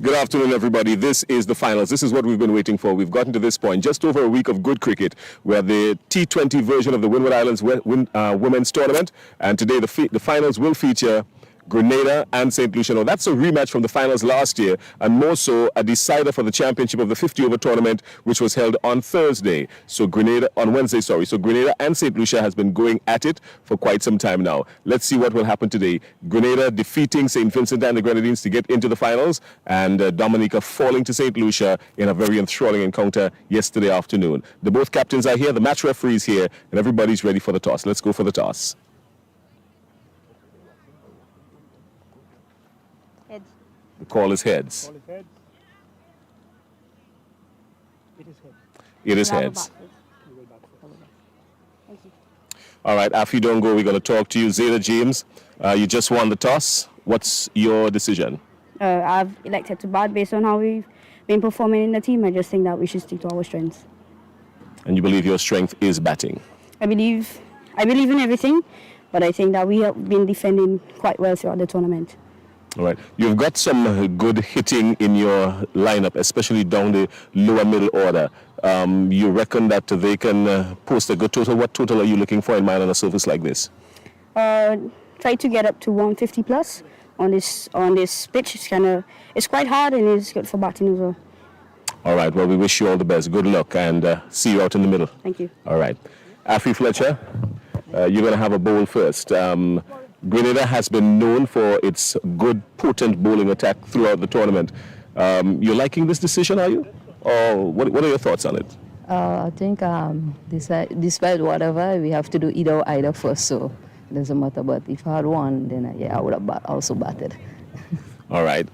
Good afternoon, everybody. This is the finals. This is what we've been waiting for. We've gotten to this point. Just over a week of good cricket, where the T20 version of the Windward Islands Women's Tournament, and today the finals will feature Grenada and St. Lucia. Now, that's a rematch from the finals last year, and more so a decider for the championship of the 50-over tournament, which was held on Wednesday. So Grenada and St. Lucia has been going at it for quite some time now. Let's see what will happen today. Grenada defeating St. Vincent and the Grenadines to get into the finals, and Dominica falling to St. Lucia in a very enthralling encounter yesterday afternoon. The both captains are here, the match referee is here, and everybody's ready for the toss. Let's go for the toss. The call is heads. It is heads. All right, after you don't go, we're going to talk to you. Zeta James, you just won the toss. What's your decision? I've elected to bat based on how we've been performing in the team. I just think that we should stick to our strengths. And you believe your strength is batting? I believe in everything, but I think that we have been defending quite well throughout the tournament. All right. You've got some good hitting in your lineup, especially down the lower middle order. You reckon that they can post a good total? What total are you looking for in mind on a surface like this? Try to get up to 150 plus on this pitch. It's quite hard and it's good for batting as well. All right. Well, we wish you all the best. Good luck and see you out in the middle. Thank you. All right. Afi Fletcher, you're going to have a bowl first. Grenada has been known for its good, potent bowling attack throughout the tournament. You're liking this decision, are you? Or what are your thoughts on it? I think despite whatever, we have to do either first, so it doesn't matter. But if I had won, then I would have also batted. All right.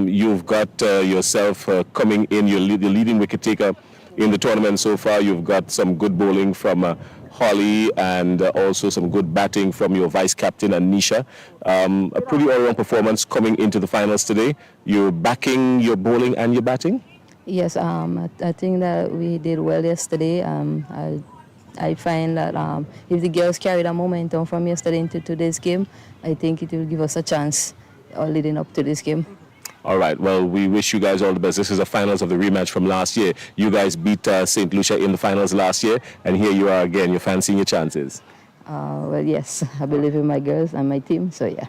You've got yourself coming in, you're the leading wicket taker in the tournament so far. You've got some good bowling from Holly and also some good batting from your vice captain Anisha. A pretty all-round performance coming into the finals today. You're backing your bowling and your batting? Yes, I think that we did well yesterday. I find that if the girls carry the momentum from yesterday into today's game, I think it will give us a chance leading up to this game. All right. Well, we wish you guys all the best. This is the finals of the rematch from last year. You guys beat St. Lucia in the finals last year, and here you are again. You're fancying your chances. Well, yes. I believe in my girls and my team, so yeah.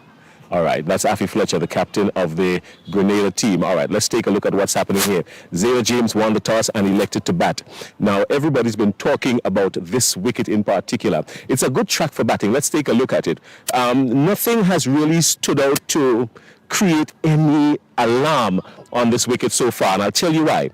All right. That's Afi Fletcher, the captain of the Grenada team. All right. Let's take a look at what's happening here. Zeta James won the toss and elected to bat. Now, everybody's been talking about this wicket in particular. It's a good track for batting. Let's take a look at it. Nothing has really stood out to create any alarm on this wicket so far, and I'll tell you why.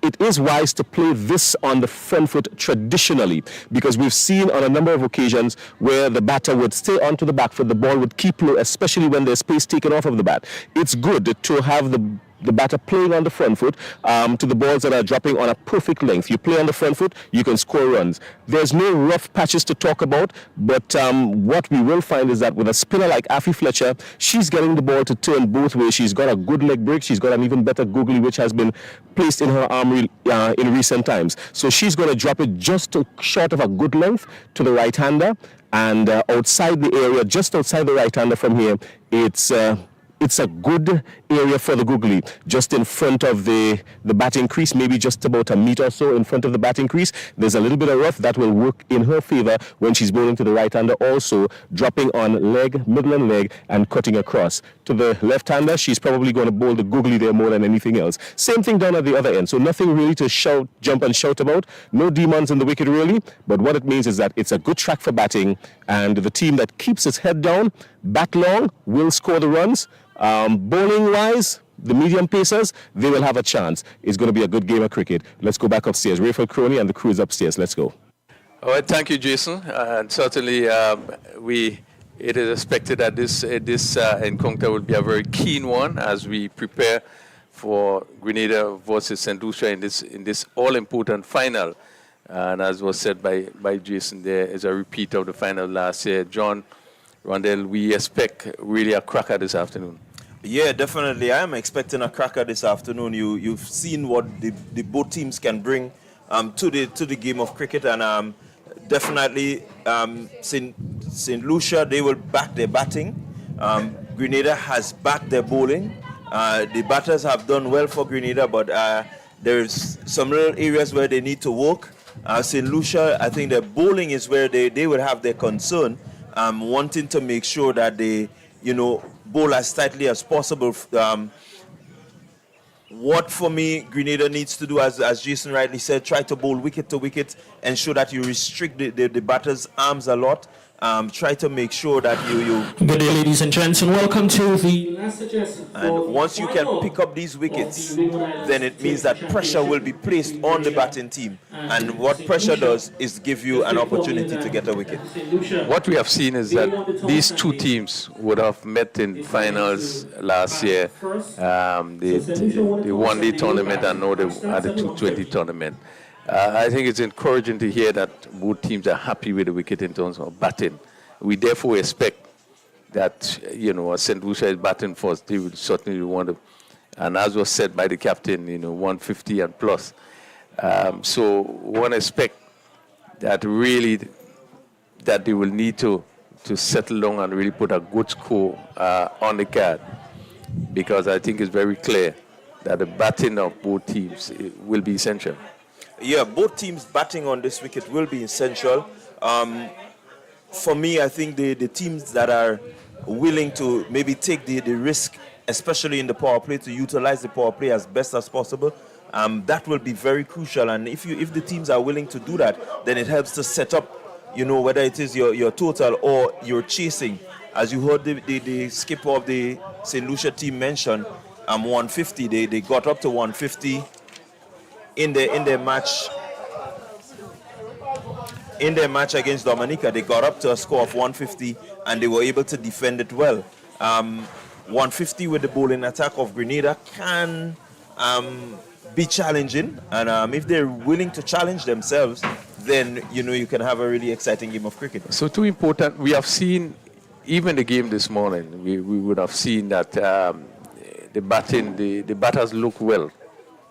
It is wise to play this on the front foot traditionally, because we've seen on a number of occasions where the batter would stay onto the back foot, the ball would keep low, especially when there's space taken off of the bat. It's good to have the batter playing on the front foot to the balls that are dropping on a perfect length. You play on the front foot, you can score runs. There's no rough patches to talk about, but what we will find is that with a spinner like Afi Fletcher, she's getting the ball to turn both ways. She's got a good leg break. She's got an even better googly, which has been placed in her armory in recent times. So she's going to drop it just short of a good length to the right-hander, and outside the area, just outside the right-hander from here, it's a good area for the googly, just in front of the batting crease, maybe just about a meter or so in front of the batting crease. There's a little bit of rough that will work in her favor when she's bowling to the right-hander, also dropping on leg, middle and leg, and cutting across. To the left-hander, she's probably going to bowl the googly there more than anything else. Same thing down at the other end, so nothing really to jump and shout about. No demons in the wicket really, but what it means is that it's a good track for batting, and the team that keeps its head down, bat long, will score the runs. Bowling-wise, the medium pacers, they will have a chance. It's going to be a good game of cricket. Let's go back upstairs. Rayford Crony and the crew is upstairs. Let's go. All right, thank you, Jason. And certainly, it is expected that this encounter will be a very keen one as we prepare for Grenada versus St. Lucia in this all-important final. And as was said by Jason, there is a repeat of the final last year. John, Rondell, we expect really a cracker this afternoon. Yeah, definitely. I am expecting a cracker this afternoon. You've seen what the both teams can bring to the game of cricket, and definitely St. St. Lucia, they will back their batting. Grenada has backed their bowling. The batters have done well for Grenada, but there's some little areas where they need to work. St. Lucia, I think their bowling is where they would have their concern, wanting to make sure that they, bowl as tightly as possible. What for me Grenada needs to do, as Jason rightly said, try to bowl wicket to wicket, ensure that you restrict the batter's arms a lot. Try to make sure that you Good day, ladies and gents, and welcome to the last suggestion. and once you can pick up these wickets, then it means that pressure will be placed on the batting team. And what pressure does is give you an opportunity to get a wicket. What we have seen is that these two teams would have met in finals last year, the one-day tournament and now at the T20 tournament. I think it's encouraging to hear that both teams are happy with the wicket in terms of batting. We therefore expect that, as St. Lucia is batting first, they will certainly want to, and as was said by the captain, 150 and plus. So one expect that really that they will need to settle down and really put a good score on the card, because I think it's very clear that the batting of both teams will be essential. Yeah, both teams batting on this wicket will be essential. For me, I think the teams that are willing to maybe take the risk, especially in the power play, to utilize the power play as best as possible, that will be very crucial. And if the teams are willing to do that, then it helps to set up, whether it is your total or your chasing. As you heard the skipper of the St. Lucia team mention, 150. They got up to 150 in their match against Dominica. They got up to a score of 150 and they were able to defend it well. 150 with the bowling attack of Grenada can be challenging, and if they're willing to challenge themselves, then you can have a really exciting game of cricket. So too important. We have seen even the game this morning. We would have seen that the batters look well.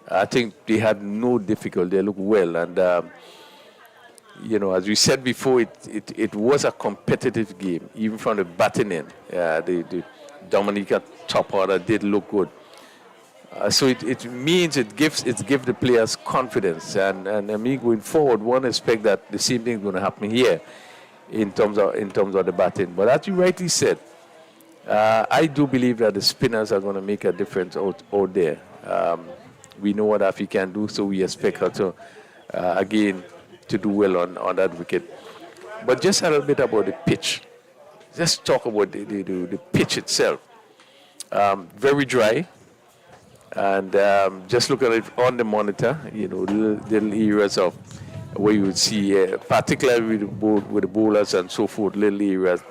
I think they had no difficulty. They looked well, and as we said before, it was a competitive game, even from the batting end. The Dominica top order did look good. So it means it gives the players confidence, and I mean going forward, one expect that the same thing is going to happen here in terms of the batting. But as you rightly said, I do believe that the spinners are going to make a difference out there. We know what Afi can do, so we expect her to, again, to do well on that wicket. But just a little bit about the pitch. Let's talk about the pitch itself. Very dry, and just look at it on the monitor, little areas of where you would see, particularly with the bowlers and so forth, little areas.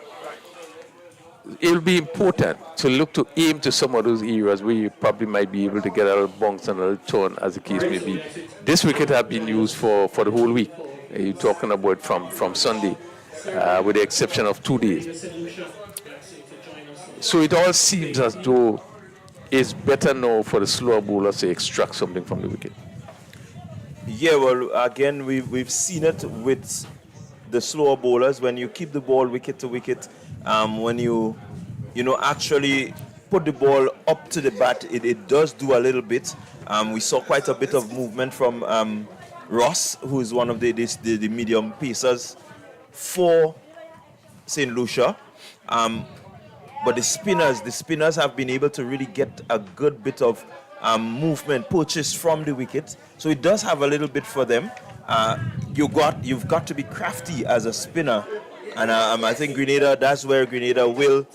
It will be important to aim to some of those areas where you probably might be able to get a little bounce and a little turn, as the case may be. This wicket has been used for the whole week. You're talking about from Sunday, with the exception of 2 days. So it all seems as though it's better now for the slower bowlers to extract something from the wicket. Yeah, well, again, we've seen it with the slower bowlers. When you keep the ball wicket to wicket, when you actually put the ball up to the bat, it does do a little bit. We saw quite a bit of movement from Ross, who is one of the medium pacers for St. Lucia. But the spinners have been able to really get a good bit of movement purchased from the wicket. So it does have a little bit for them. You've got to be crafty as a spinner. And I think Grenada, that's where Grenada will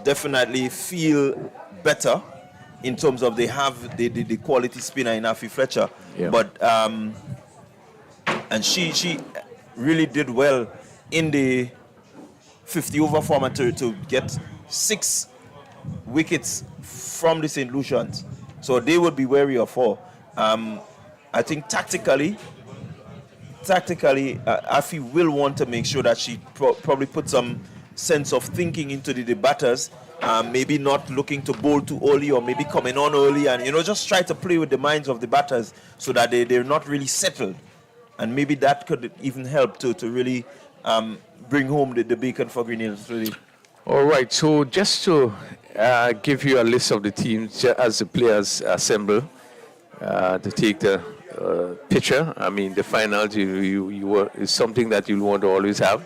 definitely feel better in terms of they have the quality spinner in Afi Fletcher. Yeah. But and she really did well in the 50 over format to get 6 wickets from the St. Lucians. So they would be wary of her. I think tactically, Afi will want to make sure that she probably put some sense of thinking into the batters, maybe not looking to bowl too early or maybe coming on early, and just try to play with the minds of the batters so that they're not really settled. And maybe that could even help to really bring home the beacon for Grenada today? All right, so just to give you a list of the teams as the players assemble to take the picture. I mean, the finals is something that you'll want to always have.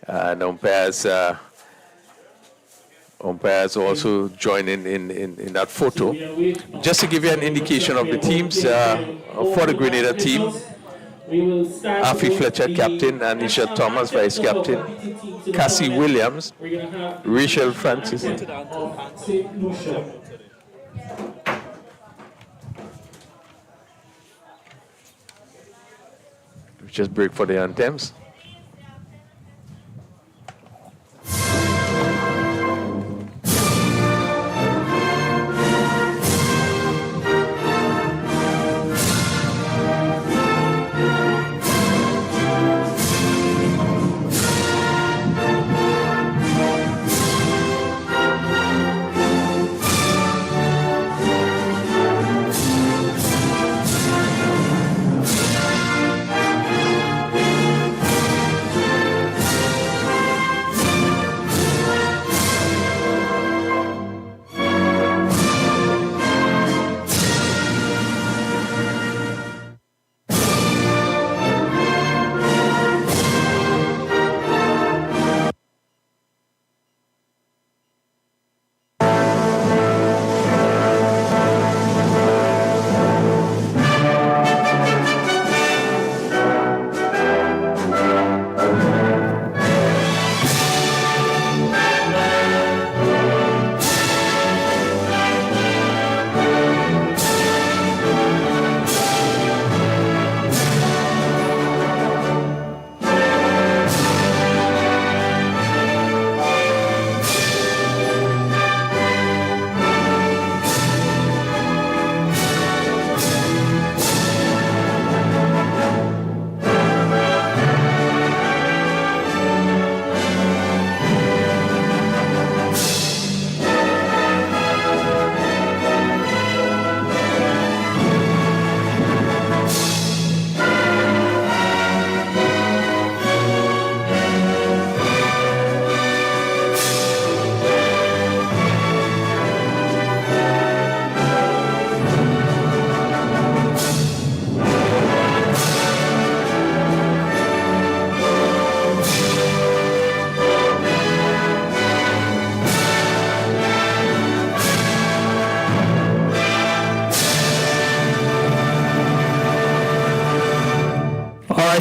And umpires also join in that photo. Just to give you an indication of the teams for the Grenada team, Afi Fletcher, captain, Anisha Thomas, vice captain, Cassie Williams, Rachel Francis. Just break for the anthems.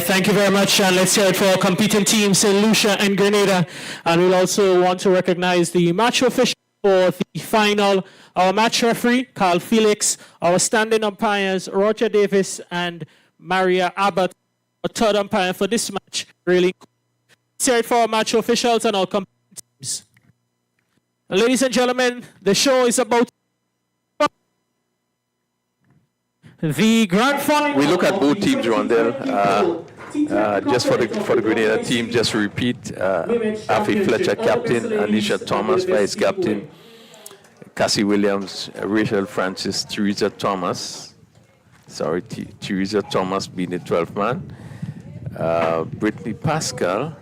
Thank you very much, and let's hear it for our competing teams in Lucia and Grenada. And we'll also want to recognize the match official for the final, our match referee, Carl Felix, our standing umpires, Roger Davis and Maria Abbott, our third umpire for this match. Really, let's hear it for our match officials and our competing teams. Ladies and gentlemen, the show is about the grand final. We look at both teams, Rondell. Just for the Grenada team, just to repeat, Afi Fletcher, captain, Anisha Thomas, vice captain, Cassie Williams, Rachel Francis, Teresa Thomas, Teresa Thomas being the 12th man, Brittany Pascal,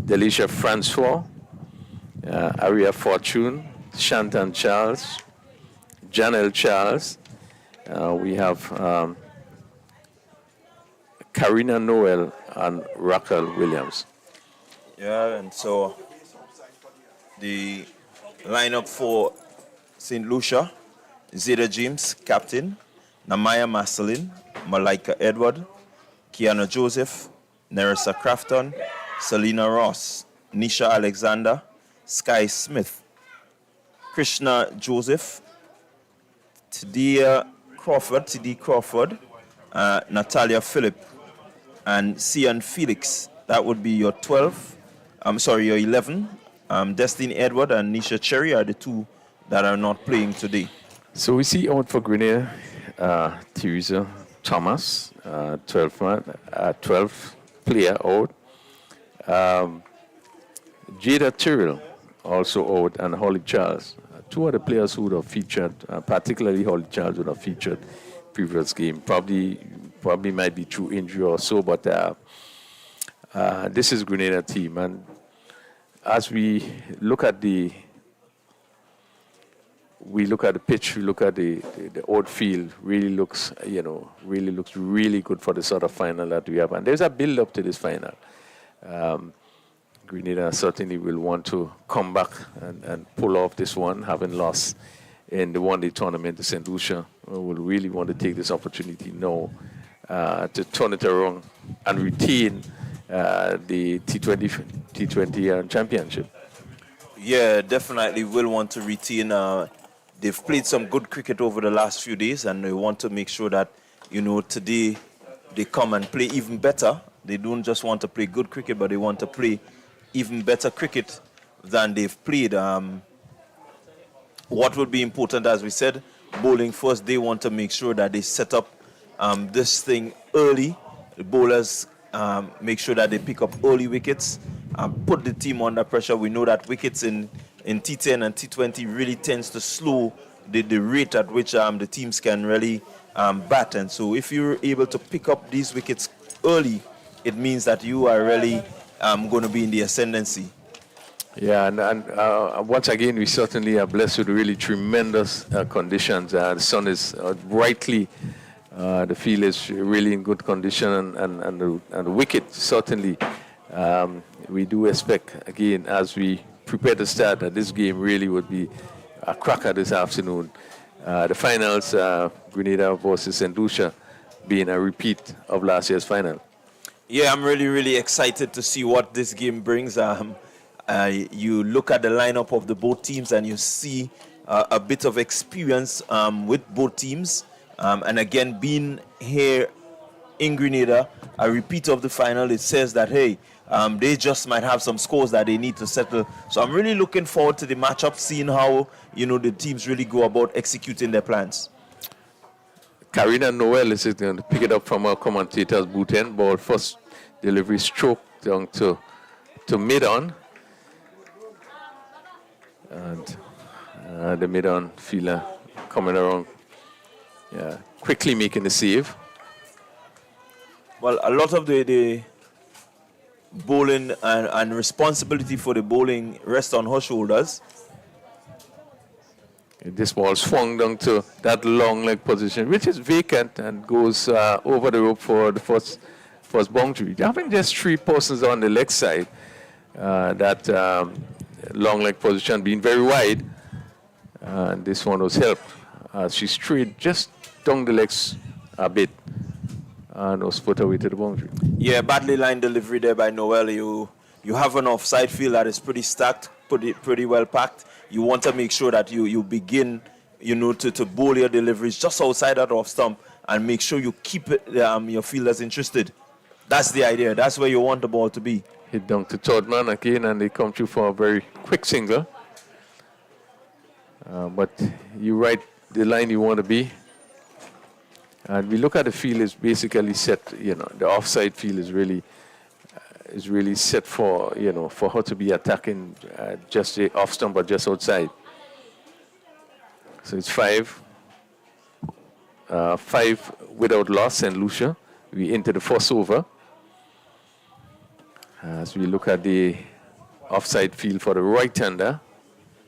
Delisha Francois, Aria Fortune, Shantan Charles, Janelle Charles, we have Karina Noel and Raquel Williams. Yeah, and so the lineup for St. Lucia: Zeta James, captain, Namaya Marcelin, Malika Edward, Kiana Joseph, Nerissa Crafton, Selena Ross, Nisha Alexander, Sky Smith, Krishna Joseph, TD Crawford, Natalia Phillip, and Cian Felix. That would be your 12. Your 11. Destiny Edward and Nisha Cherry are the two that are not playing today. So we see out for Grenada, Teresa Thomas, 12th player out. Jada Tyrrell also out, and Holly Charles. Two other players who would have featured, particularly Holly Charles would have featured previous game. Probably might be through injury or so, but this is Grenada team, and as we look at the pitch, we look at the outfield, really looks really good for the sort of final that we have, and there's a build up to this final. Grenada certainly will want to come back and pull off this one, having lost in the one-day tournament to St. Lucia. Will really want to take this opportunity now to turn it around and retain the T20 championship. Yeah, definitely will want to retain. They've played some good cricket over the last few days, and they want to make sure that, today they come and play even better. They don't just want to play good cricket, but they want to play even better cricket than they've played. What would be important, as we said, bowling first, they want to make sure that they set up this thing early. The bowlers make sure that they pick up early wickets, put the team under pressure. We know that wickets in T10 and T20 really tends to slow the rate at which the teams can really bat. And so if you're able to pick up these wickets early, it means that you are really going to be in the ascendancy. Yeah, and once again, we certainly are blessed with really tremendous conditions. The sun is brightly, the field is really in good condition, and the wicket certainly. We do expect, again, as we prepare to start, that this game really would be a cracker this afternoon. The finals, Grenada versus St. Lucia, being a repeat of last year's final. Yeah, I'm really, really excited to see what this game brings. You look at the lineup of the both teams and you see a bit of experience with both teams. And again, being here in Grenada, a repeat of the final, it says that, hey, they just might have some scores that they need to settle. So I'm really looking forward to the matchup, seeing how, the teams really go about executing their plans. Karina Noel is going to pick it up from our commentator's boot end. Ball first delivery stroke down to mid-on. And the mid-on fielder coming around, quickly making the save. Well, a lot of the bowling and responsibility for the bowling rests on her shoulders. This ball swung down to that long leg position, which is vacant, and goes over the rope for the first boundary. Having just three persons on the leg side, that long leg position being very wide, and this one was helped. She strayed just down the legs a bit and was put away to the boundary. Yeah, badly lined delivery there by Noel. You have an offside field that is pretty stacked, pretty well packed. You want to make sure that you begin, to bowl your deliveries just outside that off stump and make sure you keep your fielders interested. That's the idea. That's where you want the ball to be. Hit down to third man again, and they come through for a very quick single. But you right the line you want to be. And we look at the field is basically set. The offside field is really set for for her to be attacking just the off stump but just outside. So it's 5 without loss, St. Lucia. We enter the first over. As we look at the offside field for the right-hander,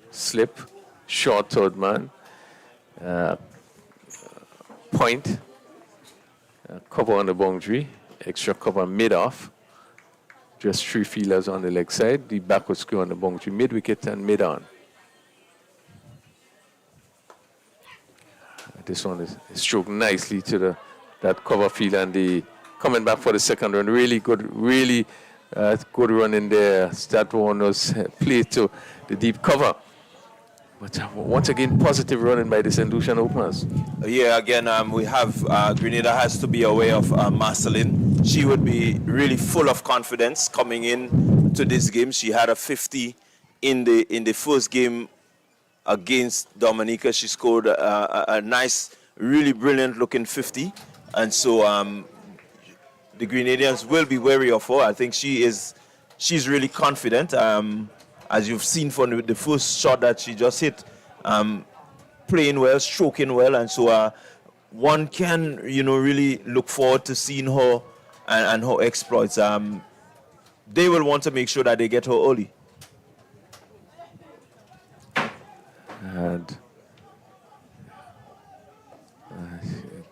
slip, short third man, point, cover on the boundary, extra cover mid-off, just three fielders on the leg side, the backward square on the boundary, mid-wicket and mid-on. This one is stroked nicely to that cover field, and the coming back for the second run, really good run in there. That one was played to the deep cover. But once again, positive running by the St. Lucian openers. Yeah, again, we have Grenada has to be aware of Marceline. She would be really full of confidence coming in to this game. She had a 50 in the first game against Dominica. She scored a nice, really brilliant looking 50. And so the Grenadians will be wary of her. I think she's really confident. As you've seen from the first shot that she just hit, playing well, stroking well, and so one can, really look forward to seeing her and her exploits. they will want to make sure that they get her early. And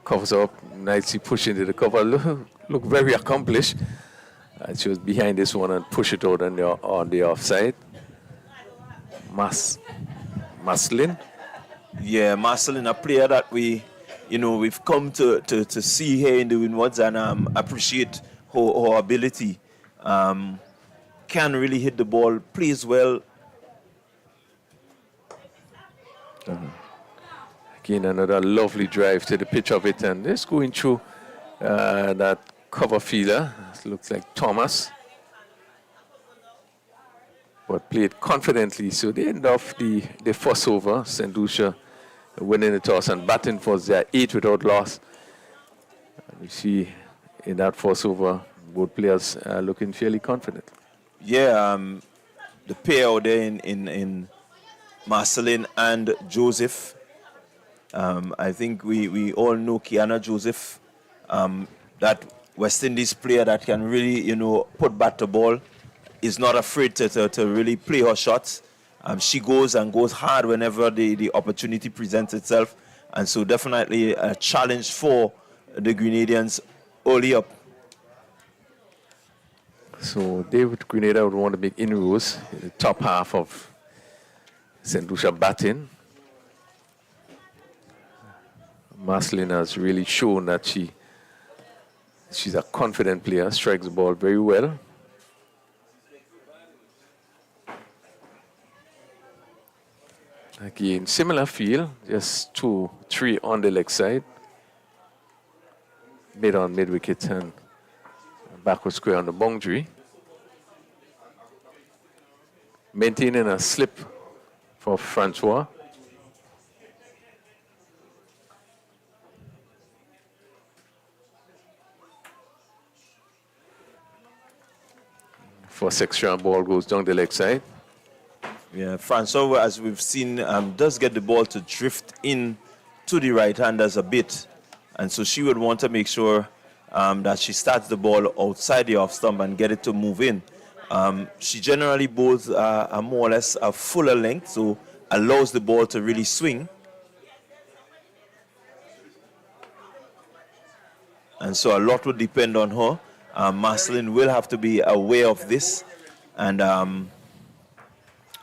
covers up nicely, pushing to the cover. Look very accomplished. She was behind this one and push it out on the offside. Maslin. Yeah, Marceline, a player that we've come to see here in the Windwards and appreciate her ability. Can really hit the ball, plays well. Again, another lovely drive to the pitch of it, and it's going through that cover fielder. It looks like Thomas, but played confidently. So they end off the first over. St. Lucia winning the toss and batting for their 8 without loss. And you see in that first over, both players are looking fairly confident. Yeah, the pair out there in Marceline and Joseph. I think we all know Kiana Joseph, that West Indies player that can really, put back the ball, is not afraid to really play her shots. She goes hard whenever the opportunity presents itself. And so definitely a challenge for the Grenadians early up. So David Grenada would want to make inroads in the top half of St. Lucia batting. Maslin has really shown that she's a confident player, strikes the ball very well. Again, similar feel, just 2-3 on the leg side. Mid wicket and backward square on the boundary. Maintaining a slip for Francois. First extra ball goes down the leg side. Yeah, Francois, as we've seen, does get the ball to drift in to the right-handers a bit. And so she would want to make sure that she starts the ball outside the off stump and get it to move in. She generally bowls a more or less a fuller length, so allows the ball to really swing. And so a lot would depend on her. Marceline will have to be aware of this and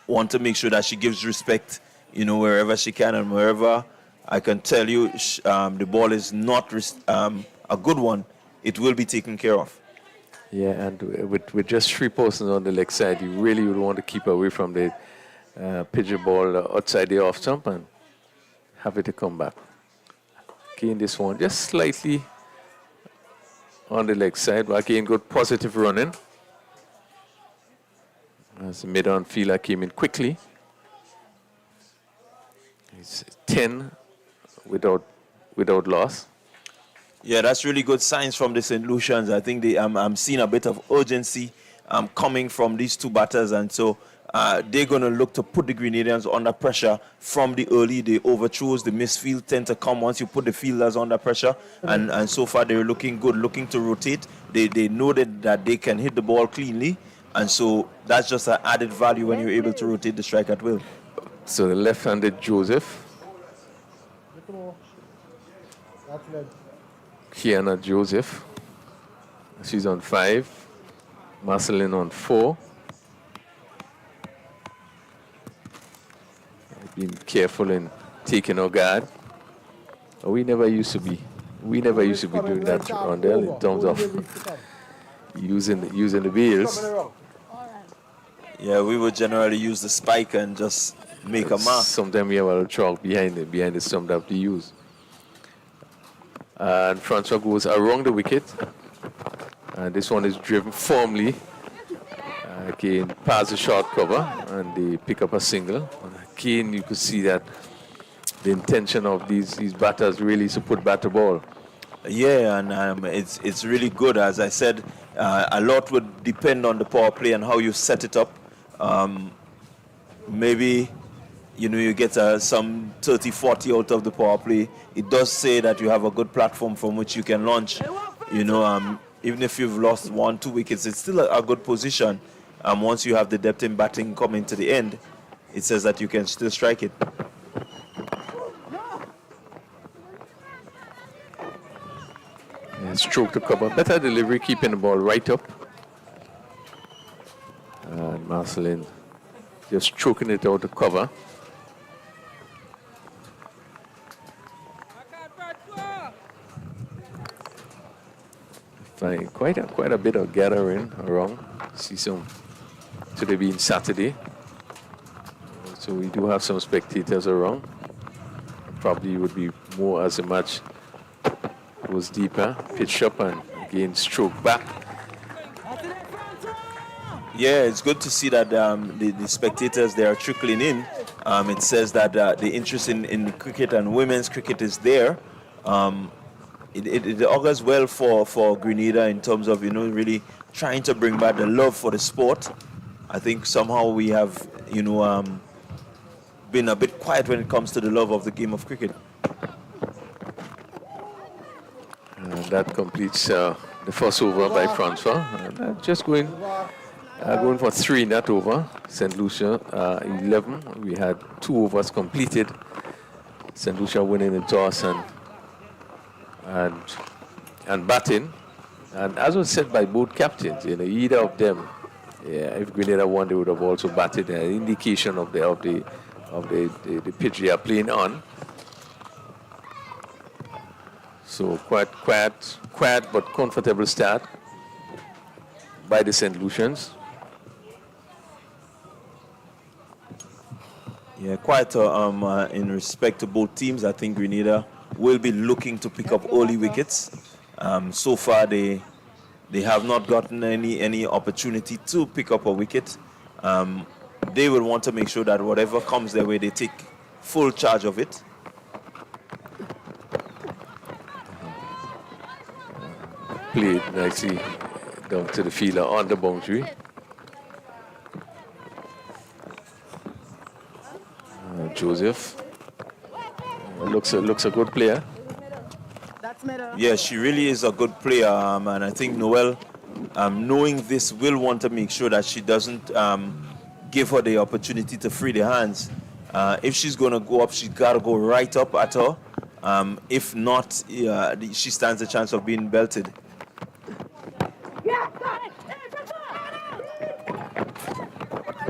want to make sure that she gives respect, wherever she can, and wherever I can tell you the ball is not a good one, it will be taken care of. Yeah, and with just 3 persons on the leg side, you really would want to keep away from the pigeon ball outside the off stump and have it to come back. Again, this one just slightly on the leg side, but again, good positive running. As the mid-on fielder came in quickly. It's 10 without loss. Yeah, that's really good signs from the St. Lucians. I think I'm seeing a bit of urgency coming from these 2 batters, and so they're going to look to put the Grenadians under pressure from the early. The overthrows, the misfield tend to come once you put the fielders under pressure, and so far they're looking good, looking to rotate. They know that they can hit the ball cleanly, and so that's just an added value when you're able to rotate the strike at will. So the left-handed Joseph. Kiana Joseph. She's on 5. Marceline on 4. Being careful in taking our guard. We never used to be doing that, Rondell, in terms of using the wheels. Yeah, we would generally use the spike and just make a mark. Sometimes we have a chalk behind the stump that we use. And Francois goes around the wicket. And this one is driven firmly. Again, past the short cover, and they pick up a single. And again, you could see that the intention of these batters really is to put back the ball. Yeah, and it's really good. As I said, a lot would depend on the power play and how you set it up. Maybe, you get some 30-40 out of the power play. It does say that you have a good platform from which you can launch. even if you've lost 1-2 wickets, it's still a good position. Once you have the depth in batting coming to the end, it says that you can still strike it. Stroke to cover. Better delivery, keeping the ball right up. And Marcelin just stroking it out to cover. Find quite a bit of gathering around. See some today being Saturday, so we do have some spectators around. Probably would be more as the match goes deeper. Pitch up and again stroke back. Yeah, it's good to see that the spectators, they are trickling in. It says that the interest in cricket and women's cricket is there. It augurs well for Grenada in terms of, really trying to bring back the love for the sport. I think somehow we have, been a bit quiet when it comes to the love of the game of cricket. And that completes the first over by Francois. And just going for 3 in that over. St. Lucia 11. We had 2 overs completed. St. Lucia winning the toss and batting. And as was said by both captains, either of them, if Grenada won, they would have also batted. An indication of the pitch they are playing on. So quite quiet but comfortable start by the St. Lucians. Yeah, quite in respect to both teams. I think Grenada will be looking to pick up early wickets. So far, they have not gotten any opportunity to pick up a wicket. They will want to make sure that whatever comes their way, they take full charge of it. Played nicely down to the fielder on the boundary. Joseph looks a good player. Yeah, she really is a good player, and I think Noel, knowing this, will want to make sure that she doesn't give her the opportunity to free the hands. If she's going to go up, she's got to go right up at her. If not, she stands a chance of being belted.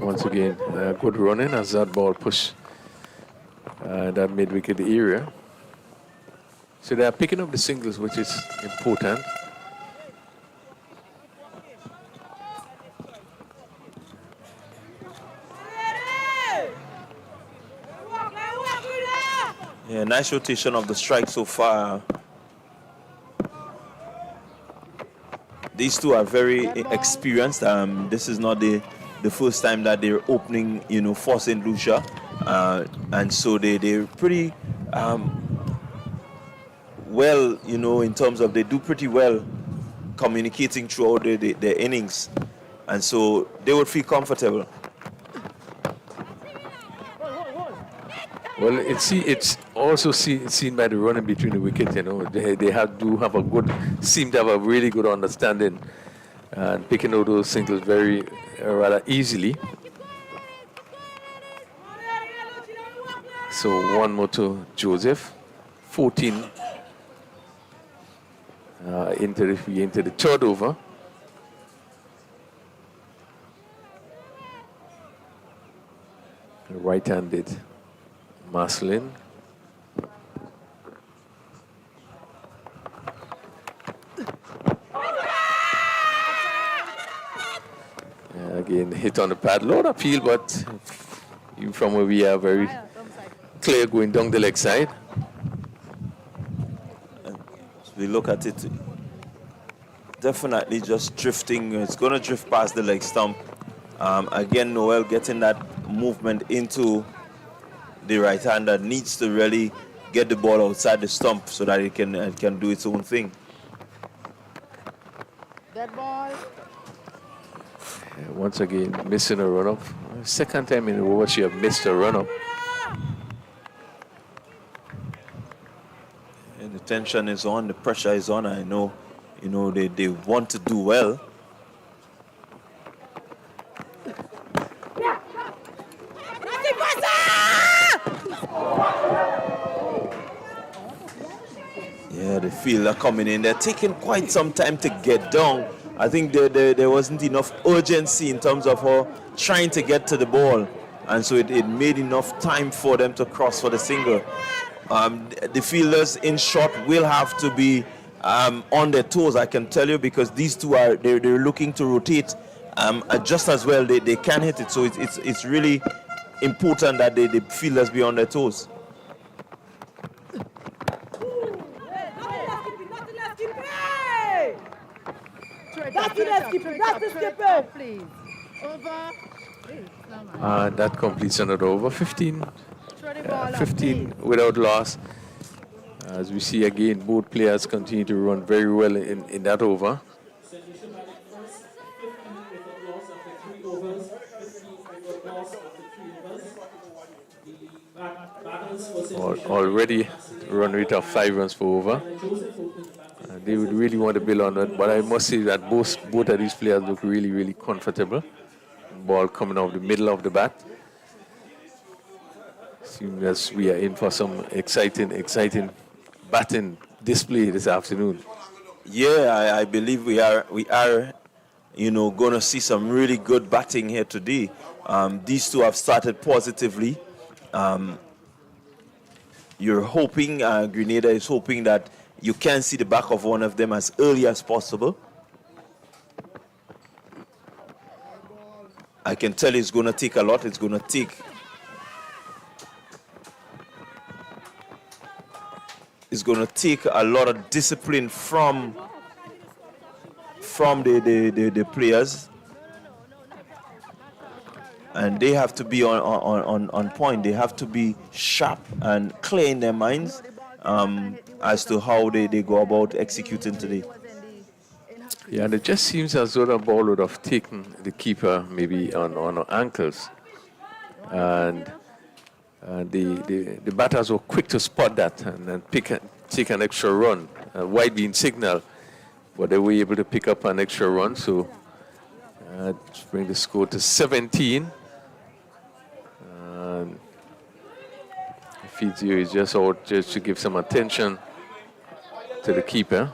Once again, good running as that ball pushed that mid-wicket area. So they are picking up the singles, which is important. Yeah, nice rotation of the strike so far. These two are very experienced. This is not the first time that they're opening, for St. Lucia. And so they're pretty well, in terms of they do pretty well communicating throughout their innings. And so they would feel comfortable. Well, it's also seen by the running between the wickets. They seem to have a really good understanding and picking out those singles rather easily. So one more to Joseph, 14 into the third over. Right-handed Marcelin. Again, hit on the pad, low appeal, but even from where we are, very clear going down the leg side. As we look at it, definitely just drifting. It's going to drift past the leg stump. Again, Noel getting that movement into the right hand that needs to really get the ball outside the stump so that it can do its own thing. That ball. Once again, missing a run-up. Second time in a row she have missed a run-up. And the tension is on, the pressure is on. I know you know, they want to do well. Yeah, the fielder coming in. They're taking quite some time to get down. I think there wasn't enough urgency in terms of her trying to get to the ball. And so it made enough time for them to cross for the single. The fielders, in short, will have to be on their toes, I can tell you, because these two they're looking to rotate just as well. They can hit it. So it's really important that the fielders be on their toes. That completes another over. 15 without loss. As we see again, both players continue to run very well in that over. Already run rate of 5 runs per over. They would really want to build on that, but I must say that both of these players look really, really comfortable. Ball coming off the middle of the bat. Seems as we are in for some exciting batting display this afternoon. Yeah, I believe we are, you know, going to see some really good batting here today. These two have started positively. You're hoping, Grenada is hoping that you can see the back of one of them as early as possible. I can tell you it's going to take a lot. It's going to take a lot of discipline from the players, and they have to be on point. They have to be sharp and clear in their minds as to how they go about executing today. Yeah, and it just seems as though the ball would have taken the keeper maybe on her ankles. And the batters were quick to spot that and take an extra run. Wide being signal, but they were able to pick up an extra run. So bring the score to 17. And Fizio is just out just to give some attention to the keeper.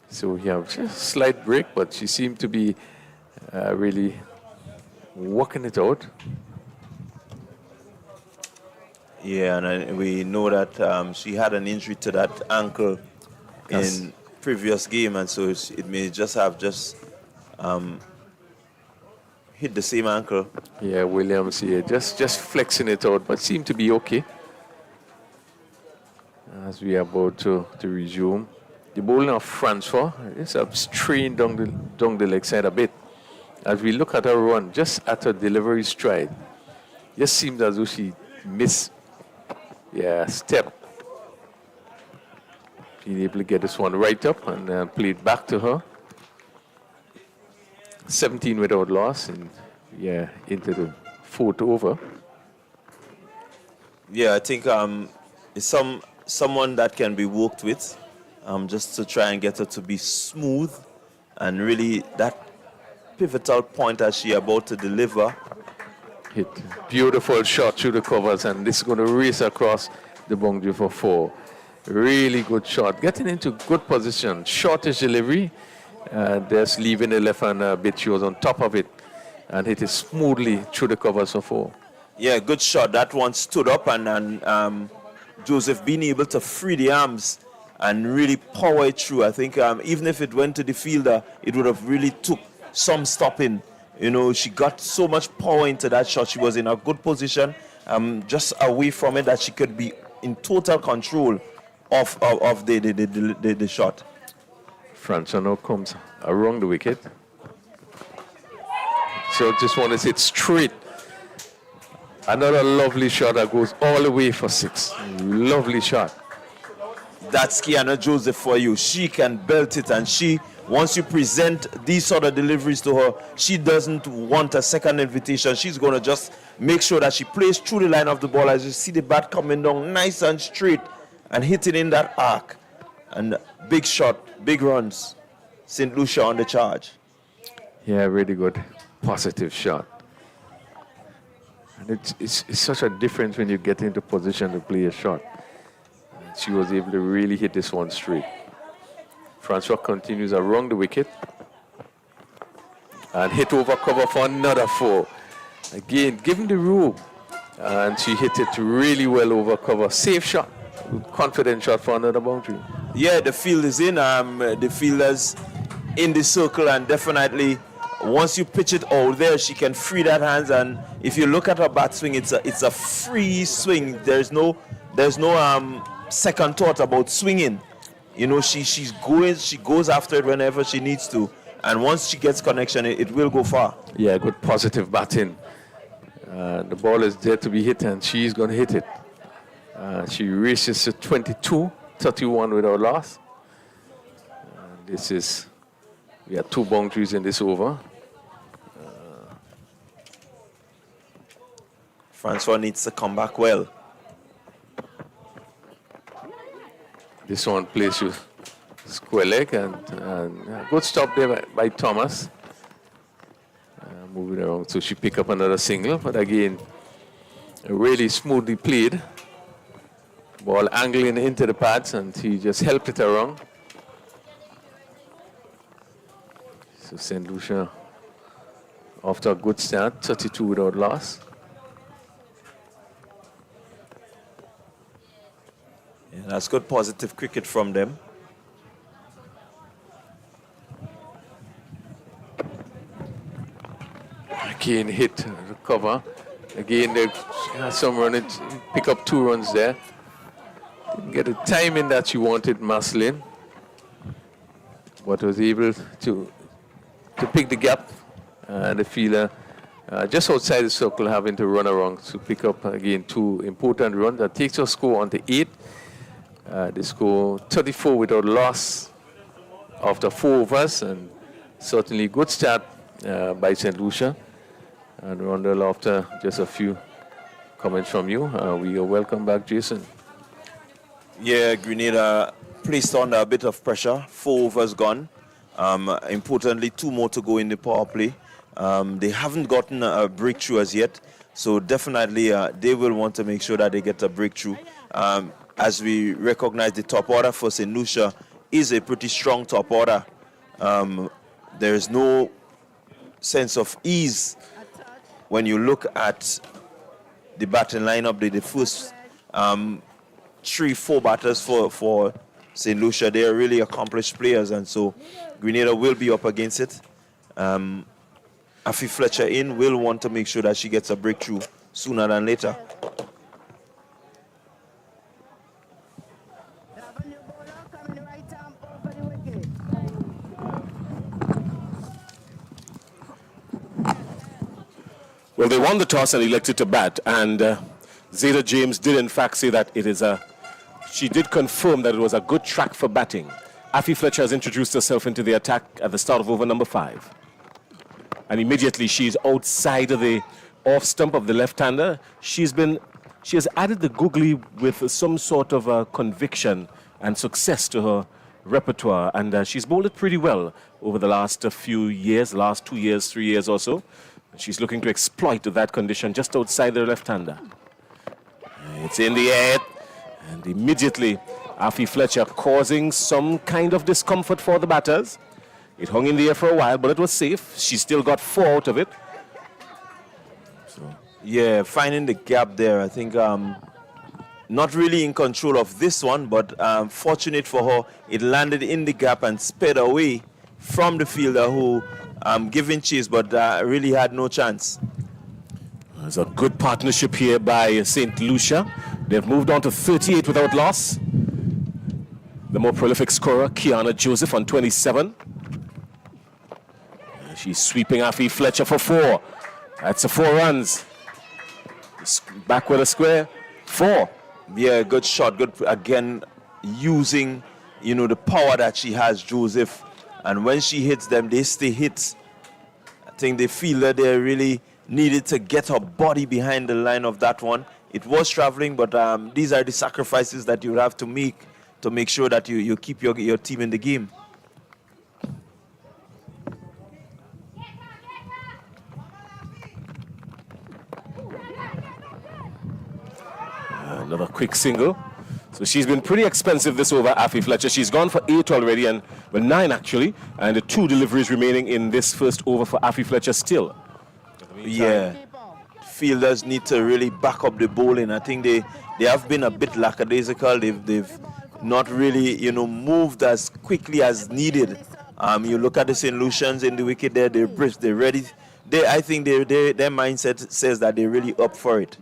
So we have a slight break, but she seemed to be really working it out. Yeah, and we know that she had an injury to that ankle in previous game, and so it may just have hit the same ankle. Yeah, Williams here just flexing it out, but seemed to be okay. As we are about to resume. The bowling of Francois is strained down the leg side a bit. As we look at her run, just at her delivery stride, just seems as though she missed, step. She's able to get this one right up and play it back to her. 17 without loss, and into the fourth over. Yeah, I think it's someone that can be worked with. Just to try and get her to be smooth, and really that pivotal point as she about to deliver. Hit beautiful shot through the covers, and this is going to race across the boundary for 4. Really good shot, getting into good position. Shortish delivery, just leaving the left hand a bit. She was on top of it and hit it smoothly through the covers for 4. Yeah, good shot. That one stood up, and Joseph being able to free the arms and really power it through. I think even if it went to the fielder, it would have really took some stopping. You know, she got so much power into that shot. She was in a good position, just away from it, that she could be in total control of the shot. Francois now comes around the wicket. So just want to say it straight. Another lovely shot that goes all the way for 6. Lovely shot. That's Kiana Joseph for you. She can belt it, and she once you present these sort of deliveries to her, she doesn't want a second invitation. She's going to just make sure that she plays through the line of the ball. As you see the bat coming down nice and straight and hitting in that arc. And big shot, big runs. St. Lucia on the charge. Yeah, really good, positive shot. And it's such a difference when you get into position to play a shot. And she was able to really hit this one straight. Francois continues around the wicket and hit over cover for another 4. Again, given the room, and she hit it really well over cover. Safe shot, confident shot for another boundary. Yeah, the field is in. The fielders in the circle, and definitely once you pitch it out there, she can free that hands. And if you look at her bat swing, it's a free swing. There's no second thought about swinging. You know, she goes after it whenever she needs to, and once she gets connection, it will go far. Yeah, good positive batting. The ball is there to be hit, and she's going to hit it. She reaches to 22, 31 without loss. We have 2 boundaries in this over. Francois needs to come back well. This one plays you square leg, and good stop there by Thomas. Moving around, so she pick up another single, but again, really smoothly played. Ball angling into the pads, and he just helped it around. So St. Lucia, after a good start, 32 without loss. Yeah, that's good positive cricket from them. Again, hit the cover. Again, they had some run, pick up 2 runs there. Didn't get the timing that she wanted, Marceline, but was able to pick the gap. The fielder just outside the circle having to run around to pick up again 2 important runs. That takes her score on to 8. They score 34 without loss after 4 overs, and certainly good start by St. Lucia. And Rondell, after just a few comments from you, we are welcome back, Jason. Yeah, Grenada placed under a bit of pressure. 4 overs gone. Importantly, 2 more to go in the power play. They haven't gotten a breakthrough as yet, so definitely they will want to make sure that they get a breakthrough. As we recognize, the top order for St. Lucia is a pretty strong top order. There is no sense of ease when you look at the batting lineup. The first 3-4 batters for St. Lucia, they are really accomplished players, and so Grenada will be up against it. Afi Fletcher will want to make sure that she gets a breakthrough sooner than later. Well, they won the toss and elected to bat, and Zeta James did in fact say that she did confirm that it was a good track for batting. Afi Fletcher has introduced herself into the attack at the start of over number 5. And immediately she's outside of the off stump of the left-hander. She has added the googly with some sort of conviction and success to her repertoire, and she's bowled it pretty well over the last few years, last 2 years, 3 years or so. She's looking to exploit that condition just outside the left-hander. It's in the air, and immediately Afi Fletcher causing some kind of discomfort for the batters. It hung in the air for a while, but it was safe. She still got 4 out of it. Yeah, finding the gap there. I think not really in control of this one, but fortunate for her, it landed in the gap and sped away from the fielder who giving chase, but really had no chance. There's a good partnership here by St. Lucia. They've moved on to 38 without loss. The more prolific scorer, Kiana Joseph, on 27. She's sweeping Afi Fletcher for 4. That's 4 runs. Back with a square, 4. Yeah, good shot. Good again, using the power that she has, Joseph. And when she hits them, they stay hit. I think they feel that they really needed to get her body behind the line of that one. It was traveling, but these are the sacrifices that you have to make sure that you keep your team in the game. Another quick single. So she's been pretty expensive this over, Afi Fletcher. She's gone for 8 already, and well, 9 actually, and the 2 deliveries remaining in this first over for Afi Fletcher still. Yeah, fielders need to really back up the bowling. I think they have been a bit lackadaisical. They've not really, moved as quickly as needed. You look at the St. Lucians in the wicket there, they're brisk, they're ready. I think their mindset says that they're really up for it.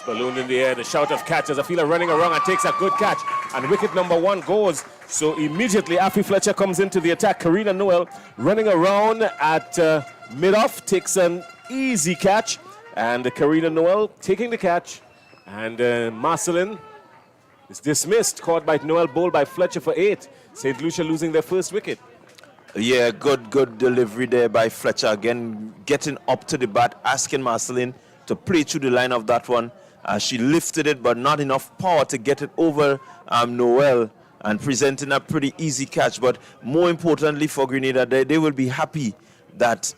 Balloon in the air, the shout of catch as Afila running around and takes a good catch. And wicket number 1 goes. So immediately Afi Fletcher comes into the attack. Karina Noel running around at mid-off takes an easy catch. And Karina Noel taking the catch. And Marcelin is dismissed. Caught by Noel, bowled by Fletcher for 8. St. Lucia losing their first wicket. Yeah, good delivery there by Fletcher. Again, getting up to the bat, asking Marcelin to play through the line of that one. She lifted it, but not enough power to get it over Noel, and presenting a pretty easy catch. But more importantly for Grenada, they will be happy that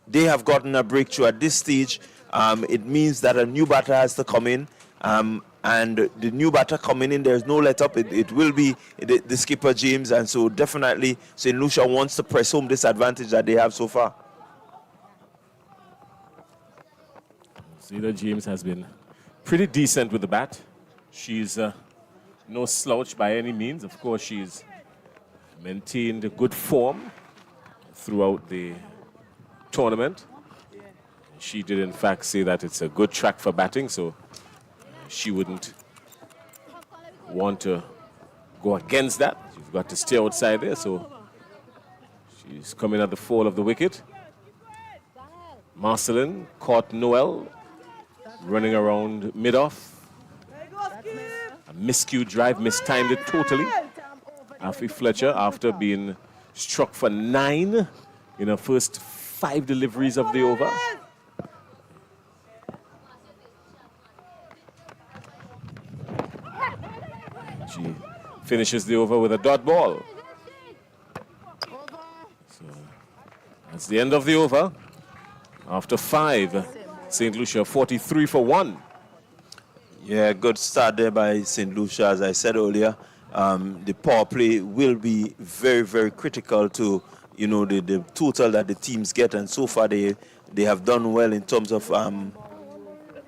they have gotten a breakthrough at this stage. It means that a new batter has to come in, and the new batter coming in, there's no let up. It will be the skipper James, and so definitely St. Lucia wants to press home this advantage that they have so far. Zeta James has been pretty decent with the bat. She's no slouch by any means. Of course, she's maintained a good form throughout the tournament. She did, in fact, say that it's a good track for batting, so she wouldn't want to go against that. You've got to stay outside there, so she's coming at the fall of the wicket. Marcelin caught Noel running around mid-off. A miscued drive, mistimed it totally. Afi Fletcher, after being struck for 9 in her first 5 deliveries of the over. She finishes the over with a dot ball. So that's the end of the over. After 5. St. Lucia 43 for 1. Yeah, good start there by St. Lucia. As I said earlier, the power play will be very, very critical to, the total that the teams get. And so far, they have done well in terms of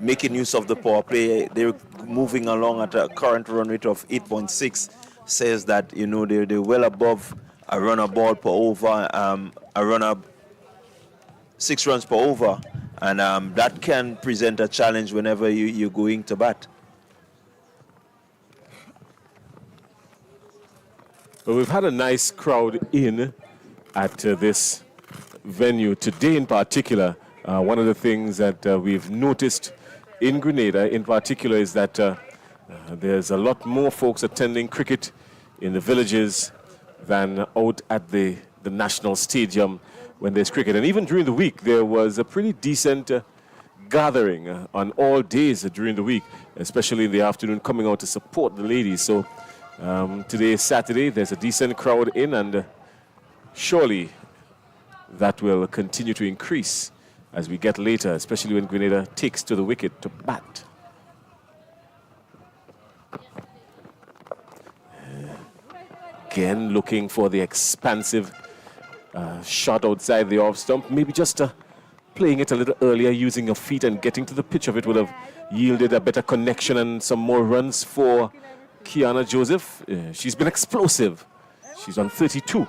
making use of the power play. They're moving along at a current run rate of 8.6. Says that, they're well above a runner ball per over, a runner 6 runs per over. And that can present a challenge whenever you're going to bat. Well, we've had a nice crowd in at this venue today in particular. One of the things that we've noticed in Grenada in particular is that there's a lot more folks attending cricket in the villages than out at the national stadium when there's cricket. And even during the week, there was a pretty decent gathering on all days during the week, especially in the afternoon, coming out to support the ladies. So today is Saturday, there's a decent crowd in, and surely that will continue to increase as we get later, especially when Grenada takes to the wicket to bat. Again, looking for the expansive shot outside the off stump. Maybe just playing it a little earlier, using your feet and getting to the pitch of it would have yielded a better connection and some more runs for Kiana Joseph. She's been explosive. She's on 32.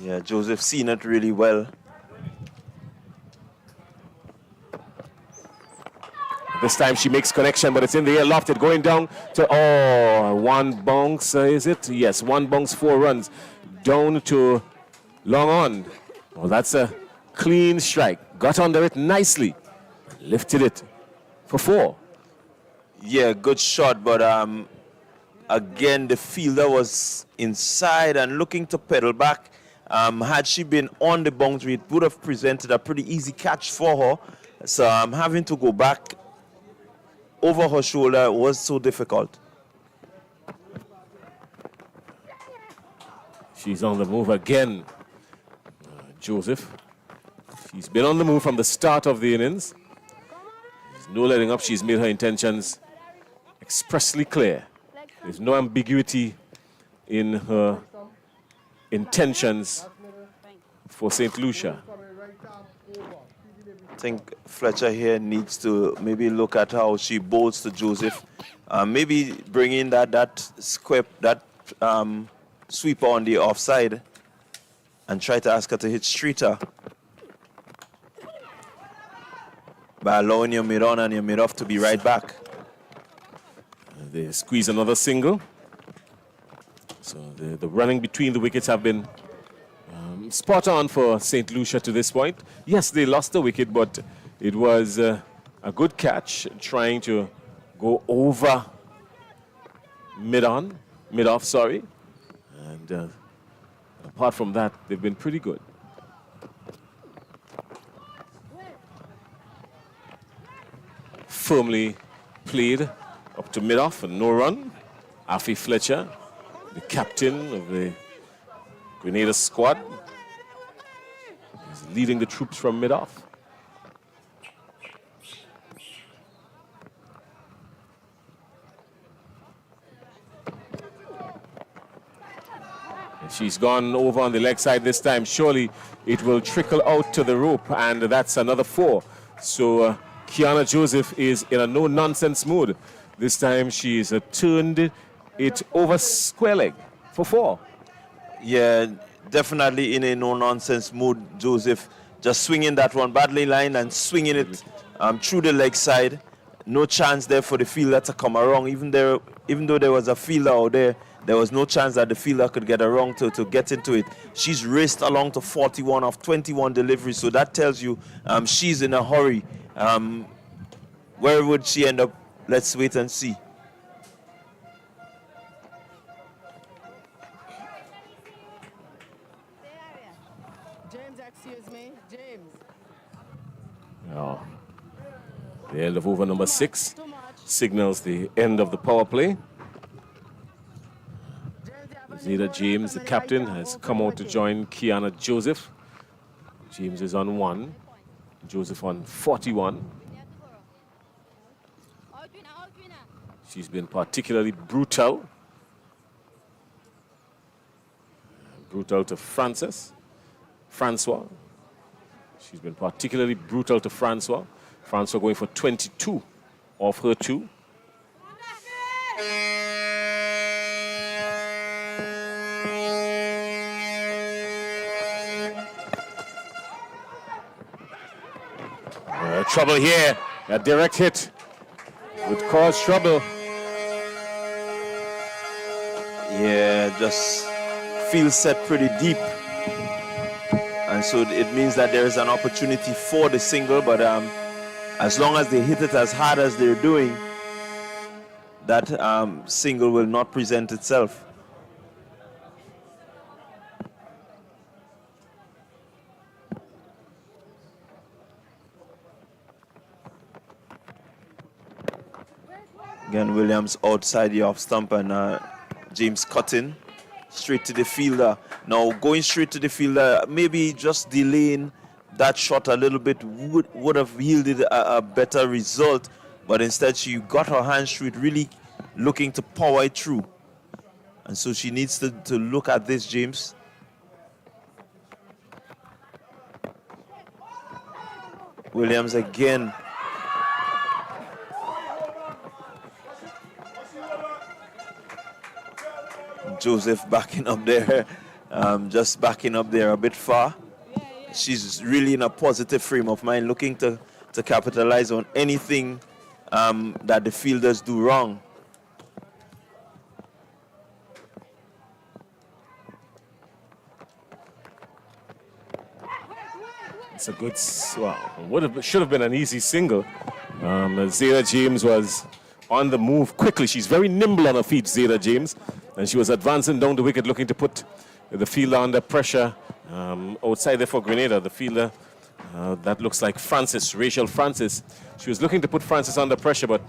Yeah, Joseph seen it really well. This time she makes connection, but it's in the air, lofted, going down to, oh, one bounce, is it? Yes, one bounce, 4 runs, down to long on. Well, that's a clean strike. Got under it nicely, lifted it for 4. Yeah, good shot, but again, the fielder was inside and looking to pedal back. Had she been on the boundary, it would have presented a pretty easy catch for her. So having to go back over her shoulder was so difficult. She's on the move again. Joseph. She's been on the move from the start of the innings. There's no letting up. She's made her intentions expressly clear. There's no ambiguity in her intentions for St. Lucia. I think Fletcher here needs to maybe look at how she bowls to Joseph. Maybe bring in that sweeper on the offside and try to ask her to hit straighter by allowing your mid-on and your mid-off to be right back. They squeeze another single. So the running between the wickets have been spot on for St. Lucia to this point. Yes, they lost the wicket, but it was a good catch, trying to go over mid-off, sorry. And apart from that, they've been pretty good. Firmly played up to mid-off and no run. Afi Fletcher, the captain of the Grenada squad, is leading the troops from mid-off. She's gone over on the leg side this time. Surely it will trickle out to the rope, and that's another 4. So Kiana Joseph is in a no-nonsense mood. This time she's turned it over square leg for 4. Yeah, definitely in a no-nonsense mood, Joseph. Just swinging that one badly lined and swinging it through the leg side. No chance there for the fielder to come around. Even though there was a fielder out there was no chance that the fielder could get around to get into it. She's raced along to 41 of 21 deliveries, so that tells you she's in a hurry. Where would she end up? Let's wait and see. James, excuse me. James. Oh. The end of over number 6 signals the end of the power play. Zeta James, the captain, has come out to join Kiana Joseph. James is on 1, Joseph on 41. She's been particularly brutal. Brutal to Francois. She's been particularly brutal to Francois. Francois going for 22 off her 2. Trouble here. A direct hit would cause trouble. Yeah, just field set pretty deep. And so it means that there is an opportunity for the single, but as long as they hit it as hard as they're doing, that single will not present itself. Again, Williams outside the off stump and James cutting straight to the fielder. Now going straight to the fielder, maybe just delaying that shot a little bit would have yielded a better result, but instead she got her hands through it, really looking to power it through. And so she needs to look at this, James. Williams again. Joseph backing up there. just backing up there a bit far. She's really in a positive frame of mind, looking to capitalize on anything that the fielders do wrong. It's a good, should have been an easy single. Zayda James was on the move quickly. She's very nimble on her feet, Zayda James, and she was advancing down the wicket, looking to put the fielder under pressure. Outside there for Grenada, the fielder, that looks like Francis, Rachel Francis. She was looking to put Francis under pressure, but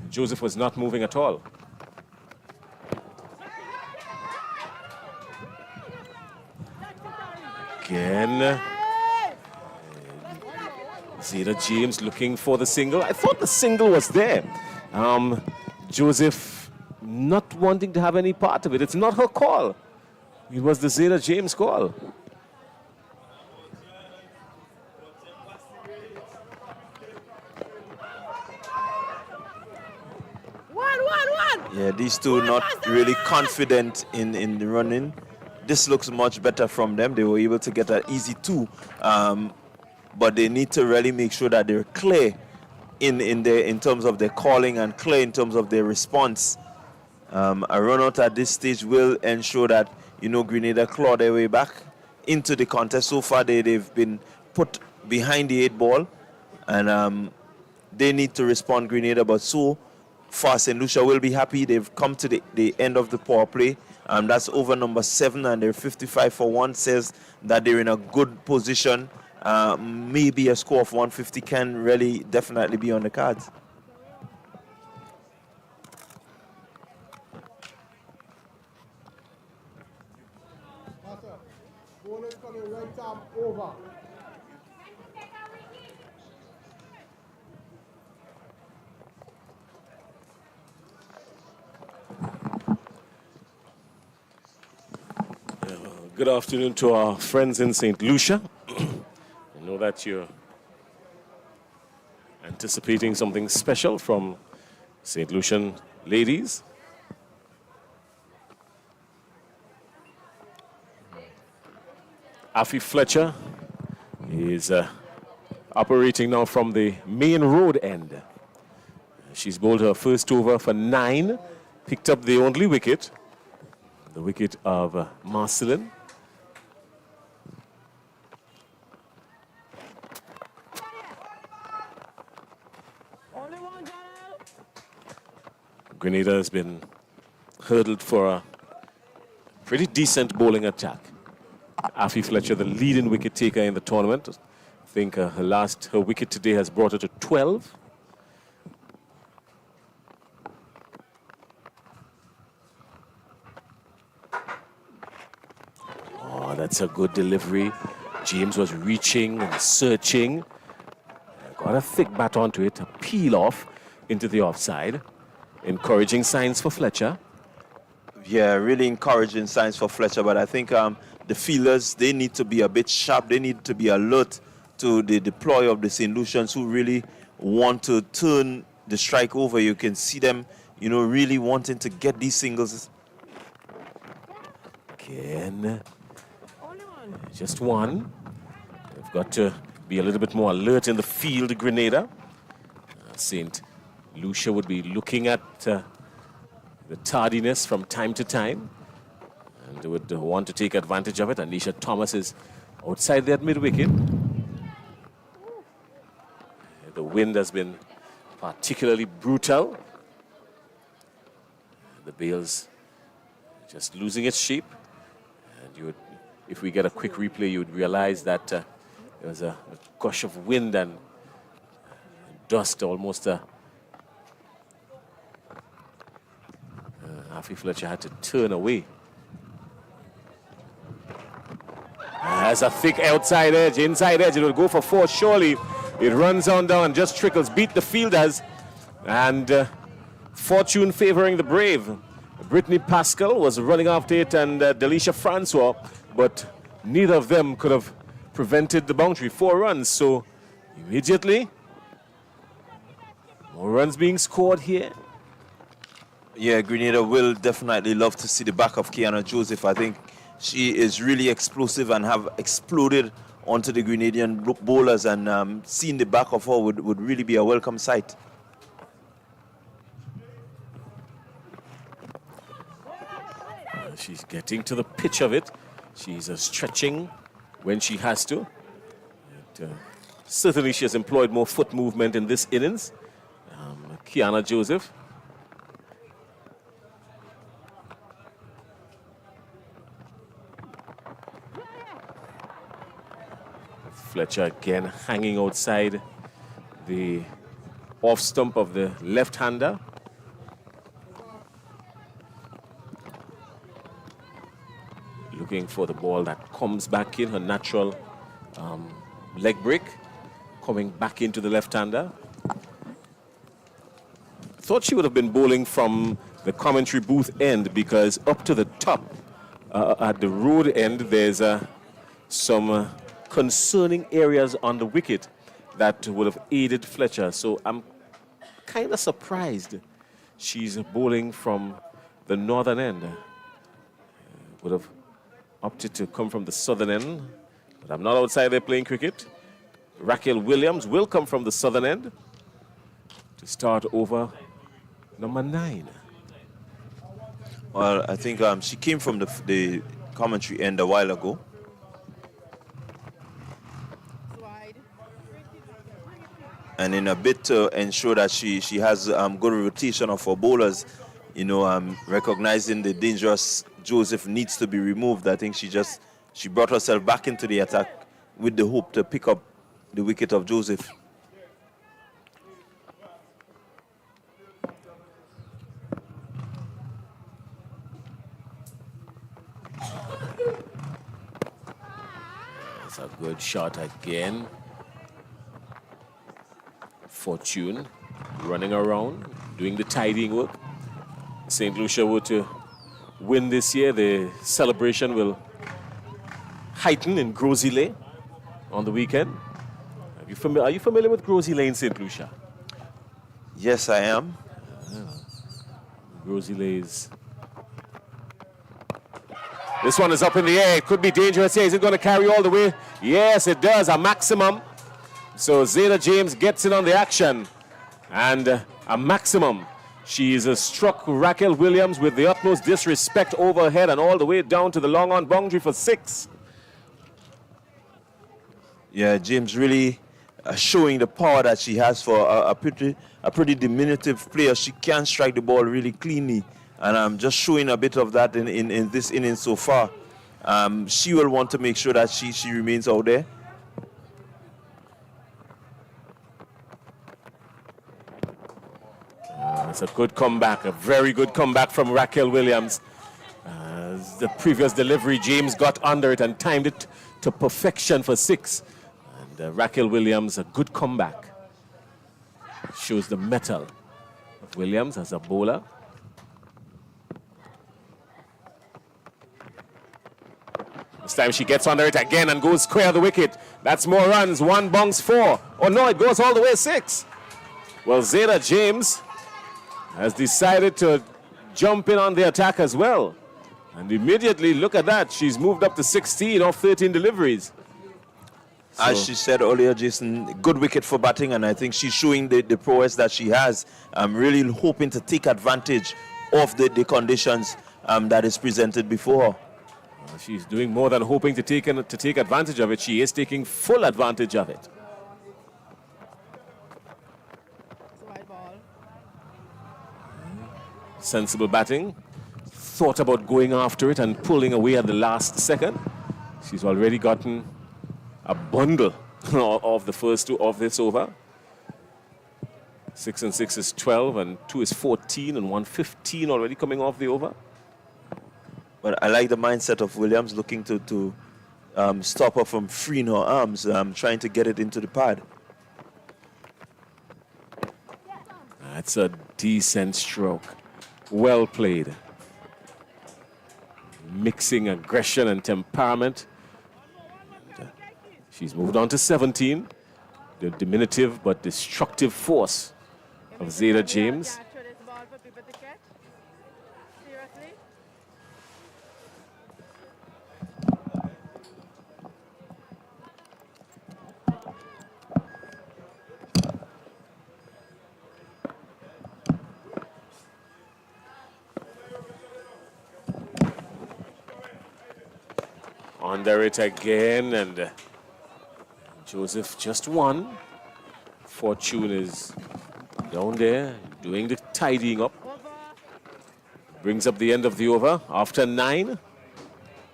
Joseph was not moving at all. Again, Zayda James looking for the single. I thought the single was there. Joseph not wanting to have any part of it. It's not her call. It was the Zayda James call. Yeah, these two not really confident in the running. This looks much better from them. They were able to get an easy 2, but they need to really make sure that they're clear in terms of their calling and clear in terms of their response. A run out at this stage will ensure that, Grenada claw their way back into the contest. So far, they've been put behind the 8 ball, and they need to respond, Grenada, but so far St. Lucia will be happy. They've come to the end of the power play. That's over number 7, and they're 55 for 1, says that they're in a good position. Maybe a score of 150 can really definitely be on the cards. Over. Good afternoon to our friends in St. Lucia. I know that you're anticipating something special from St. Lucian ladies. Afi Fletcher is operating now from the main road end. She's bowled her first over for 9, picked up the only wicket, the wicket of Marcelin. Grenada has been hurdled for a pretty decent bowling attack. Afi Fletcher, the leading wicket taker in the tournament. I think her wicket today has brought her to 12. Oh, that's a good delivery. James was reaching and searching. Got a thick bat onto it, a peel off into the offside. Encouraging signs for Fletcher. Yeah, really encouraging signs for Fletcher, but I think the fielders, they need to be a bit sharp. They need to be alert to the deploy of the St. Lucians who really want to turn the strike over. You can see them, really wanting to get these singles. Again, just one. They've got to be a little bit more alert in the field, Grenada. St. Lucia would be looking at the tardiness from time to time, and they would want to take advantage of it. Anisha Thomas is outside there at mid-wicket. The wind has been particularly brutal. The bale's just losing its shape. And if we get a quick replay, you would realize that there was a gush of wind and dust almost. Afi Fletcher had to turn away. Has a thick outside edge, inside edge. It will go for 4 surely. It runs on down, just trickles, beat the fielders, and fortune favoring the brave. Brittany Pascal was running after it, and Delisha Francois, but neither of them could have prevented the boundary. 4 runs, so immediately more runs being scored here. Yeah, Grenada will definitely love to see the back of Kiana Joseph. I think she is really explosive and have exploded onto the Grenadian bowlers, and seeing the back of her would really be a welcome sight. She's getting to the pitch of it. She's stretching when she has to. Certainly she has employed more foot movement in this innings. Kiana Joseph. Fletcher again hanging outside the off stump of the left-hander. Looking for the ball that comes back in, her natural leg break, coming back into the left-hander. Thought she would have been bowling from the commentary booth end, because up to the top at the road end, there's some concerning areas on the wicket that would have aided Fletcher. So I'm kind of surprised she's bowling from the northern end. Would have opted to come from the southern end, but I'm not outside there playing cricket. Raquel Williams will come from the southern end to start over number 9. Well, I think she came from the commentary end a while ago. And in a bit to ensure that she has good rotation of her bowlers, you know, recognizing the dangerous Joseph needs to be removed. I think she brought herself back into the attack with the hope to pick up the wicket of Joseph. That's a good shot again. Fortune running around, doing the tidying work. St. Lucia were to win this year, the celebration will heighten in Grosy Lane on the weekend. Are you familiar with Grosy Lane, St. Lucia? Yes, I am. Grosy Lane's. This one is up in the air. It could be dangerous here. Is it going to carry all the way? Yes, it does. A maximum. So Zeta James gets in on the action. And a maximum. She's struck Raquel Williams with the utmost disrespect overhead and all the way down to the long on boundary for 6. Yeah, James really showing the power that she has for a pretty diminutive player. She can strike the ball really cleanly, and I'm just showing a bit of that in this inning so far. She will want to make sure that she remains out there. It's a good comeback, a very good comeback from Raquel Williams. The previous delivery, James got under it and timed it to perfection for 6. And Raquel Williams, a good comeback. Shows the mettle of Williams as a bowler. This time she gets under it again and goes square the wicket. That's more runs. 1 bounce 4. Oh no, it goes all the way 6. Well, Zeta James has decided to jump in on the attack as well. And immediately, look at that, she's moved up to 16 off 13 deliveries. So, as she said earlier, Jason, good wicket for batting, and I think she's showing the prowess that she has. I'm really hoping to take advantage of the conditions that is presented before her. She's doing more than hoping to take advantage of it. She is taking full advantage of it. Sensible batting. Thought about going after it and pulling away at the last second. She's already gotten a bundle of the first 2 of this over. 6 and 6 is 12, and 2 is 14, and 1 15 already coming off the over. But I like the mindset of Williams, looking to stop her from freeing her arms, trying to get it into the pad. That's a decent stroke. Well played. Mixing aggression and temperament. She's moved on to 17. The diminutive but destructive force of Zeta James. Under it again, and Joseph just won. Fortune is down there doing the tidying up. Brings up the end of the over. After 9,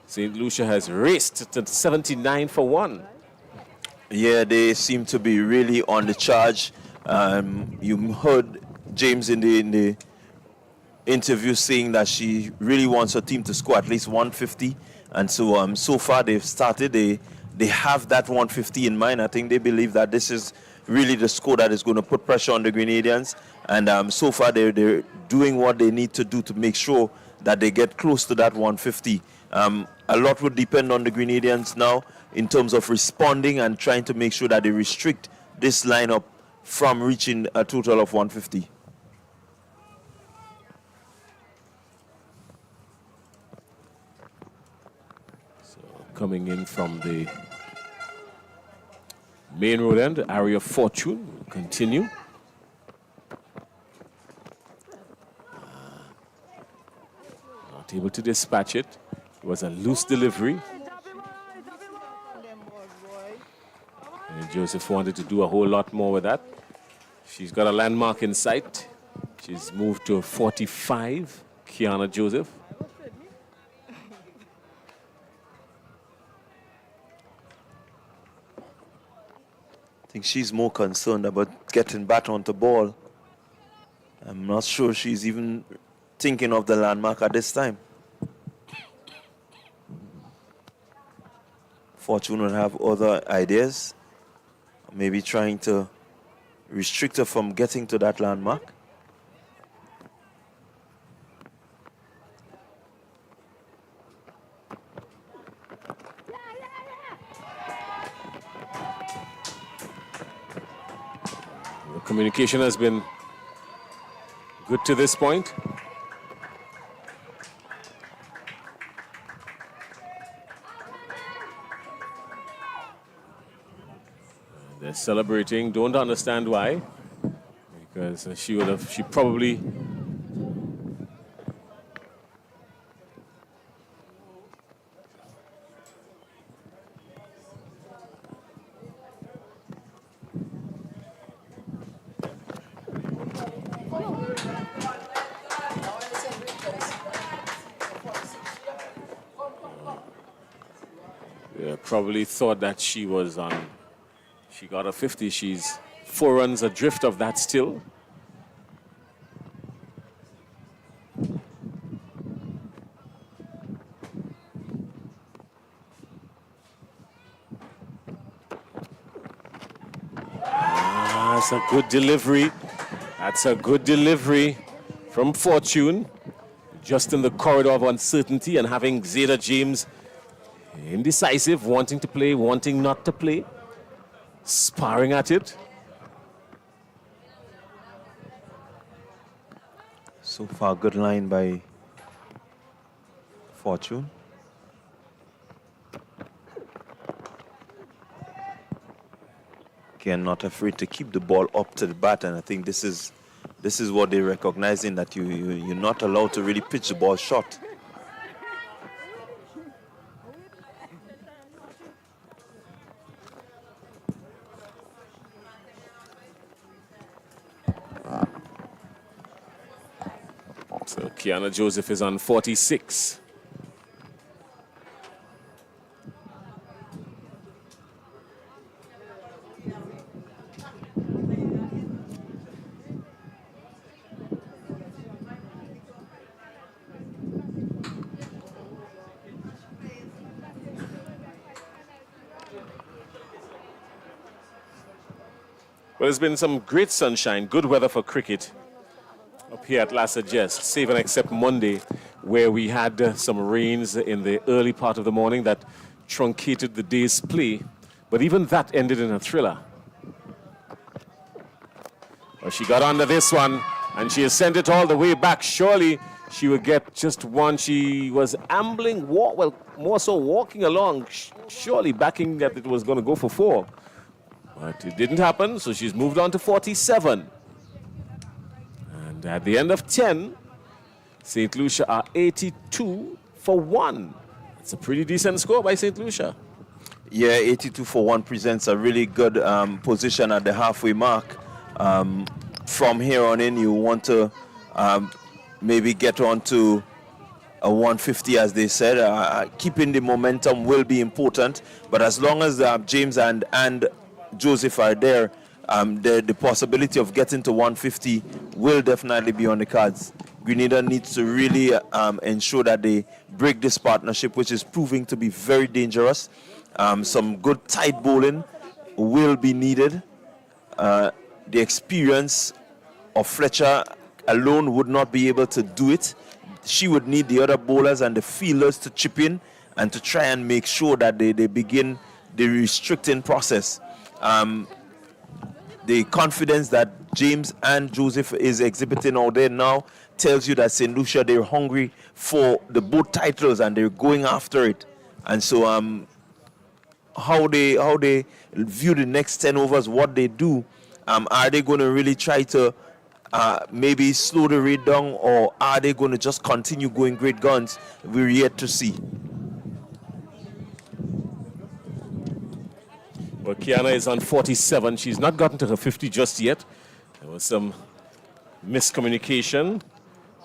St. Lucia has raced to 79 for 1. Yeah, they seem to be really on the charge. You heard James in the interview saying that she really wants her team to score at least 150. And so so far they've started. They have that 150 in mind. I think they believe that this is really the score that is going to put pressure on the Grenadians. And so far they're doing what they need to do to make sure that they get close to that 150. A lot would depend on the Grenadians now in terms of responding and trying to make sure that they restrict this lineup from reaching a total of 150. So coming in from the main road end, area Fortune will continue. Not able to dispatch it. It was a loose delivery. And Joseph wanted to do a whole lot more with that. She's got a landmark in sight. She's moved to 45, Kiana Joseph. I think she's more concerned about getting back onto ball. I'm not sure she's even thinking of the landmark at this time. Fortune will have other ideas. Maybe trying to restrict her from getting to that landmark. The communication has been good to this point. They're celebrating. Don't understand why, because she probably probably thought that she was on. She got a 50. She's 4 runs adrift of that still. That's a good delivery. That's a good delivery from Fortune. Just in the corridor of uncertainty and having Zeta James indecisive, wanting to play, wanting not to play. Sparring at it. So far, good line by Fortune. Again, not afraid to keep the ball up to the bat, and I think this is what they're recognizing, that you're not allowed to really pitch the ball short. So Kiana Joseph is on 46. Well, there's been some great sunshine, good weather for cricket up here at Lassa Jest, save and except Monday, where we had some rains in the early part of the morning that truncated the day's play. But even that ended in a thriller. Well, she got under this one, and she has sent it all the way back. Surely she would get just one. She was ambling, more so walking along, surely backing that it was going to go for 4. But it didn't happen, so she's moved on to 47. And at the end of 10, St. Lucia are 82 for 1. It's a pretty decent score by St. Lucia. Yeah, 82 for 1 presents a really good position at the halfway mark. From here on in, you want to maybe get on to a 150, as they said. Keeping the momentum will be important, but as long as James and Joseph are there, the possibility of getting to 150 will definitely be on the cards. Grenada needs to really ensure that they break this partnership, which is proving to be very dangerous. Some good tight bowling will be needed. The experience of Fletcher alone would not be able to do it. She would need the other bowlers and the fielders to chip in and to try and make sure that they begin the restricting process. The confidence that James and Joseph is exhibiting out there now tells you that St. Lucia, they're hungry for the both titles and they're going after it. And so how they view the next 10 overs, what they do, are they going to really try to maybe slow the rate down, or are they going to just continue going great guns? We're yet to see. Well, Kiana is on 47. She's not gotten to her 50 just yet. There was some miscommunication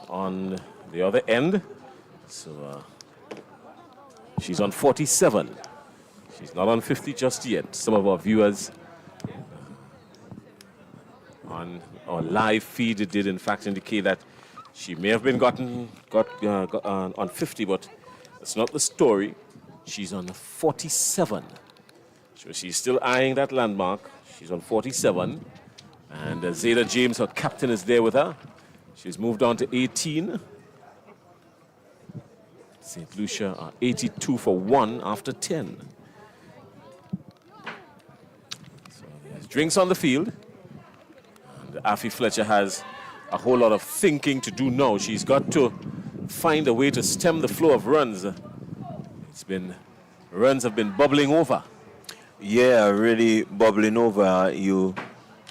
on the other end. So she's on 47. She's not on 50 just yet. Some of our viewers on our live feed did in fact indicate that she may have been got on 50, but that's not the story. She's on 47. So she's still eyeing that landmark. She's on 47. And Zeta James, her captain, is there with her. She's moved on to 18. St. Lucia are 82 for 1 after 10. So there's drinks on the field. And Afi Fletcher has a whole lot of thinking to do now. She's got to find a way to stem the flow of runs. Runs have been bubbling over. Yeah, really bubbling over. You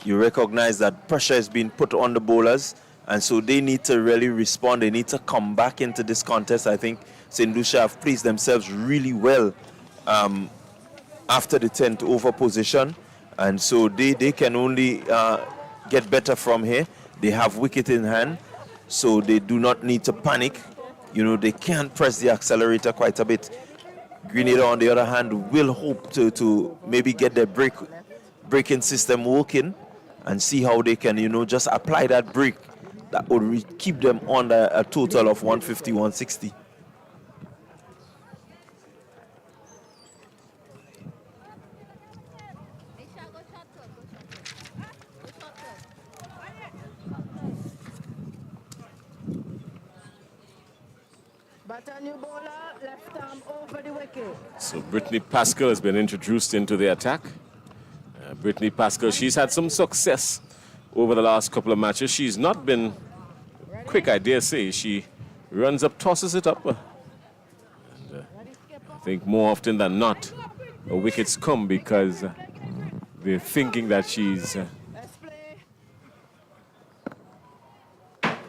recognize that pressure is being put on the bowlers, and so they need to really respond. They need to come back into this contest. I think St. Lucia have placed themselves really well after the 10th over position, and so they can only get better from here. They have wicket in hand, so they do not need to panic. You know, they can press the accelerator quite a bit. Grenada, on the other hand, will hope to maybe get their braking system working and see how they can, just apply that brake that would keep them on a total of 150, 160. But a new bowler, left arm over the wicket. So Brittany Pascal has been introduced into the attack. Brittany Pascal, she's had some success over the last couple of matches. She's not been quick, I dare say. She runs up, tosses it up. And, I think more often than not, the wickets come because they're thinking that she's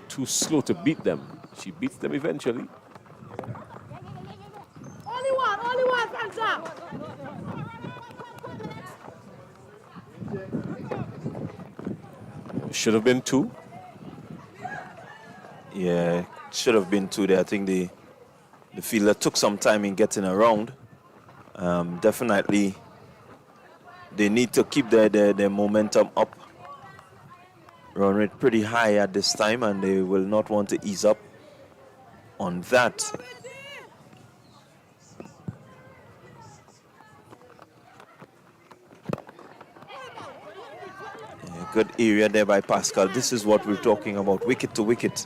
too slow to beat them. She beats them eventually. Only one, Franca. Should have been 2. Yeah, should have been 2 there. I think the fielder took some time in getting around. Definitely, they need to keep their momentum up. Run rate pretty high at this time, and they will not want to ease up on that. Good area there by Pascal. This is what we're talking about, wicket to wicket.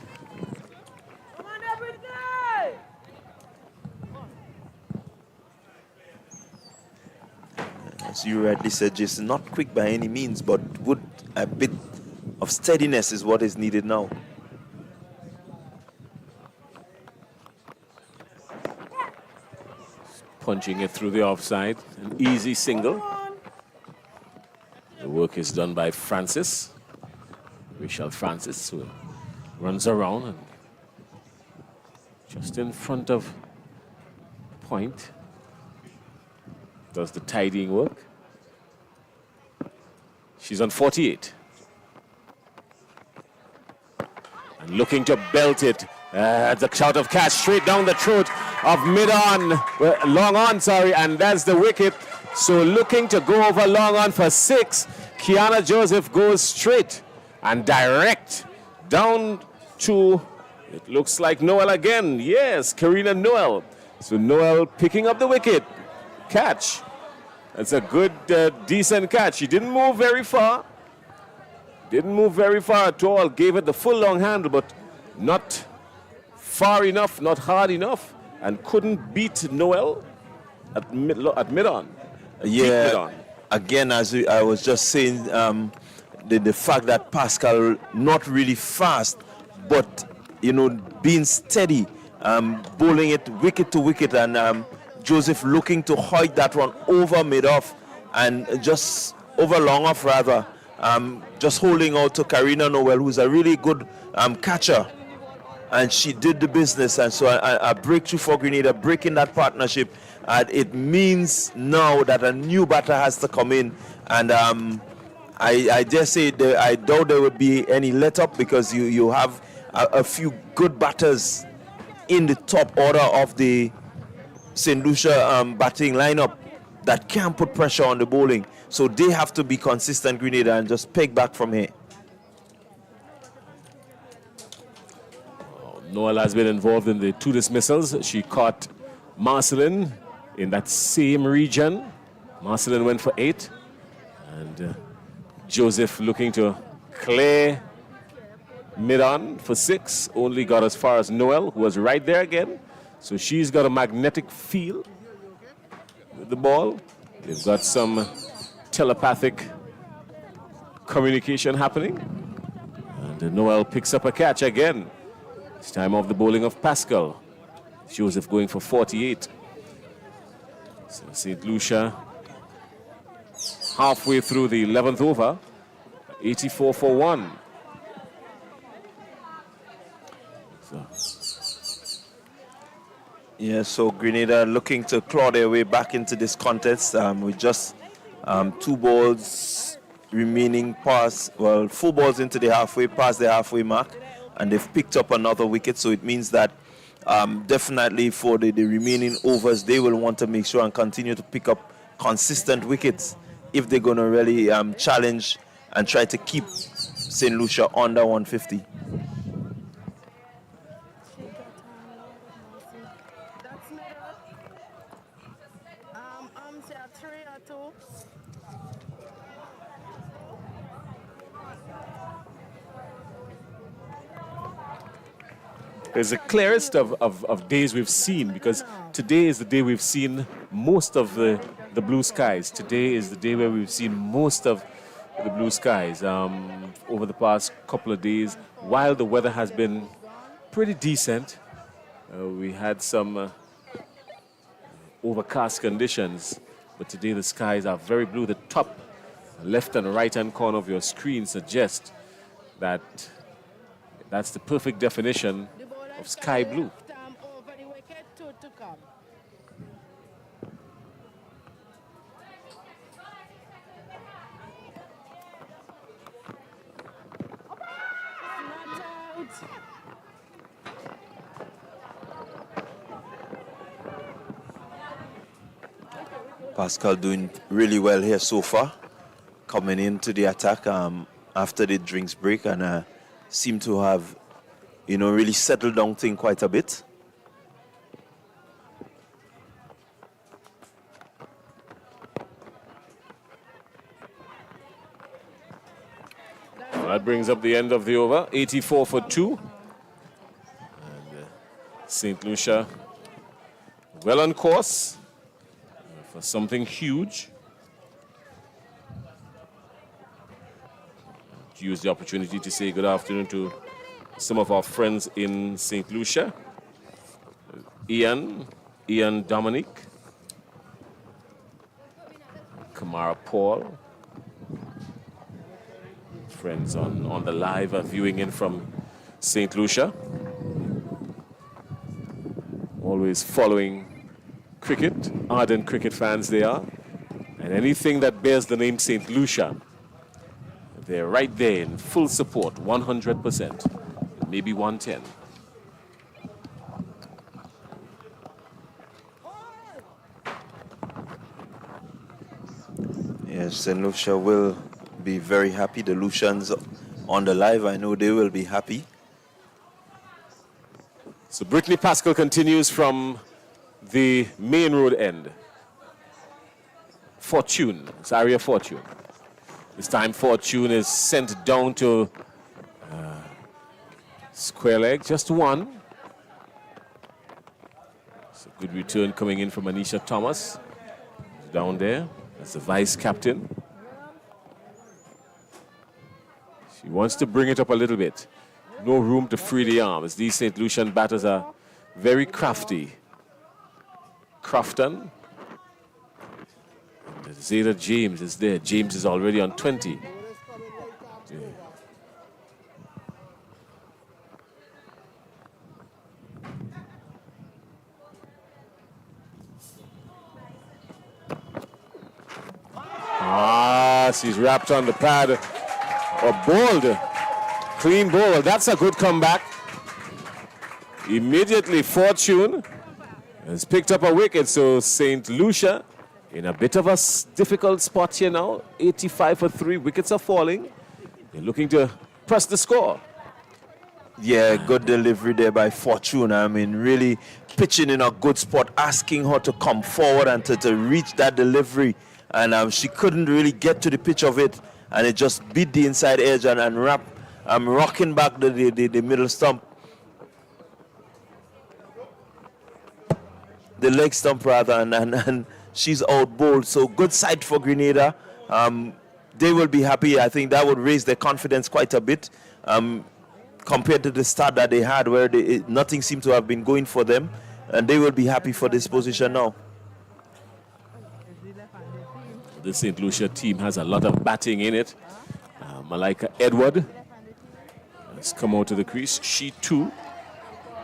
As you rightly said, Jason, not quick by any means, but a bit of steadiness is what is needed now. Punching it through the offside, an easy single. The work is done by Francis, Rachel Francis, who runs around and just in front of point. Does the tidying work? She's on 48. And looking to belt it. The shout of catch straight down the throat of mid-on, long on, sorry, and that's the wicket. So looking to go over long on for 6. Kiana Joseph goes straight and direct down to, it looks like Noel again. Yes, Karina Noel. So Noel picking up the wicket. Catch. That's a good, decent catch. She didn't move very far. Didn't move very far at all. Gave it the full long handle, but not far enough, not hard enough, and couldn't beat Noel at mid-on. Yeah, Mid-on. again, as I was just saying, the fact that Pascal not really fast, but being steady, bowling it wicket to wicket, and Joseph looking to hoik that one over mid-off and just over long off rather, just holding out to Karina Noel, who's a really good catcher. And she did the business, and so a breakthrough for Grenada, breaking that partnership. And it means now that a new batter has to come in, and I dare say I doubt there would be any let up, because you have a few good batters in the top order of the St. Lucia batting lineup that can put pressure on the bowling. So they have to be consistent, Grenada, and just peg back from here. Noel has been involved in the 2 dismissals. She caught Marcelin in that same region. Marcelin went for 8. And Joseph looking to clear mid-on for 6. Only got as far as Noel, who was right there again. So she's got a magnetic feel with the ball. They've got some telepathic communication happening. And Noel picks up a catch again. This time off the bowling of Pascal. Joseph going for 48. So St. Lucia halfway through the 11th over, 84 for 1. Yeah, so Grenada looking to claw their way back into this contest with just 2 balls remaining past, 4 balls into the halfway, past the halfway mark, and they've picked up another wicket. So it means that definitely for the remaining overs, they will want to make sure and continue to pick up consistent wickets if they're going to really challenge and try to keep St. Lucia under 150. That's middle. Say a 3 or 2. It's the clearest of days we've seen, because today is the day we've seen most of the blue skies. Today is the day where we've seen most of the blue skies over the past couple of days. While the weather has been pretty decent, we had some overcast conditions, but today the skies are very blue. The top left and right hand corner of your screen suggest that that's the perfect definition of sky blue. Over the wicket, 2 to come. Not out. Pascal doing really well here so far, coming into the attack after the drinks break, and seem to have really settled down thing quite a bit. Well, that brings up the end of the over, 84 for 2. And St. Lucia well on course for something huge. Use the opportunity to say good afternoon to some of our friends in St. Lucia. Ian Dominic, Kamara Paul, friends on the live are viewing in from St. Lucia. Always following cricket, ardent cricket fans they are. And anything that bears the name St. Lucia, they're right there in full support, 100%, maybe 110. Yes, St. Lucia will be very happy. The Lucians on the live, I know they will be happy. So Brittany Pascal continues from the main road end. Fortune, Zaria Fortune. This time Fortune is sent down to square leg, just one. It's a good return coming in from Anisha Thomas. Down there, that's the vice captain. She wants to bring it up a little bit. No room to free the arms. These St. Lucian batters are very crafty. Crofton. And Zeta James is there. James is already on 20. She's wrapped on the pad. A bowled. Clean ball. That's a good comeback. Immediately, Fortune has picked up a wicket. So St. Lucia in a bit of a difficult spot here now. 85 for 3. Wickets are falling. They're looking to press the score. Yeah, good delivery there by Fortune. I mean, really pitching in a good spot, asking her to come forward and to reach that delivery. And she couldn't really get to the pitch of it. And it just beat the inside edge and rocking back the middle stump. The leg stump rather, and she's out bowled. So good sight for Grenada. They will be happy. I think that would raise their confidence quite a bit compared to the start that they had where nothing seemed to have been going for them. And they will be happy for this position now. The St. Lucia team has a lot of batting in it. Malika Edward has come out to the crease. She too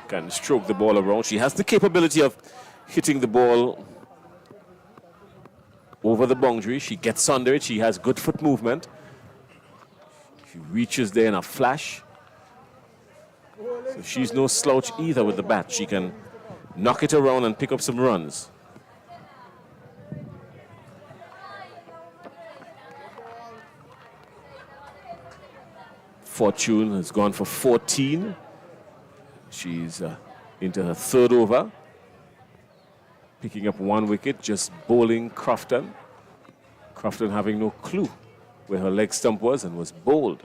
can stroke the ball around. She has the capability of hitting the ball over the boundary. She gets under it. She has good foot movement. She reaches there in a flash. So she's no slouch either with the bat. She can knock it around and pick up some runs. Fortune has gone for 14. She's into her third over. Picking up one wicket, just bowling Crofton. Crofton having no clue where her leg stump was and was bowled.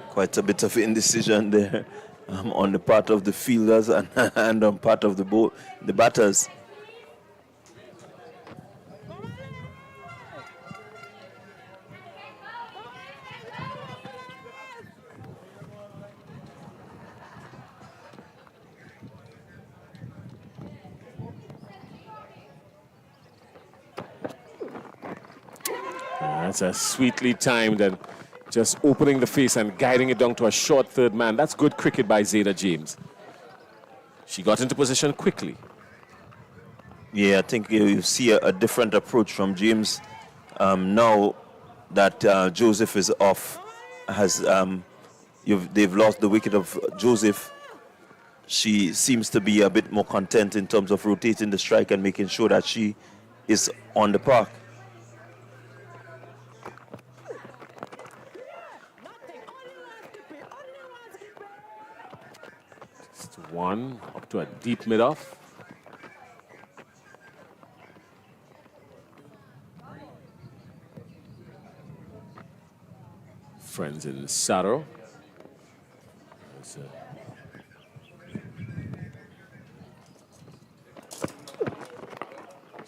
Quite a bit of indecision there on the part of the fielders and on part of the batters. That's a sweetly timed and just opening the face and guiding it down to a short third man. That's good cricket by Zeta James. She got into position quickly. Yeah, I think you see a different approach from James now that Joseph is off. They've lost the wicket of Joseph. She seems to be a bit more content in terms of rotating the strike and making sure that she is on the park. One up to a deep mid-off. Friends in Saddle.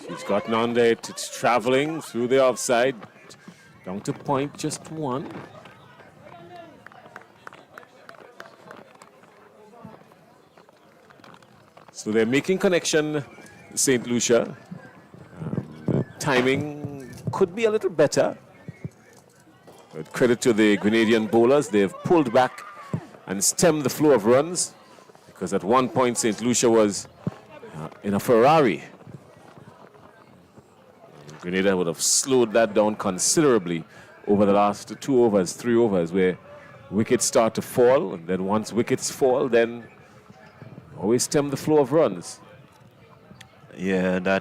She's gotten on there. It's traveling through the offside. Down to point, just one. So they're making connection, St. Lucia. The timing could be a little better. But credit to the Grenadian bowlers. They've pulled back and stemmed the flow of runs, because at one point St. Lucia was in a Ferrari. Grenada would have slowed that down considerably over the last 2 overs, 3 overs, where wickets start to fall, and then once wickets fall, then always stem the flow of runs. Yeah,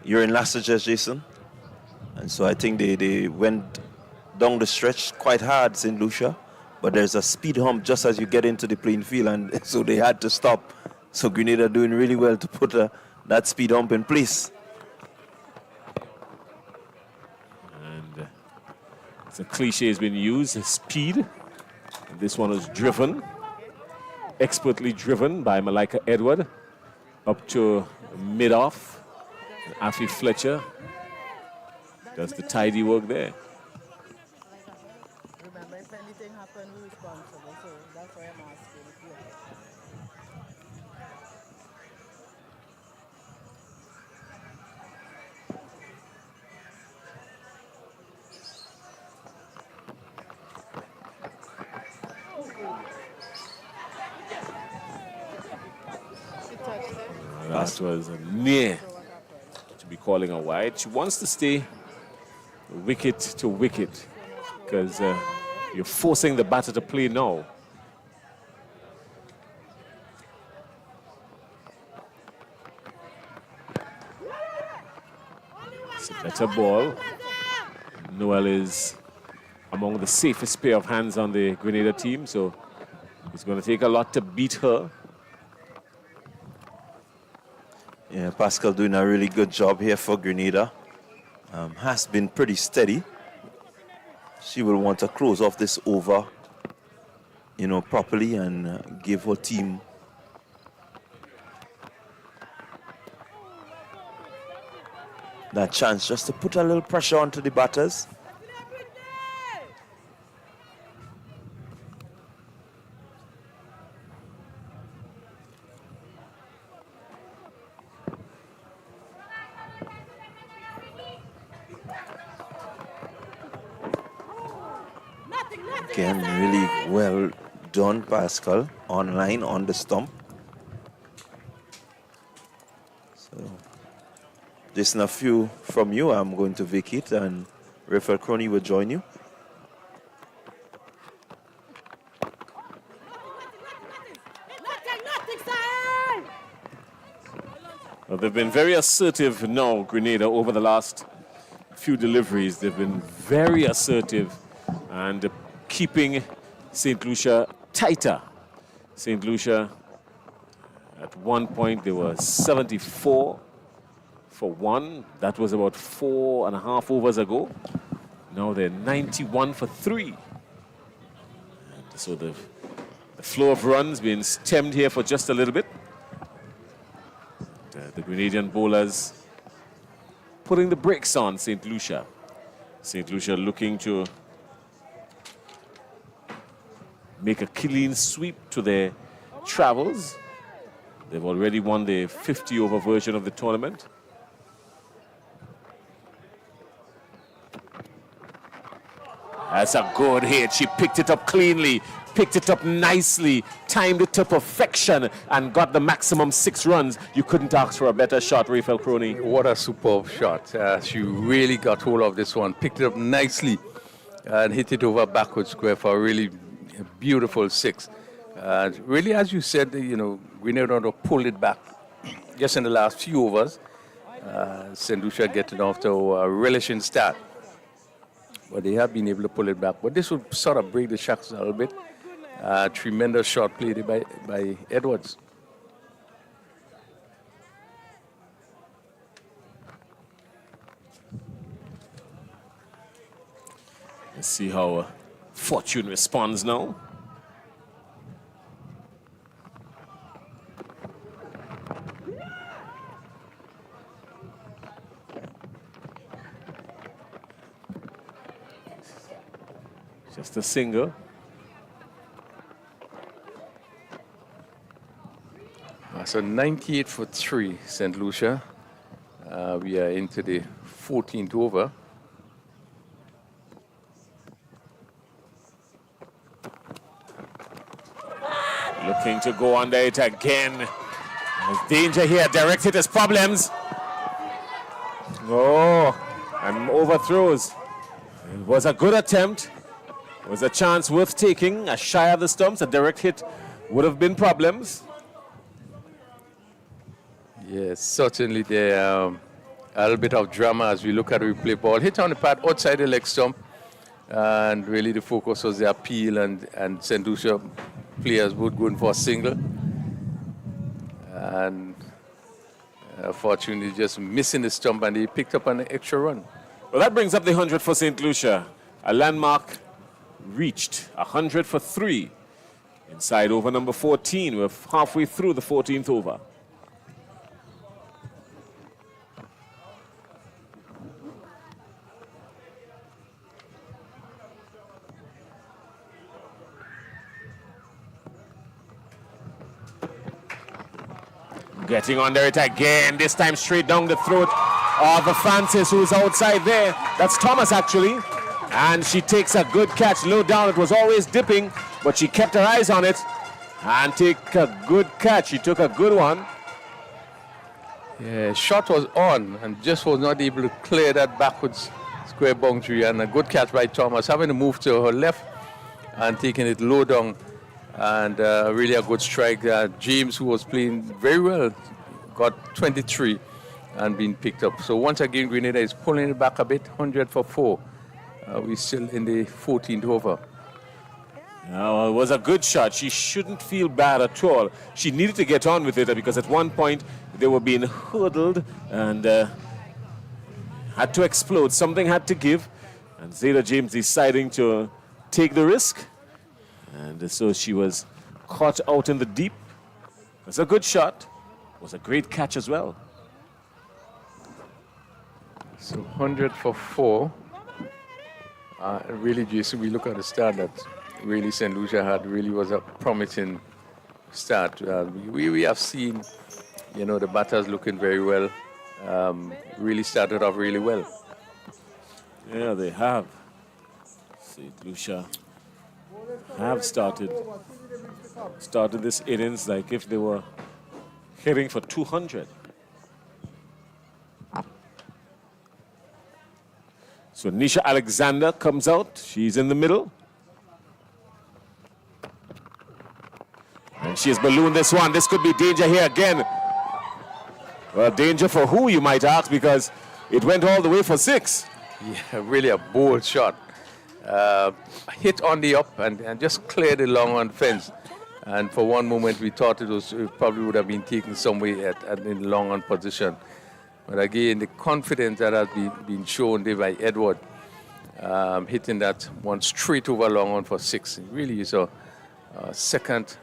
you're in last suggest, Jason. And so I think they went down the stretch quite hard, St. Lucia, but there's a speed hump just as you get into the playing field, and so they had to stop. So Grenada doing really well to put that speed hump in place. And it's a cliche has been used, speed. This one was driven, expertly driven by Malika Edward up to mid-off. Afi Fletcher does the tidy work there. Remember, if anything happens, we're responsible. So that's why I'm asking if you. That was near to be calling a wide. She wants to stay wicket to wicket, because you're forcing the batter to play now. It's a better ball. Noel is among the safest pair of hands on the Grenada team, so it's going to take a lot to beat her. Yeah, Pascal doing a really good job here for Grenada. Has been pretty steady. She will want to close off this over, properly, and give her team that chance just to put a little pressure onto the batters. Again, really well done, Pascal, online on the stump. So, just a few from you. I'm going to vacate, and Rafael Crony will join you. Well, they've been very assertive now, Grenada, over the last few deliveries. They've been very assertive and keeping St. Lucia tighter. St. Lucia, at one point, they were 74 for 1. That was about 4.5 overs ago. Now they're 91 for 3. And so the flow of runs being stemmed here for just a little bit. The Grenadian bowlers putting the brakes on St. Lucia. St. Lucia looking to make a clean sweep to their travels. They've already won the 50-over version of the tournament. That's a good hit. She picked it up cleanly, picked it up nicely, timed it to perfection, and got the maximum 6 runs. You couldn't ask for a better shot, Rafael Crony. What a superb shot. She really got hold of this one, picked it up nicely, and hit it over backward square for a really beautiful 6. Really, as you said, Grenada pulled it back just in the last few overs. St. Lucia getting off to a relishing start. But they have been able to pull it back. But this would sort of break the shacks a little bit. Tremendous shot played by Edwards. Let's see how Fortune responds now. Just a single. So 98 for 3, St. Lucia. We are into the 14th over. Looking to go under it again. There's danger here. Direct hit has problems. Oh, and overthrows. It was a good attempt. It was a chance worth taking. A shy of the stumps, a direct hit would have been problems. Yes, certainly there a little bit of drama as we look at the replay ball. Hit on the pad outside the leg stump. And really the focus was the appeal, and St. Lucia players both going for a single. And fortunately just missing the stump, and he picked up an extra run. Well, that brings up the 100 for St. Lucia. A landmark reached, 100 for 3. Inside over number 14. We're halfway through the 14th over. Getting under it again, this time straight down the throat of Francis, who's outside there. That's Thomas, actually. And she takes a good catch low down. It was always dipping, but she kept her eyes on it and take a good catch. She took a good one. Yeah, shot was on and just was not able to clear that backwards square boundary, and a good catch by Thomas, having to move to her left and taking it low down. And really a good strike. James, who was playing very well, got 23 and being picked up. So once again, Grenada is pulling it back a bit, 100 for 4. We're still in the 14th over. Well, it was a good shot. She shouldn't feel bad at all. She needed to get on with it because at one point they were being hurdled and had to explode. Something had to give. And Zeta James deciding to take the risk. And so she was caught out in the deep. It was a good shot. It was a great catch as well. So 100 for 4. Really, Jason, we look at the start that really St. Lucia had really was a promising start. We have seen, you know, the batters looking very well. Really started off really well. Yeah, they have. St. Lucia have started this innings like if they were hitting for 200. So Nisha Alexander comes out. She's in the middle. And she has ballooned this one. This could be danger here again. Well, danger for who, you might ask, because it went all the way for 6. Yeah, really a bold shot. Hit on the up and just cleared the long on fence. And for one moment we thought it probably would have been taken somewhere in long on position. But again, the confidence that has been shown there by Edward, hitting that one straight over long on for 6. It really is a second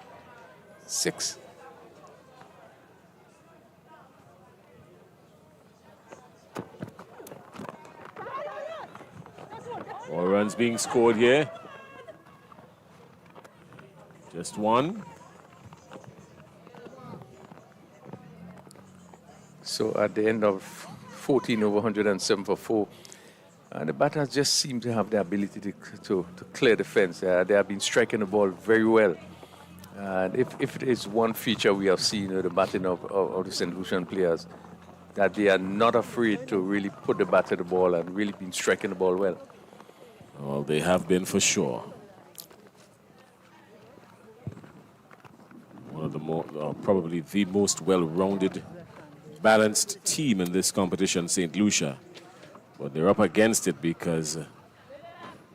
6. More runs being scored here. Just one. So at the end of 14 over 107 for 4, the batters just seem to have the ability to clear the fence. They have been striking the ball very well. And if it is one feature we have seen with the batting of the St. Lucian players, that they are not afraid to really put the bat to the ball and really been striking the ball well. Well, they have been for sure. One of the more, probably the most well-rounded, balanced team in this competition, St. Lucia. But they're up against it because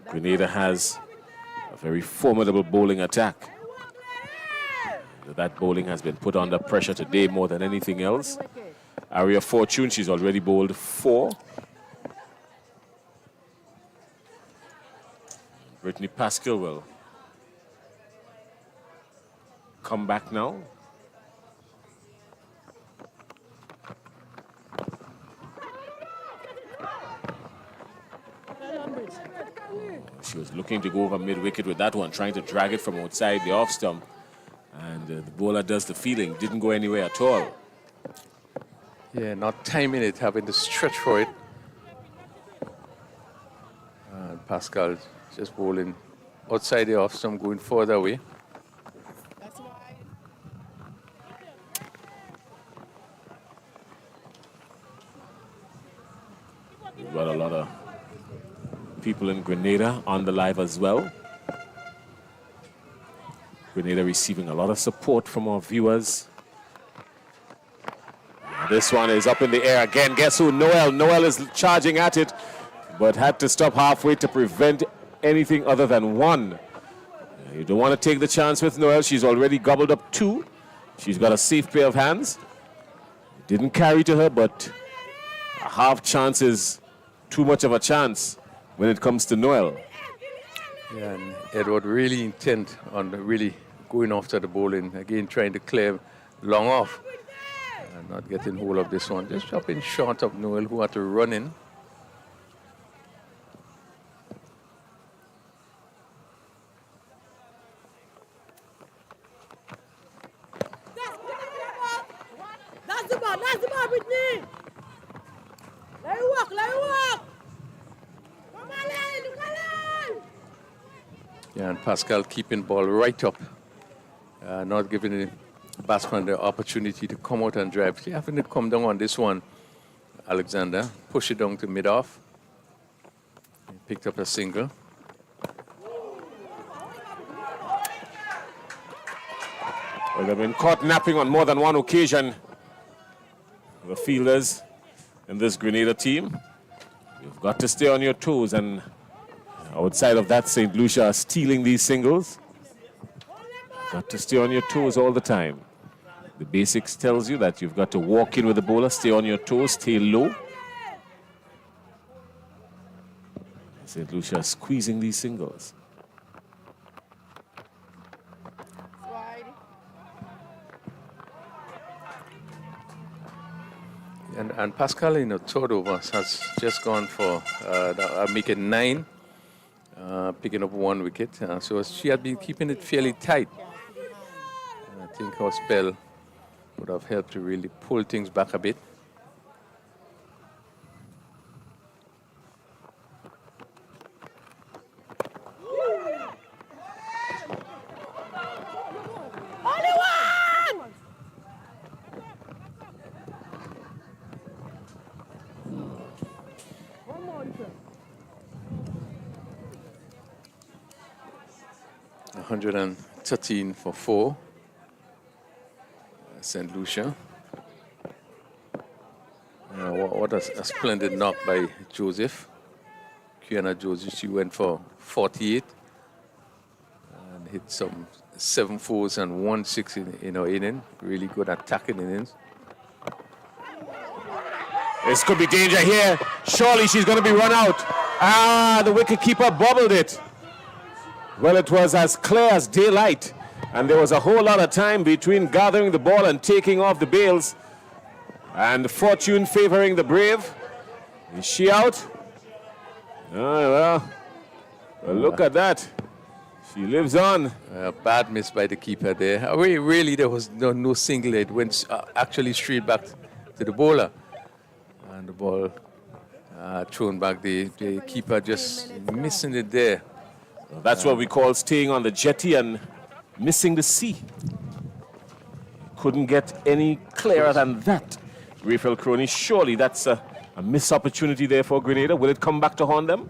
Grenada has a very formidable bowling attack. That bowling has been put under pressure today more than anything else. Aria Fortune, she's already bowled 4. Brittany Pascal will come back now. She was looking to go over mid-wicket with that one, trying to drag it from outside the off stump. And And the bowler does the feeling, didn't go anywhere at all. Yeah, not timing it, having to stretch for it. And Pascal just bowling outside the off, some going further away. We've got a lot of people in Grenada on the live as well. Grenada receiving a lot of support from our viewers. This one is up in the air again. Guess who? Noel. Noel is charging at it, but had to stop halfway to prevent anything other than one. You don't want to take the chance with Noel. She's already gobbled up two. She's got a safe pair of hands. Didn't carry to her, but a half chance is too much of a chance when it comes to Noel. Yeah, and Edward really intent on really going after the bowling. Again, trying to clear long off. And not getting hold of this one. Just dropping short of Noel, who had to run in. That's the ball, Whitney. Let it walk, let it walk. Come on, Len, come on. Yeah, and Pascal keeping ball right up. Not giving the batsman the opportunity to come out and drive. She having to come down on this one, Alexander. Push it down to mid-off. Picked up a single. Well, they've been caught napping on more than one occasion. The fielders in this Grenada team. You've got to stay on your toes, and outside of that, St. Lucia are stealing these singles. Got to stay on your toes all the time. The basics tells you that you've got to walk in with the bowler, stay on your toes, stay low. St. Lucia squeezing these singles. And Pascal in the third over has just gone for making 9, picking up 1 wicket. So she had been keeping it fairly tight. I think her spell would have helped to really pull things back a bit. Only one! One more, sir. 113 for 4. St. Lucia. What a splendid knock by Joseph. Kiana Joseph, she went for 48 and hit some 7 fours and 1 6 in her inning. Really good attacking innings. This could be danger here. Surely she's going to be run out. The wicketkeeper bobbled it. Well, it was as clear as daylight. And there was a whole lot of time between gathering the ball and taking off the bails. And fortune favoring the brave. Is she out? Well, look at that. She lives on. Bad miss by the keeper there. Really, there was no single. It went actually straight back to the bowler. And the ball thrown back. The keeper just missing it there. That's what we call staying on the jetty and missing the sea. Couldn't get any clearer than that. Raphael Crony, surely that's a missed opportunity there for Grenada. Will it come back to haunt them?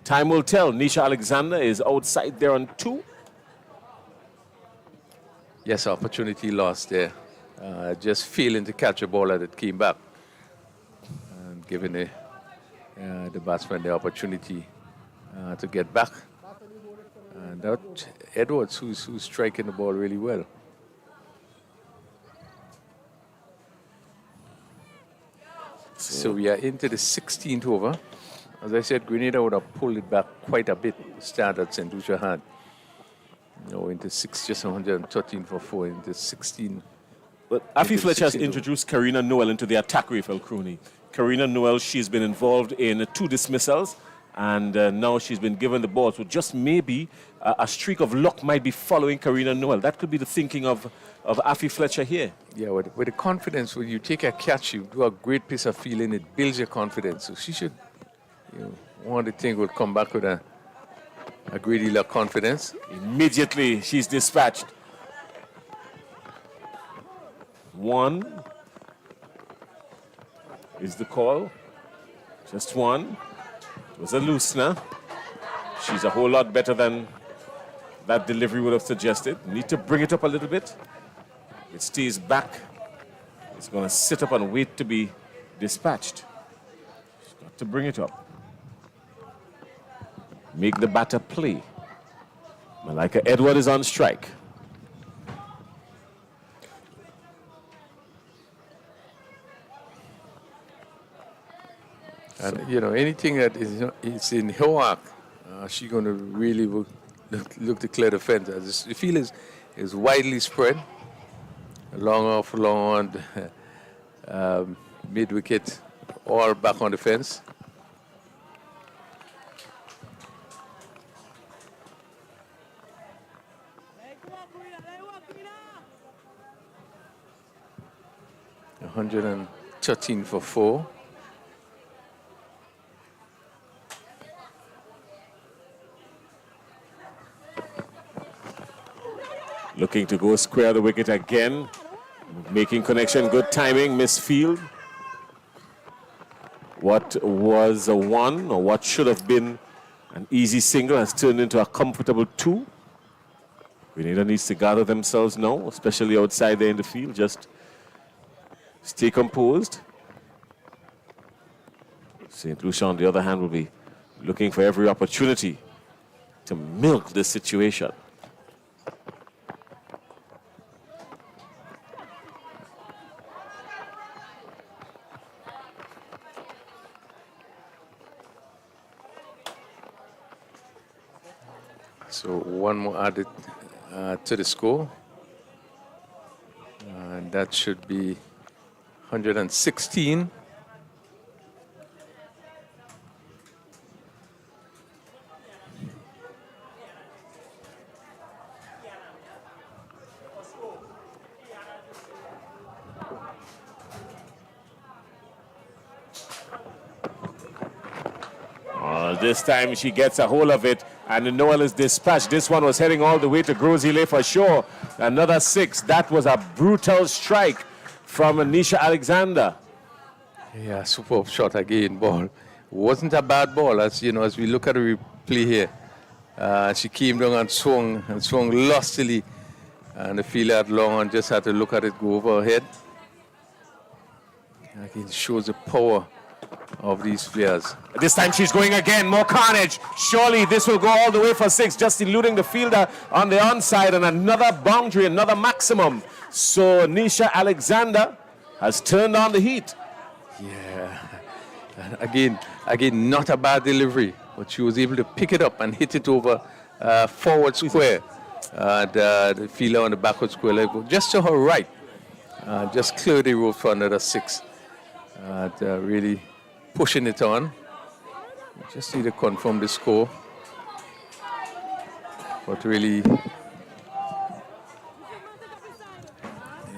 Time will tell. Nisha Alexander is outside there on 2. Yes, opportunity lost there. Just failing to catch a baller that came back. And giving the batsman the opportunity to get back. And that Edwards, who's striking the ball really well. So we are into the 16th over. As I said, Grenada would have pulled it back quite a bit, the start that St. Lucia had. Into just 113 for 4, into 16. But Afi Fletcher has introduced Karina Noel into the attack, Raphael Crony. Karina Noel, she's been involved in 2 dismissals, and now she's been given the ball. So just maybe a streak of luck might be following Karina Noel. That could be the thinking of Afi Fletcher here. Yeah, with the confidence, when you take a catch, you do a great piece of feeling, it builds your confidence. So she should, one of the things would come back with a great deal of confidence. Immediately, she's dispatched. 1 is the call. Just 1. It was a loosener. She's a whole lot better than that delivery would have suggested. Need to bring it up a little bit. It stays back. It's going to sit up and wait to be dispatched. She's got to bring it up. Make the batter play. Malika Edward is on strike. And, anything that is in her arc, she's going to really look to clear the fence. As the field is widely spread. Long off, long on, mid-wicket, all back on the fence. Let 113 for 4. Looking to go square the wicket again. Making connection, good timing, missed field. What was a 1, or what should have been an easy single, has turned into a comfortable 2. Grenada needs to gather themselves now, especially outside there in the field. Just stay composed. St. Lucia, on the other hand, will be looking for every opportunity to milk this situation. So 1 more added to the score. And that should be 116. This time she gets a hold of it, and Noel is dispatched. This one was heading all the way to Grozile for sure. Another 6. That was a brutal strike from Anisha Alexander. Yeah, superb shot again, ball. Wasn't a bad ball, as we look at the replay here. She came down and swung lustily, and the fielder had long and just had to look at it go over her head. Again, shows the power of these players. This time she's going again, more carnage. Surely this will go all the way for 6, just eluding the fielder on the onside, and another boundary, another maximum. So Nisha Alexander has turned on the heat. Yeah, and again, not a bad delivery, but she was able to pick it up and hit it over forward square. The fielder on the backward square leg, just to her right, just cleared the road for another 6. Really pushing it on. Just need to confirm the score. But really,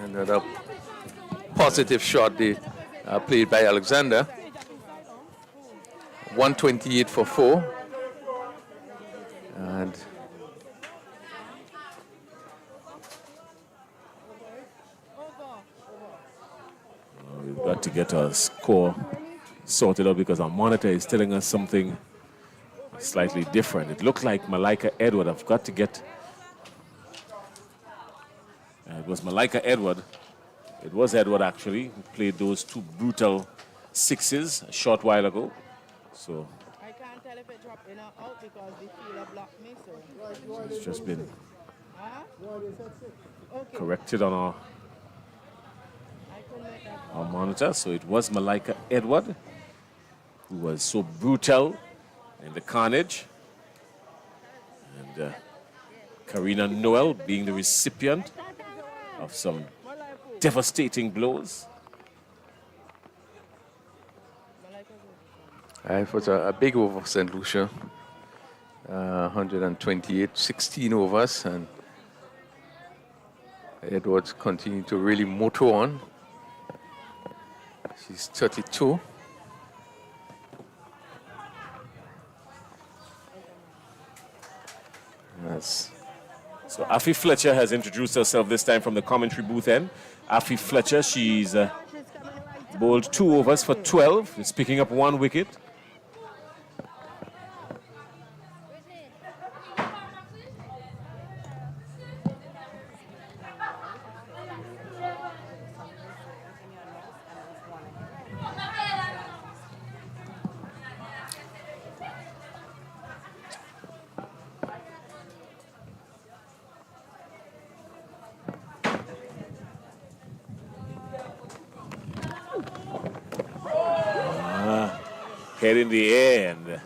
another positive shot they played by Alexander. 128 for 4. And we've got to get our score sorted out because our monitor is telling us something slightly different. It looked like Malika Edward. I've got to get... it was Malika Edward. It was Edward, actually, who played those 2 brutal 6s a short while ago. So I can't tell if it dropped in or out because the fielder blocked me, so. it's just been Okay. corrected on I couldn't make that. our monitor. So it was Malika Edward who was so brutal in the carnage. And Karina Noel being the recipient of some devastating blows. it was a big over for St. Lucia. 128, 16 overs, and Edwards continuing to really motor on. She's 32. Yes. So Afi Fletcher has introduced herself this time from the commentary booth end. Afi Fletcher, she's bowled 2 overs for 12. Is picking up 1 wicket. Head in the air and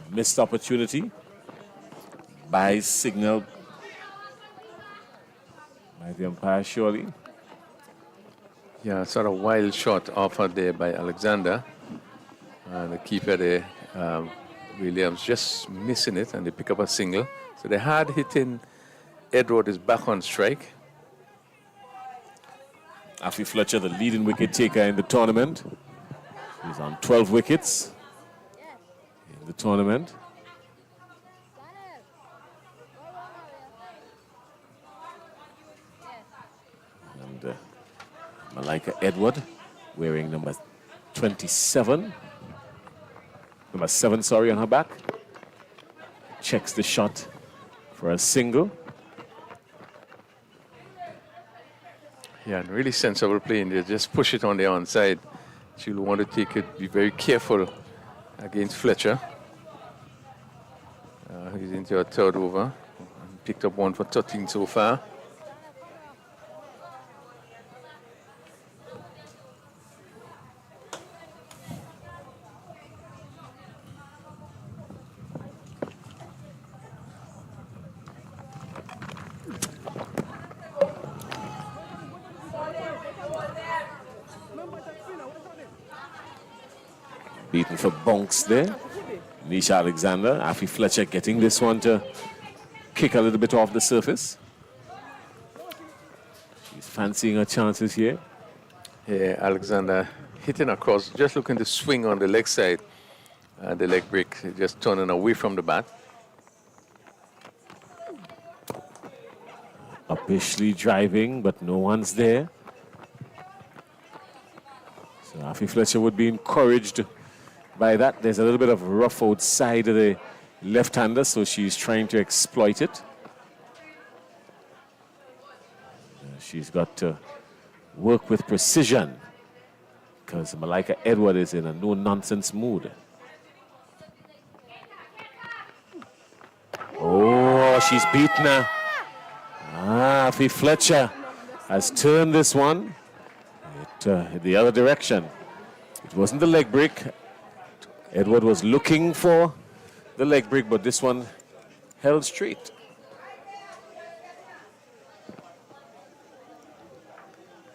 missed opportunity by signal by the umpire surely. Yeah, sort of wild shot offered there by Alexander. And the keeper there, Williams, just missing it, and they pick up a single. So the hard hitting Edward is back on strike. Afi Fletcher, the leading wicket taker in the tournament. He's on 12 wickets in the tournament. And Malika Edward wearing number 27. Number 7, sorry, on her back. Checks the shot for a single. Yeah, and really sensible playing there. Just push it on the onside. She'll want to take it, be very careful against Fletcher. He's into a 3rd over. Picked up 1 for 13 so far. Beaten for bunks there. Nisha Alexander, Afi Fletcher getting this one to kick a little bit off the surface. She's fancying her chances here. Yeah, Alexander hitting across, just looking to swing on the leg side. The leg break, just turning away from the bat. Uppishly driving, but no one's there. So Afi Fletcher would be encouraged by that. There's a little bit of rough outside of the left-hander, so she's trying to exploit it. She's got to work with precision because Malika Edward is in a no-nonsense mood. Oh, she's beaten her. Afi Fletcher has turned this one the other direction. It wasn't the leg break. Edward was looking for the leg break, but this one held straight.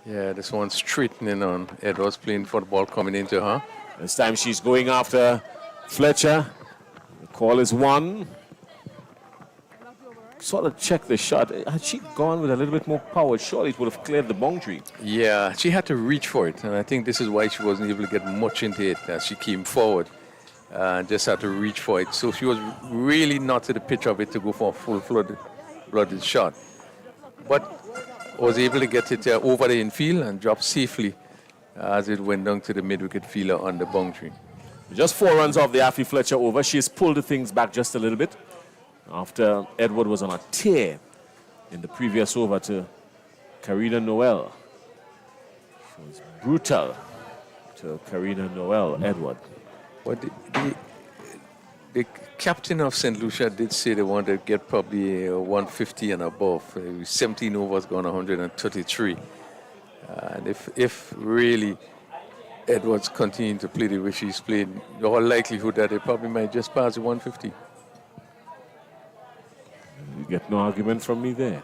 Yeah, this one's straightening on. Edwards playing for the ball coming into her. This time she's going after Fletcher. The call is 1. Sort of check the shot. Had she gone with a little bit more power, surely it would have cleared the boundary. Yeah, she had to reach for it, and I think this is why she wasn't able to get much into it as she came forward. Just had to reach for it. So she was really not to the pitch of it to go for a full-blooded shot. But was able to get it over the infield and drop safely as it went down to the mid-wicket fielder on the boundary. Just 4 runs off the Afi Fletcher over. She's pulled the things back just a little bit after Edward was on a tear in the previous over to Karina Noel. She was brutal to Karina Noel, Edward. But the captain of St. Lucia did say they wanted to get probably 150 and above. 17 overs gone 133. And if really Edwards continuing to play the way she's played, the whole likelihood that they probably might just pass the 150. You get no argument from me there.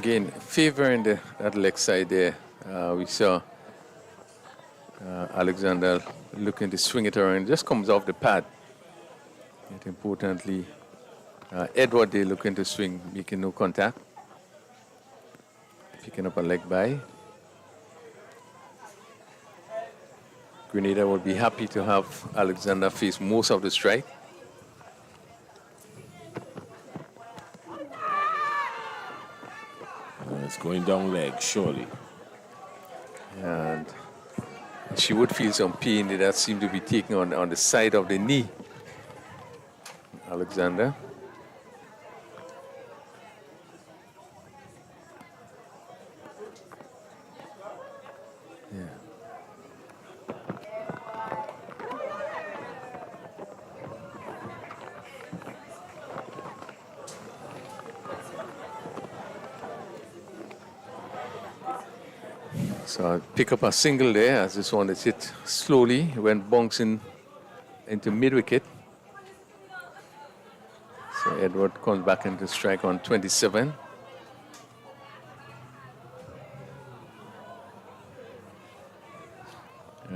Again, favoring that leg side there. We saw Alexander looking to swing it around. Just comes off the pad. Yet importantly, Edward there looking to swing, making no contact. Picking up a leg by. Grenada will be happy to have Alexander face most of the strike. It's going down leg, surely. And she would feel some pain that seemed to be taken on the side of the knee. Alexander. So I'll pick up a single there as this one is hit slowly when bouncing into mid-wicket. So Edward comes back into strike on 27.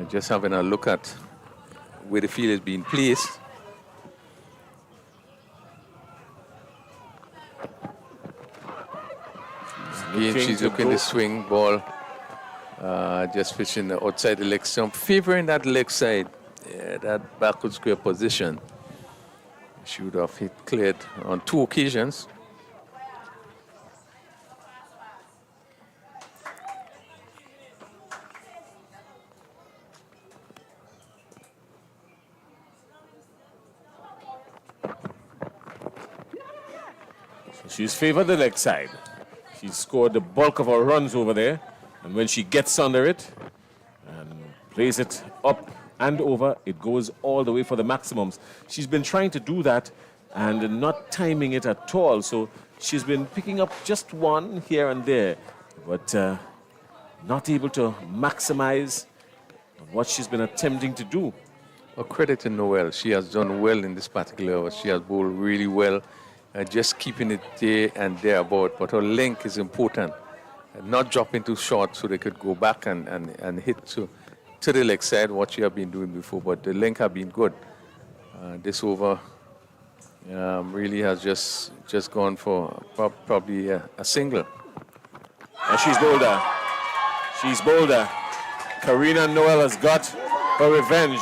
Just having a look at where the field is being placed. Again, she's looking to swing ball. Just pitching outside the leg stump, favoring that leg side, that backward square position. She would have hit cleared on 2 occasions. So she's favored the leg side. She's scored the bulk of her runs over there. And when she gets under it and plays it up and over, it goes all the way for the maximums. She's been trying to do that and not timing it at all. So she's been picking up just one here and there, but not able to maximize what she's been attempting to do. Well, credit to Noel. She has done well in this particular over. She has bowled really well, just keeping it there and thereabout. But her length is important. Not dropping too short so they could go back and hit to the leg side, what she have been doing before. But the length have been good. This over really has just gone for probably a single. And she's bolder. She's bolder. Karina Noel has got her revenge.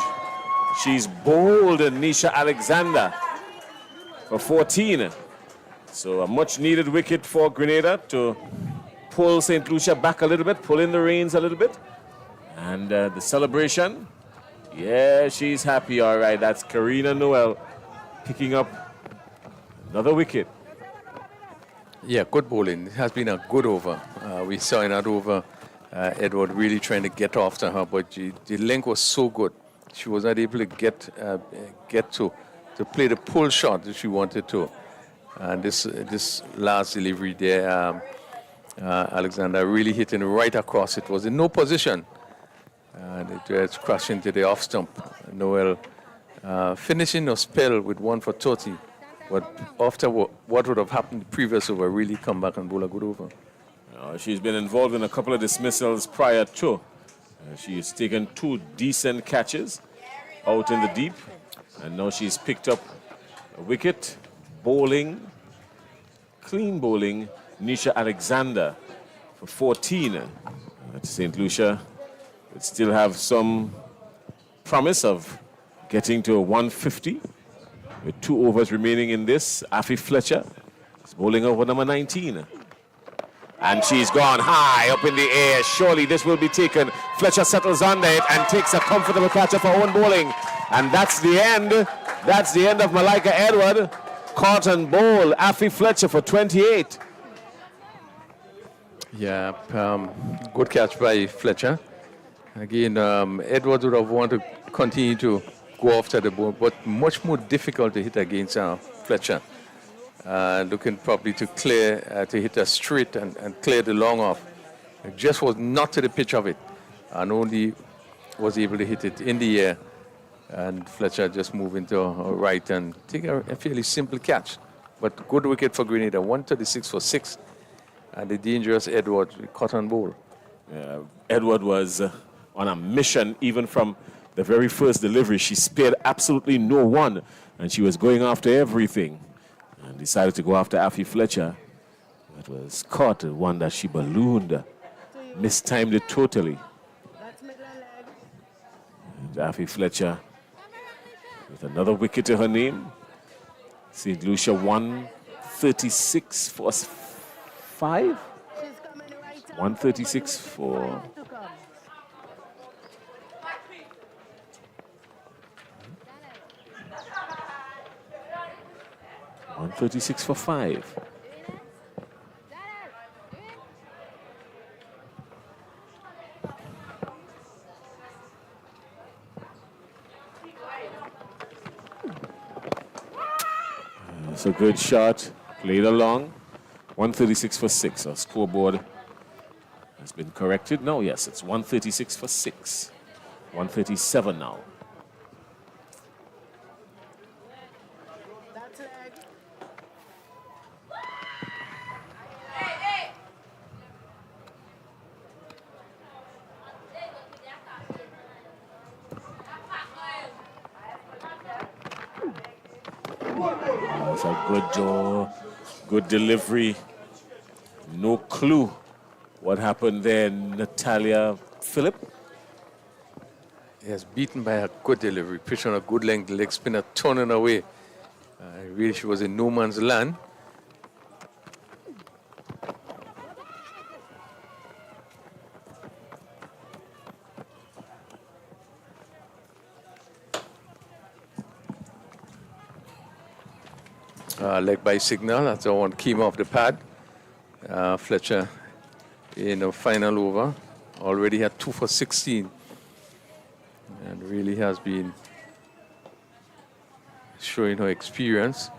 She's bowled Nisha Alexander for 14. So a much needed wicket for Grenada to pull St. Lucia back a little bit, pull in the reins a little bit. And the celebration, yeah, she's happy, all right. That's Karina Noel picking up another wicket. Yeah, good bowling. It has been a good over. We saw in that over, Edward really trying to get after her, but the length was so good. She was not able to get to play the pull shot that she wanted to. And this last delivery there, Alexander really hitting right across. It was in no position. And it was crashed into the off stump. Noel finishing a spell with 1 for 30. But after what would have happened the previous over, really come back and bowl a good over. She's been involved in a couple of dismissals prior to. She's taken 2 decent catches out in the deep. And now she's picked up a wicket, bowling, clean bowling, Nisha Alexander for 14. At St. Lucia would still have some promise of getting to 150 with 2 overs remaining in this. Afi Fletcher is bowling over number 19. And she's gone high up in the air. Surely this will be taken. Fletcher settles under it and takes a comfortable catch of her own bowling. And that's the end. That's the end of Malika Edward. Caught and bowl Afi Fletcher for 28. Yeah, good catch by Fletcher. Again, Edwards would have wanted to continue to go after the ball, but much more difficult to hit against Fletcher. Looking probably to clear, to hit a straight and clear the long off. It just was not to the pitch of it, and only was able to hit it in the air. And Fletcher just moved into right and take a fairly simple catch. But good wicket for Grenada, 136 for 6. And the dangerous Edward, the cotton bowl. Edward was on a mission even from the very first delivery. She spared absolutely no one, and she was going after everything. And decided to go after Affy Fletcher. It was caught, one that she ballooned, mistimed it totally. And Affy Fletcher with another wicket to her name. St. Lucia 136 for 5. 136 for 136 for 5. It's a good shot, played along. 136 for 6. Our scoreboard has been corrected. No, yes, it's 136 for 6. 137 now. That's a good jaw, good delivery. No clue what happened there, Natalia Phillip. Yes, beaten by a good delivery, pitch on a good length, leg spinner turning away. Really, she was in no man's land. Leg by signal, that's the one came off the pad. Fletcher in the final over already had 2 for 16 and really has been showing her experience.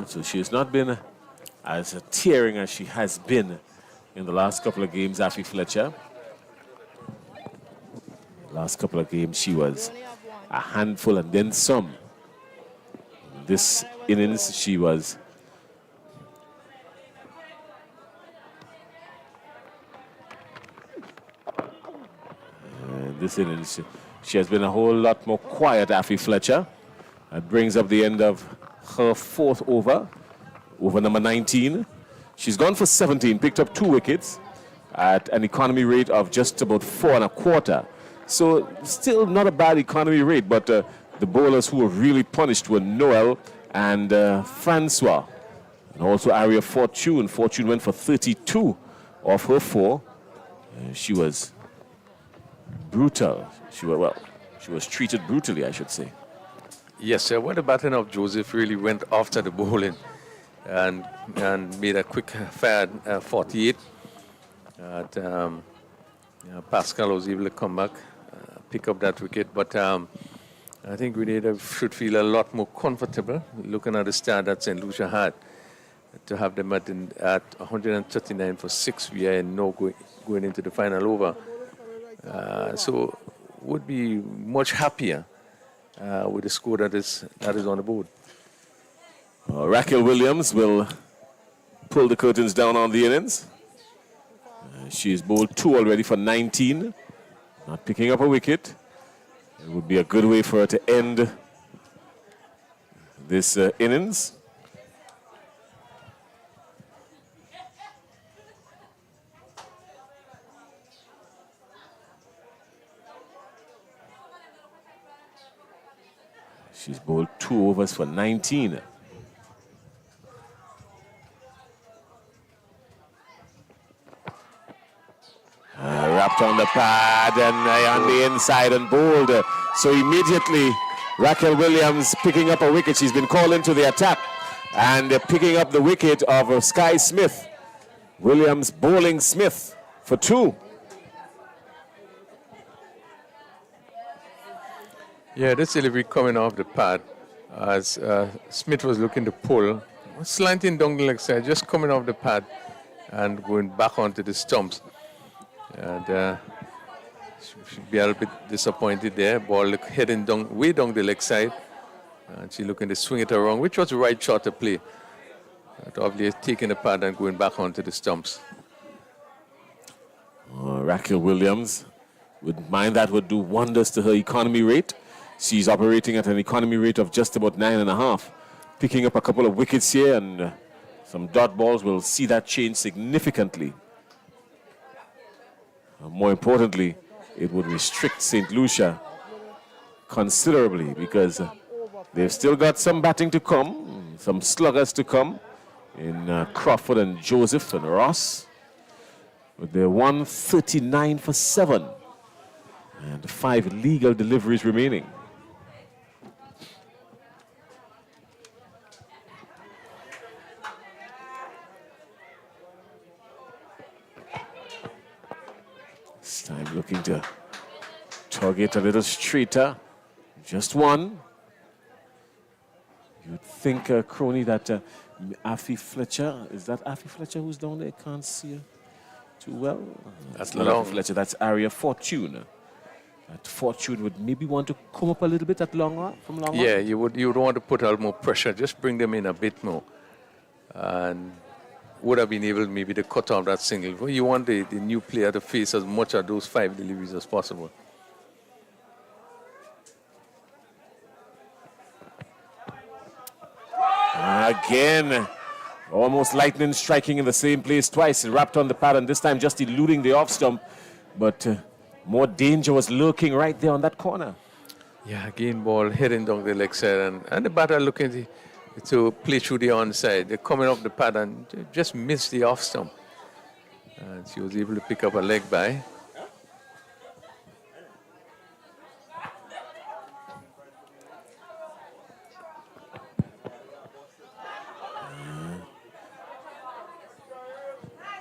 So she has not been as tearing as she has been in the last couple of games, Affy Fletcher. Last couple of games, she was a handful and then some. This innings, she was this innings, she has been a whole lot more quiet, Affy Fletcher. That brings up the end of her 4th over, over number 19. She's gone for 17, picked up 2 wickets at an economy rate of just about 4 1/4. So still not a bad economy rate, but the bowlers who were really punished were Noel and Francois. And also Aria Fortune. Fortune went for 32 off her 4. She was brutal. She was treated brutally, I should say. Yes, well, the batting of Joseph really went after the bowling and made a quick fire 48. Pascal was able to come back, pick up that wicket, but I think Grenada should feel a lot more comfortable looking at the start that St. Lucia had to have them at 139 for 6. We are now going into the final over. So would be much happier with the score that is on the board. Raquel Williams will pull the curtains down on the innings. She's bowled 2 already for 19. Not picking up a wicket. It would be a good way for her to end this innings. She's bowled 2 overs for 19. Wrapped on the pad and on the inside and bowled. So immediately Raquel Williams picking up a wicket. She's been called into the attack and picking up the wicket of Sky Smith. Williams bowling Smith for 2. Yeah, this delivery coming off the pad as Smith was looking to pull, slanting down the leg side, just coming off the pad and going back onto the stumps. And Should be a little bit disappointed there. Ball heading down, way down the leg side. And she looking to swing it around, which was the right shot to play. But obviously taking the pad and going back onto the stumps. Raquel Williams, wouldn't mind that, would do wonders to her economy rate. She's operating at an economy rate of just about 9.5. Picking up a couple of wickets here and some dot balls will see that change significantly. More importantly, it would restrict St. Lucia considerably because they've still got some batting to come, some sluggers to come in Crawford and Joseph and Ross. But they're 139 for 7 and 5 legal deliveries remaining. This time looking to target a little straighter. Just one. You'd think, Crony, that Afi Fletcher, is that Afi Fletcher who's down there? Can't see her too well. That's not long. Afi Fletcher, that's Aria Fortune. That Fortune would maybe want to come up a little bit at from long. Yeah, you would want to put a little more pressure, just bring them in a bit more. And would have been able maybe to cut off that single. You want the new player to face as much of those 5 deliveries as possible. Again, almost lightning striking in the same place twice. It wrapped on the pad and this time just eluding the off stump. But more danger was lurking right there on that corner. Yeah, again, ball heading down the leg side. And the batter looking to play through the onside. They're coming off the pad and just missed the off stump. And she was able to pick up a leg by.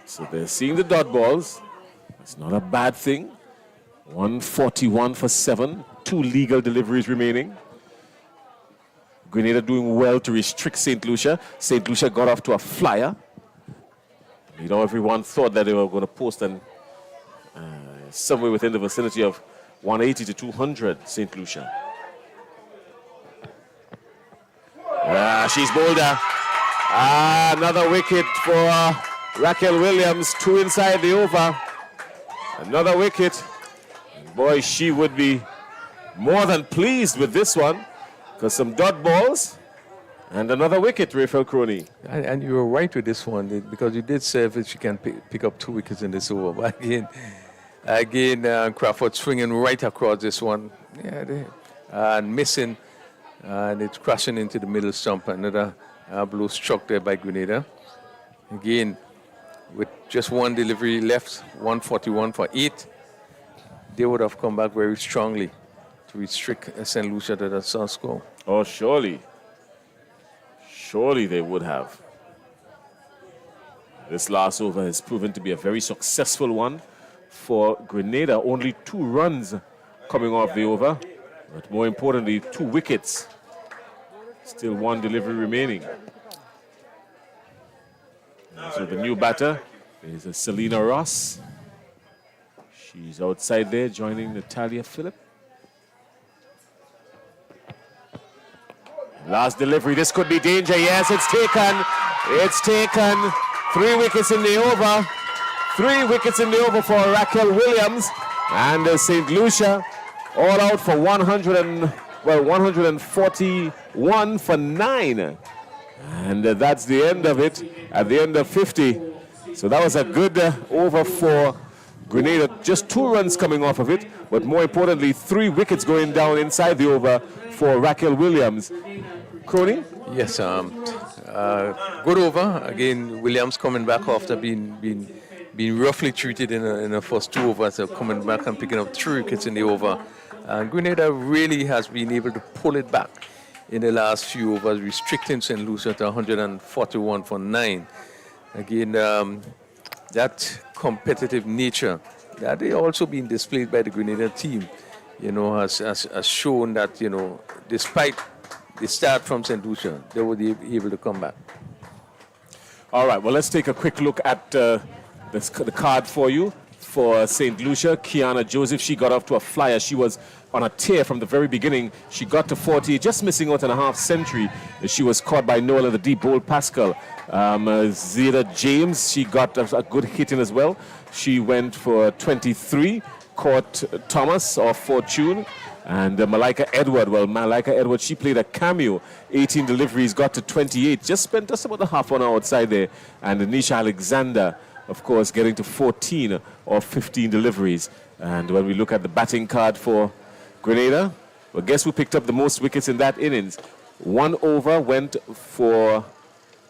So they're seeing the dot balls. It's not a bad thing. 141 for 7. 2 legal deliveries remaining. Grenada doing well to restrict St. Lucia. St. Lucia got off to a flyer. You know, everyone thought that they were going to post an somewhere within the vicinity of 180 to 200, St. Lucia. She's bolder. Another wicket for Raquel Williams, 2 inside the over. Another wicket. Boy, she would be more than pleased with this one because some dot balls and another wicket, Rafael Crony. And you were right with this one because you did say that she can pick up 2 wickets in this over. But again, Crawford swinging right across this one. Yeah, and missing. And it's crashing into the middle stump. Another blow struck there by Grenada. Again, with just 1 delivery left, 141 for 8, they would have come back very strongly to restrict St. Lucia to that score. Oh, surely. Surely they would have. This last over has proven to be a very successful one for Grenada. Only 2 runs coming off the over, but more importantly, 2 wickets. Still 1 delivery remaining. So the new batter is Selena Ross. She's outside there joining Natalia Phillip. Last delivery, this could be danger. Yes, it's taken. It's taken. 3 wickets in the over. 3 wickets in the over for Raquel Williams. And St. Lucia all out for 141 for 9. And that's the end of it at the end of 50. So that was a good over for Grenada. Just 2 runs coming off of it, but more importantly, 3 wickets going down inside the over for Raquel Williams. Crony? Yes, good over. Again, Williams coming back after being roughly treated in the first 2 overs, so coming back and picking up 3 wickets in the over. And Grenada really has been able to pull it back in the last few overs, restricting St. Lucia to 141 for 9. Again, that competitive nature that is also being displayed by the Grenada team, you know, has shown that, you know, despite the start from St. Lucia, they were able to come back. All right, well, let's take a quick look at the card for you. for St. Lucia. Kiana Joseph, she got off to a flyer. She was on a tear from the very beginning. She got to 40, just missing out on a half century. She was caught by Noel in the deep bowl. Pascal. Zeta James, she got a good hit in as well. She went for 23, caught Thomas of Fortune. And Malika Edward, she played a cameo. 18 deliveries, got to 28. Just spent just about a half an hour outside there. And Nisha Alexander, of course, getting to 14 or 15 deliveries. And when we look at the batting card for Grenada, well, guess who picked up the most wickets in that innings? 1 over went for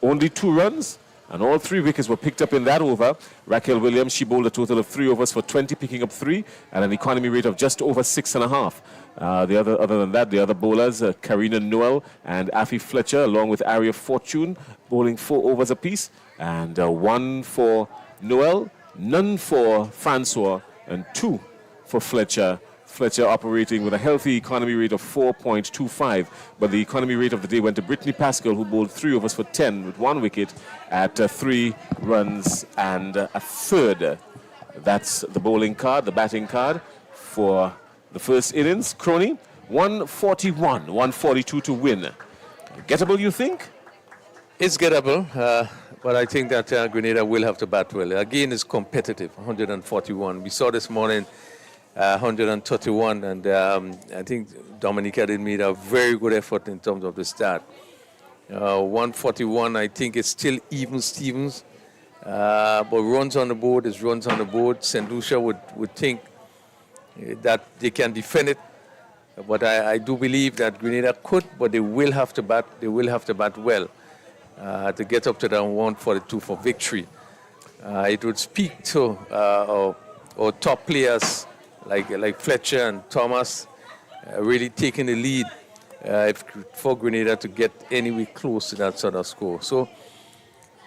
only 2 runs. And all 3 wickets were picked up in that over. Raquel Williams, she bowled a total of 3 overs for 20, picking up 3, and an economy rate of just over 6.5. Other than that, the other bowlers, Karina Noel and Afi Fletcher, along with Aria Fortune, bowling 4 overs apiece, and 1 for Noel, none for Francois, and 2 for Fletcher. Fletcher operating with a healthy economy rate of 4.25, but the economy rate of the day went to Brittany Pascal, who bowled 3 overs for 10 with 1 wicket at 3 runs and a third. That's the bowling card, the batting card for the first innings. Crony, 141, 142 to win. Gettable, you think? It's gettable, but I think that Grenada will have to bat well. Again, it's competitive, 141. We saw this morning 131, and I think Dominica did made a very good effort in terms of the start. 141, I think it's still even Stevens, but runs on the board is runs on the board. St. Lucia would think that they can defend it, but I do believe that Grenada could, but they will have to bat. They will have to bat well to get up to that 142 for victory. It would speak to our top players like Fletcher and Thomas, really taking the lead for Grenada to get anywhere close to that sort of score. So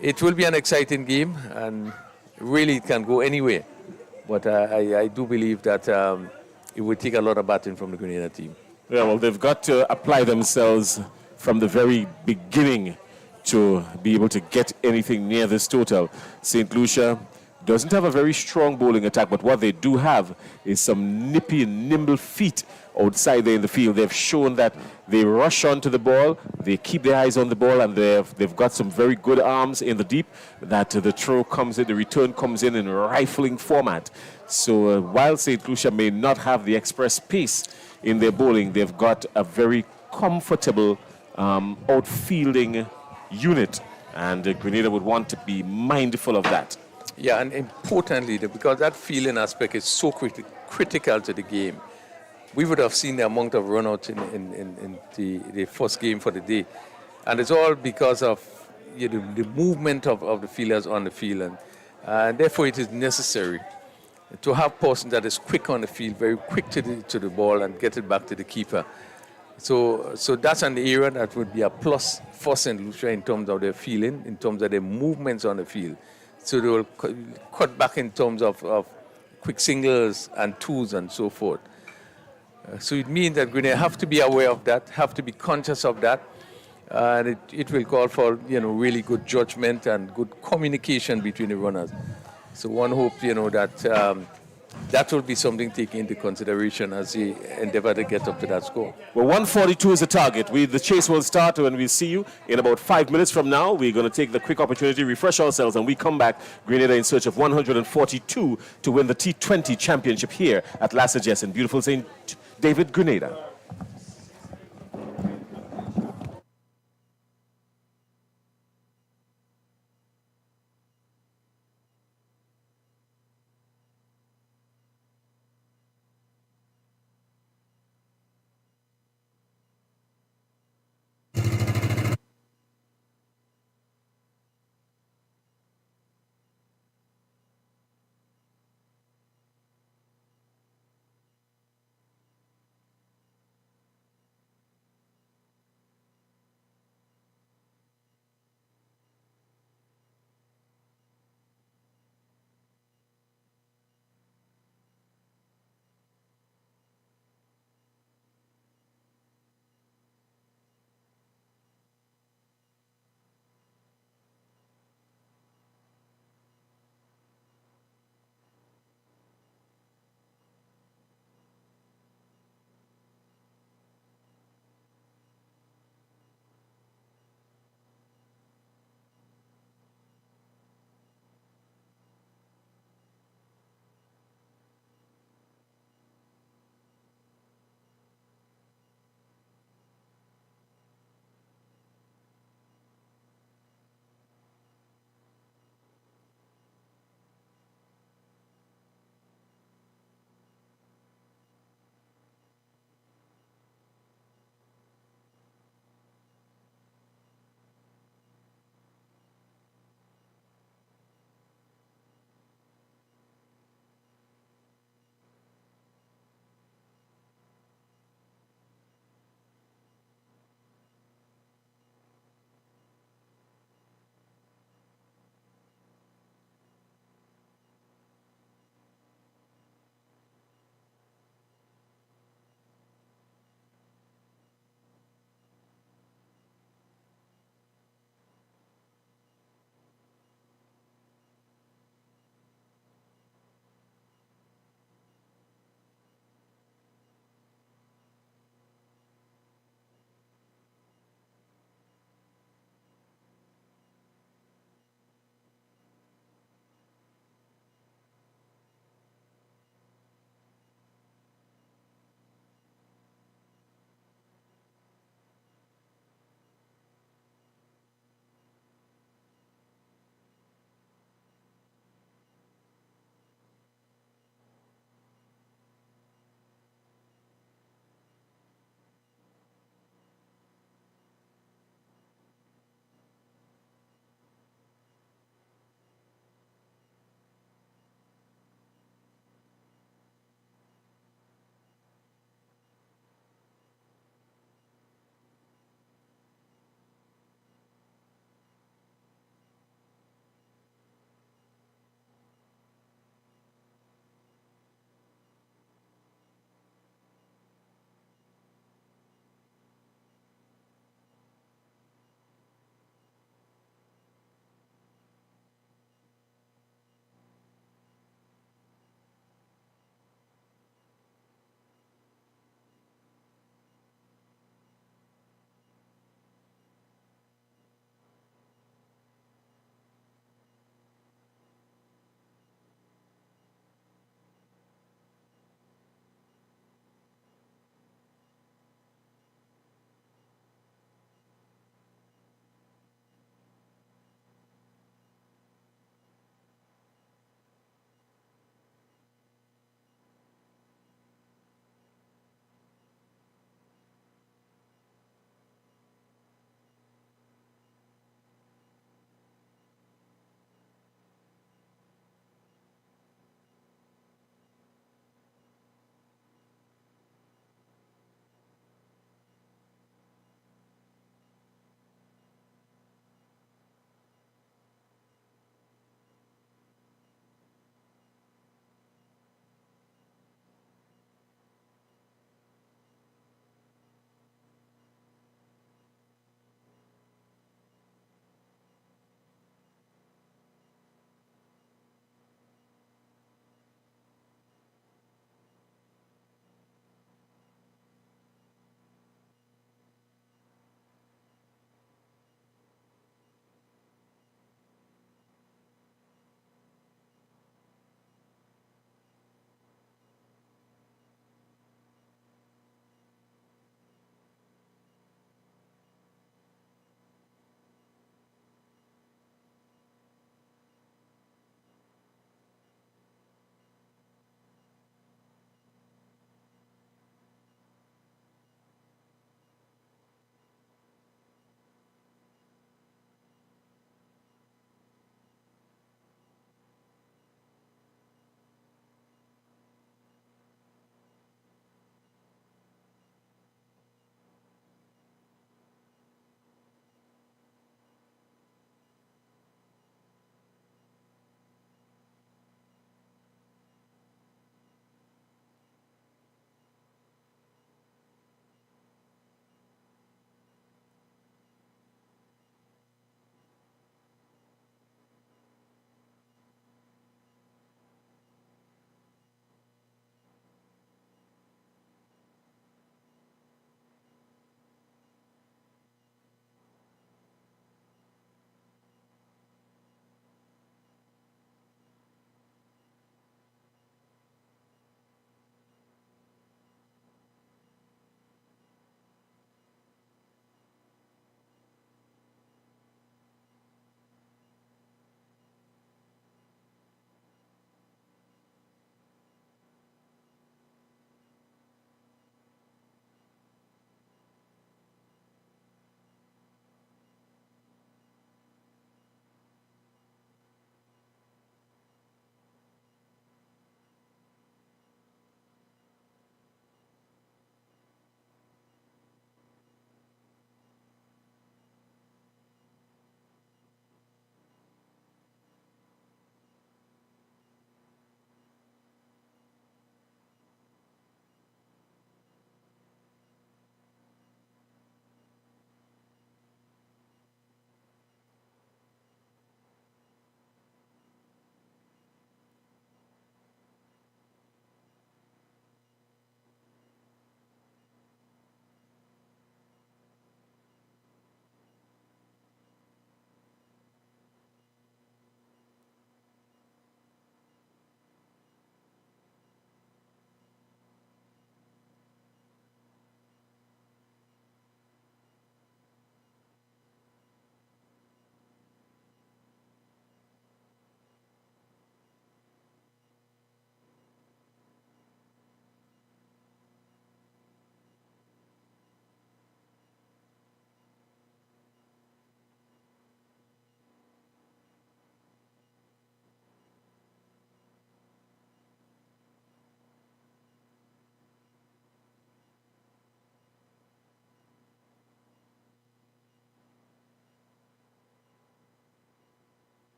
it will be an exciting game, and really it can go anywhere. But I do believe that it will take a lot of batting from the Grenada team. Yeah, well, they've got to apply themselves from the very beginning to be able to get anything near this total. St. Lucia doesn't have a very strong bowling attack, but what they do have is some nippy and nimble feet outside there in the field. They've shown that they rush onto the ball, they keep their eyes on the ball, and they've got some very good arms in the deep, that the throw comes in, the return comes in rifling format. So while St. Lucia may not have the express pace in their bowling, they've got a very comfortable outfielding unit, and Grenada would want to be mindful of that. Yeah, and importantly, because that fielding aspect is so critical to the game. We would have seen the amount of run-outs in the first game for the day. And it's all because of the movement of the fielders on the field. And therefore, it is necessary to have a person that is quick on the field, very quick to the ball, and get it back to the keeper. So that's an area that would be a plus for St. Lucia in terms of their fielding, in terms of their movements on the field. So they will cut back in terms of quick singles and twos and so forth. So it means that Grenada have to be aware of that, have to be conscious of that, and it will call for really good judgment and good communication between the runners. So one hopes that that will be something taken into consideration as they endeavor to get up to that score. Well, 142 is the target. The chase will start when we see you in about 5 minutes from now. We're going to take the quick opportunity, refresh ourselves, and we come back, Grenada in search of 142 to win the T20 championship here at Lassages in beautiful St. David, Grenada.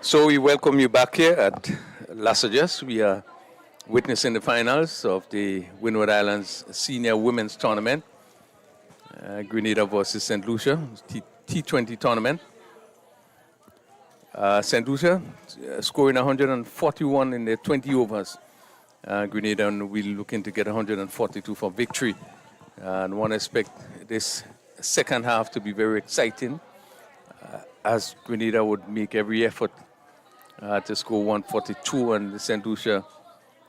So we welcome you back here at Las Vegas. We are witnessing the finals of the Windward Islands Senior Women's Tournament. Grenada versus St. Lucia, T20 tournament. St. Lucia scoring 141 in their 20 overs. Grenada will looking to get 142 for victory. And one expect this second half to be very exciting as Grenada would make every effort to score 142, and St. Lucia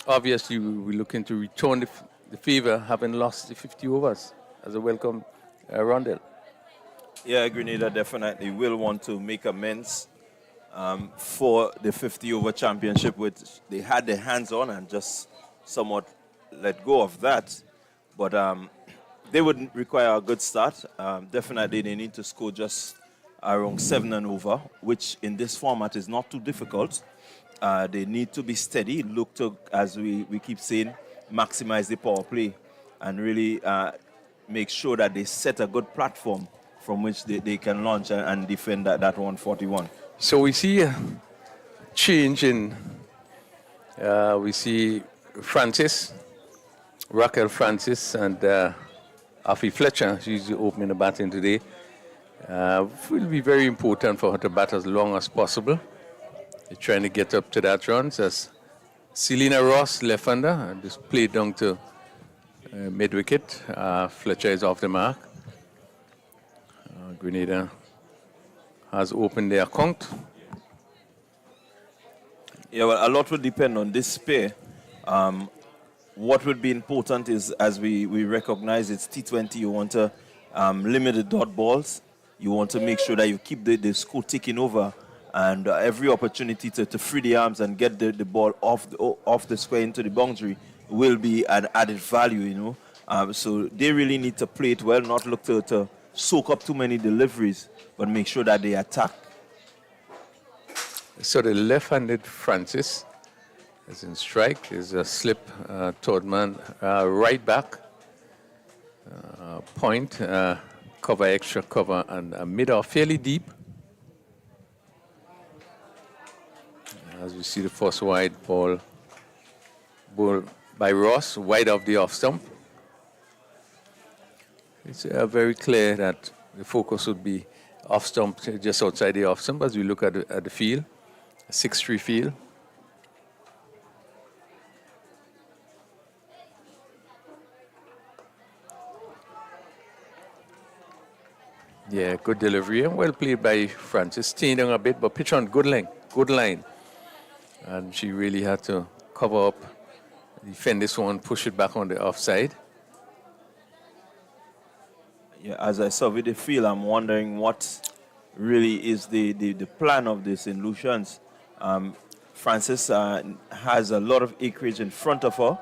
obviously we're looking to return the favor, having lost the 50 overs as a welcome rondel. Yeah, Grenada definitely will want to make amends for the 50 over championship, which they had their hands on and just somewhat let go of that. But they would require a good start. Definitely they need to score just around 7 and over, which in this format is not too difficult. They need to be steady, look to, as we keep saying, maximize the power play and really make sure that they set a good platform from which they can launch and defend that 141. So we see a change in, we see Raquel Francis and Afi Fletcher. She's opening the batting today. Will be very important for her to bat as long as possible. They're trying to get up to that runs as Selena Ross, left-hander, and just played down to mid-wicket. Fletcher is off the mark. Grenada has opened their account. Yeah, well, a lot will depend on this pair. What would be important is, as we recognize it's T20, you want to limit the dot balls. You want to make sure that you keep the score ticking over, and every opportunity to free the arms and get the ball off the square into the boundary will be an added value, you know. So they really need to play it well, not look to soak up too many deliveries, but make sure that they attack. So the left-handed Francis is in strike, is a slip, third man, right back, point, cover, extra cover, and mid-off fairly deep. As we see the first wide ball by Ross, wide of the off stump. It's very clear that the focus would be off stump, just outside the off stump, as we look at the field, a 6-3 field. Yeah, good delivery and well played by Francis. Staying down a bit, but pitch on good line. And she really had to cover up, defend this one, push it back on the offside. Yeah, as I survey the field, I'm wondering what really is the plan of this in Lucians. Francis has a lot of acreage in front of her.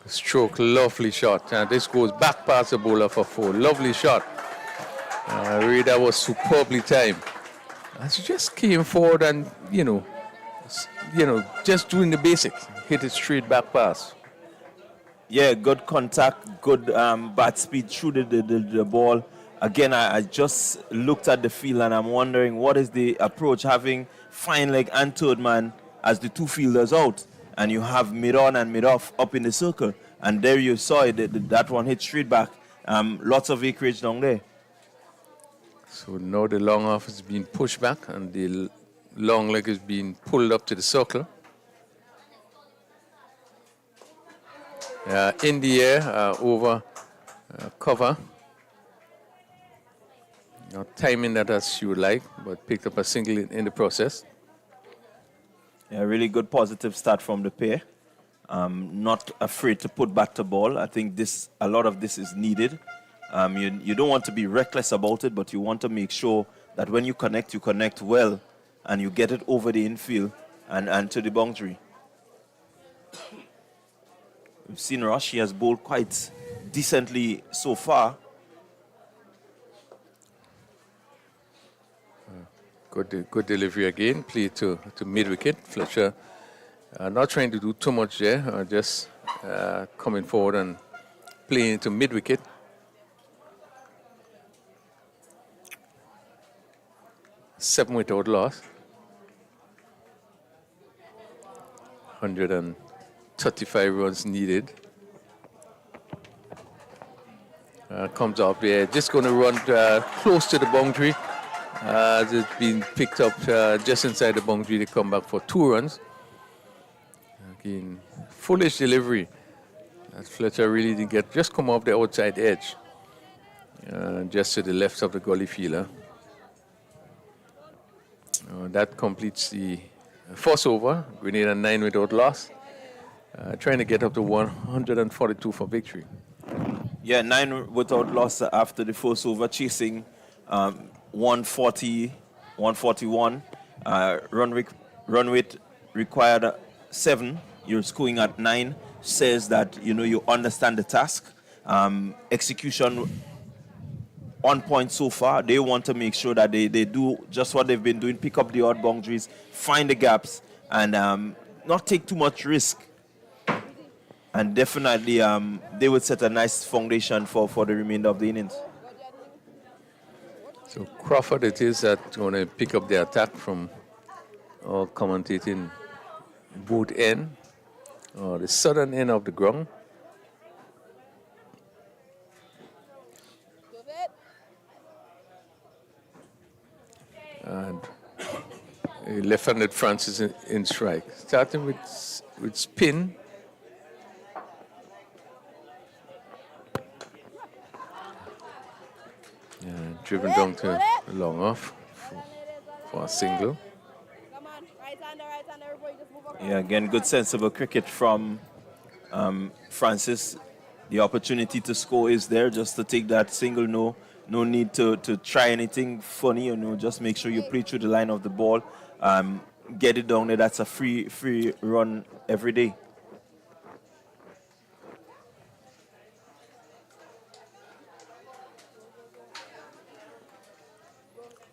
Stroke, lovely shot. This goes back past the bowler for 4. Lovely shot. Really, that was superbly timed. She just came forward and, just doing the basics. Hit it straight back pass. Yeah, good contact, good bat speed through the ball. Again, I just looked at the field and I'm wondering what is the approach, having fine leg and third man as the two fielders out. And you have mid-on and mid-off up in the circle. And there you saw it, that one hit straight back. Lots of acreage down there. So now the long off is being pushed back and the long leg is being pulled up to the circle. In the air, over cover. Not timing that as she would like, but picked up a single in the process. Yeah, really good positive start from the pair. Not afraid to put back the ball. I think a lot of this is needed. You don't want to be reckless about it, but you want to make sure that when you connect well, and you get it over the infield and to the boundary. We've seen Ross, she has bowled quite decently so far. Good delivery again, play to mid-wicket. Fletcher not trying to do too much there, just coming forward and playing to mid-wicket. 7 without loss. 135 runs needed. Comes up there, just going to run close to the boundary. As it's been picked up just inside the boundary, they come back for 2 runs. Again, foolish delivery. As Fletcher really didn't get, just come off the outside edge. Just to the left of the gully fielder. That completes the first over. Grenada 9 without loss. Trying to get up to 142 for victory. Yeah, 9 without loss after the first over, chasing 140, 141. Run rate required 7. You're scoring at 9. Says that you understand the task. Execution on point so far. They want to make sure that they do just what they've been doing: pick up the odd boundaries, find the gaps, and not take too much risk. And definitely, they would set a nice foundation for the remainder of the innings. So Crawford it is that's going to pick up the attack from commentating both end, or the southern end of the ground. And left-handed Francis in strike. Starting with spin. Driven down to the long off for a single. Yeah, again, good sensible cricket from Francis. The opportunity to score is there, just to take that single. No need to try anything funny, just make sure you play through the line of the ball. Get it down there. That's a free run every day.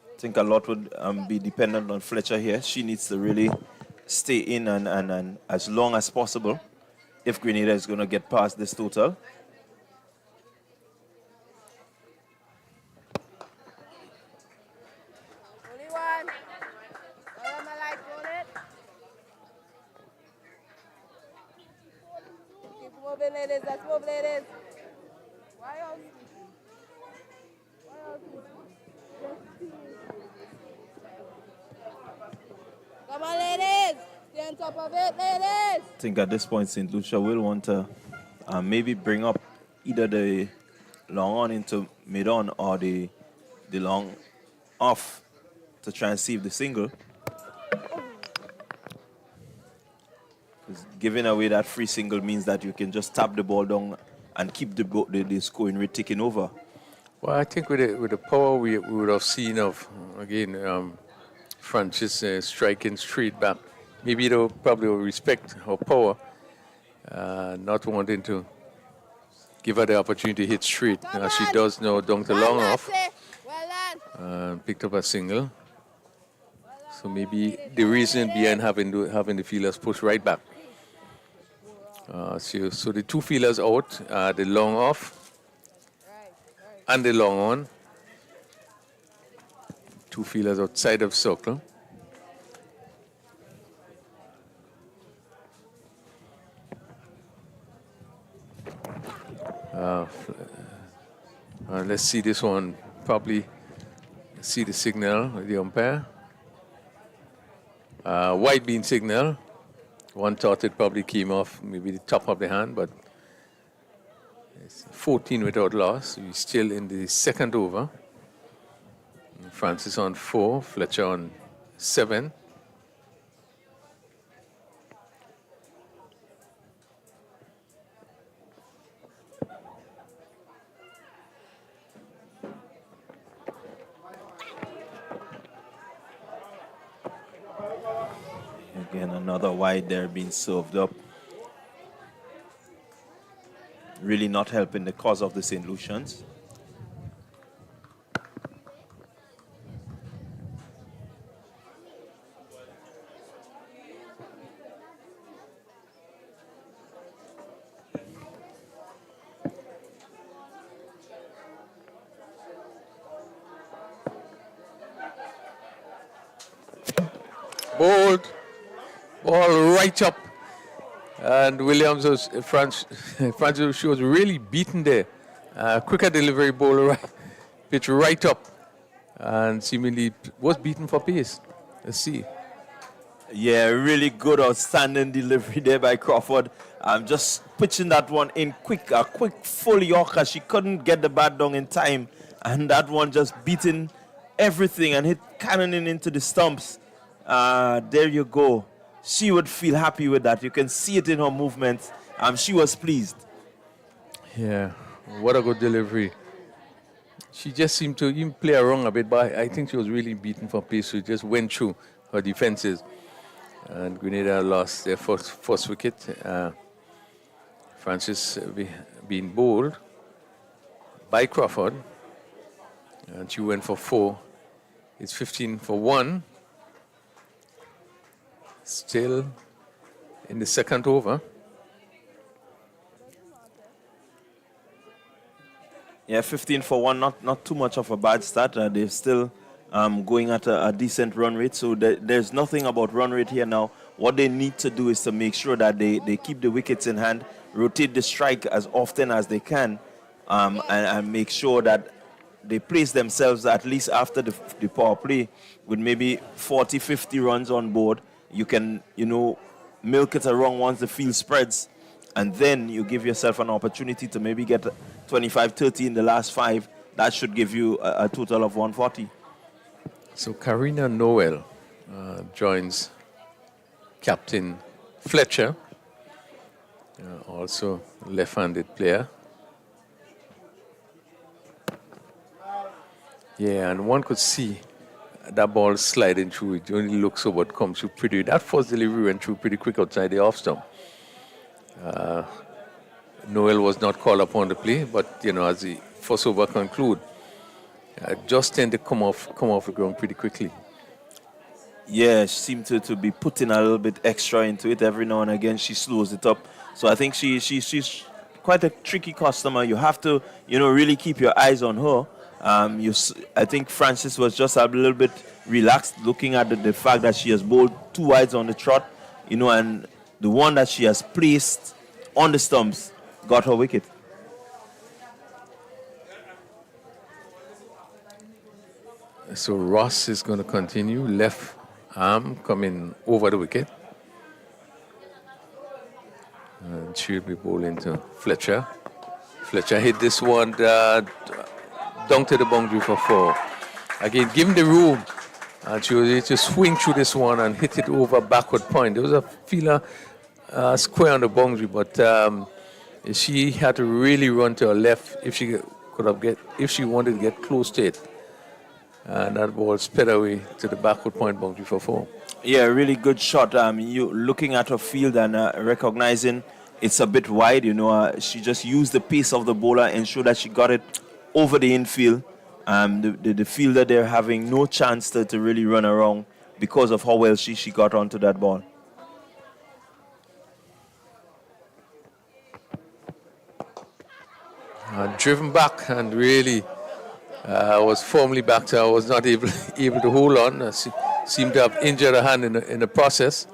I think a lot would be dependent on Fletcher here. She needs to really stay in and as long as possible if Grenada is going to get past this total. Only one. All my life, hold it. Keep moving, ladies. Let's move, ladies. Why else? Come on, ladies. Stay on top of it, ladies. I think at this point, St. Lucia will want to maybe bring up either the long on into mid on or the long off to try and save the single. Because giving away that free single means that you can just tap the ball down and keep the scoring rate taking over. Well, I think with the power we would have seen of, again, Francis striking straight back. Maybe they'll probably respect her power, not wanting to give her the opportunity to hit straight. As she does now, down to long off. Well Picked up a single. So maybe the reason behind having the fielders push right back. So the 2 fielders out, the long off and the long on. 2 fielders outside of circle. Let's see this one. Probably see the signal with the umpire. White bean signal. One thought it probably came off maybe the top of the hand, but it's 14 without loss. We're still in the second over. Francis on 4, Fletcher on 7. Again, another wide there being served up. Really not helping the cause of the St. Lucians. Ball right up. And Williams was, Francis, she was really beaten there. Quicker delivery, ball right, pitch right up. And seemingly was beaten for pace. Let's see. Yeah, really good, outstanding delivery there by Crawford. Just pitching that one in quick, a quick full Yorker. She couldn't get the bat down in time. And that one just beating everything and hit cannoning into the stumps. There you go. She would feel happy with that. You can see it in her movements. She was pleased. Yeah, what a good delivery. She just seemed to even play around a bit, but I think she was really beaten for pace. She just went through her defenses. And Grenada lost their first wicket. Francis being bowled by Crawford. And she went for 4. It's 15 for 1. Still in the second over. Yeah, 15 for 1, not too much of a bad start. They're still going at a decent run rate. So there's nothing about run rate here now. What they need to do is to make sure that they keep the wickets in hand, rotate the strike as often as they can, and make sure that they place themselves at least after the power play with maybe 40, 50 runs on board. You can, milk it around once the field spreads, and then you give yourself an opportunity to maybe get 25, 30 in the last 5. That should give you a total of 140. So Karina Noel joins Captain Fletcher, also left-handed player. Yeah, and one could see that ball sliding through. It only looks so, but comes through pretty. That first delivery went through pretty quick outside the off stump. Noel was not called upon to play, but as the first over conclude, just tend to come off the ground pretty quickly. Yeah, she seemed to be putting a little bit extra into it. Every now and again, she slows it up. So I think she's quite a tricky customer. You have to, really keep your eyes on her. I think Francis was just a little bit relaxed, looking at the fact that she has bowled 2 wides on the trot, and the one that she has placed on the stumps got her wicket. So Ross is going to continue, left arm coming over the wicket. And she'll be bowling to Fletcher. Fletcher hit this one down to the boundary for 4. Again, given the room, and she was able to swing through this one and hit it over backward point. There was a feeler square on the boundary, but she had to really run to her left if she wanted to get close to it. And that ball sped away to the backward point boundary for 4. Yeah, really good shot. You looking at her field and recognizing it's a bit wide. She just used the pace of the bowler, ensure that she got it over the infield. The fielder there having no chance to really run around because of how well she got onto that ball. Driven back and really was firmly back to her. Was not able to hold on. Seemed to have injured her hand in the process.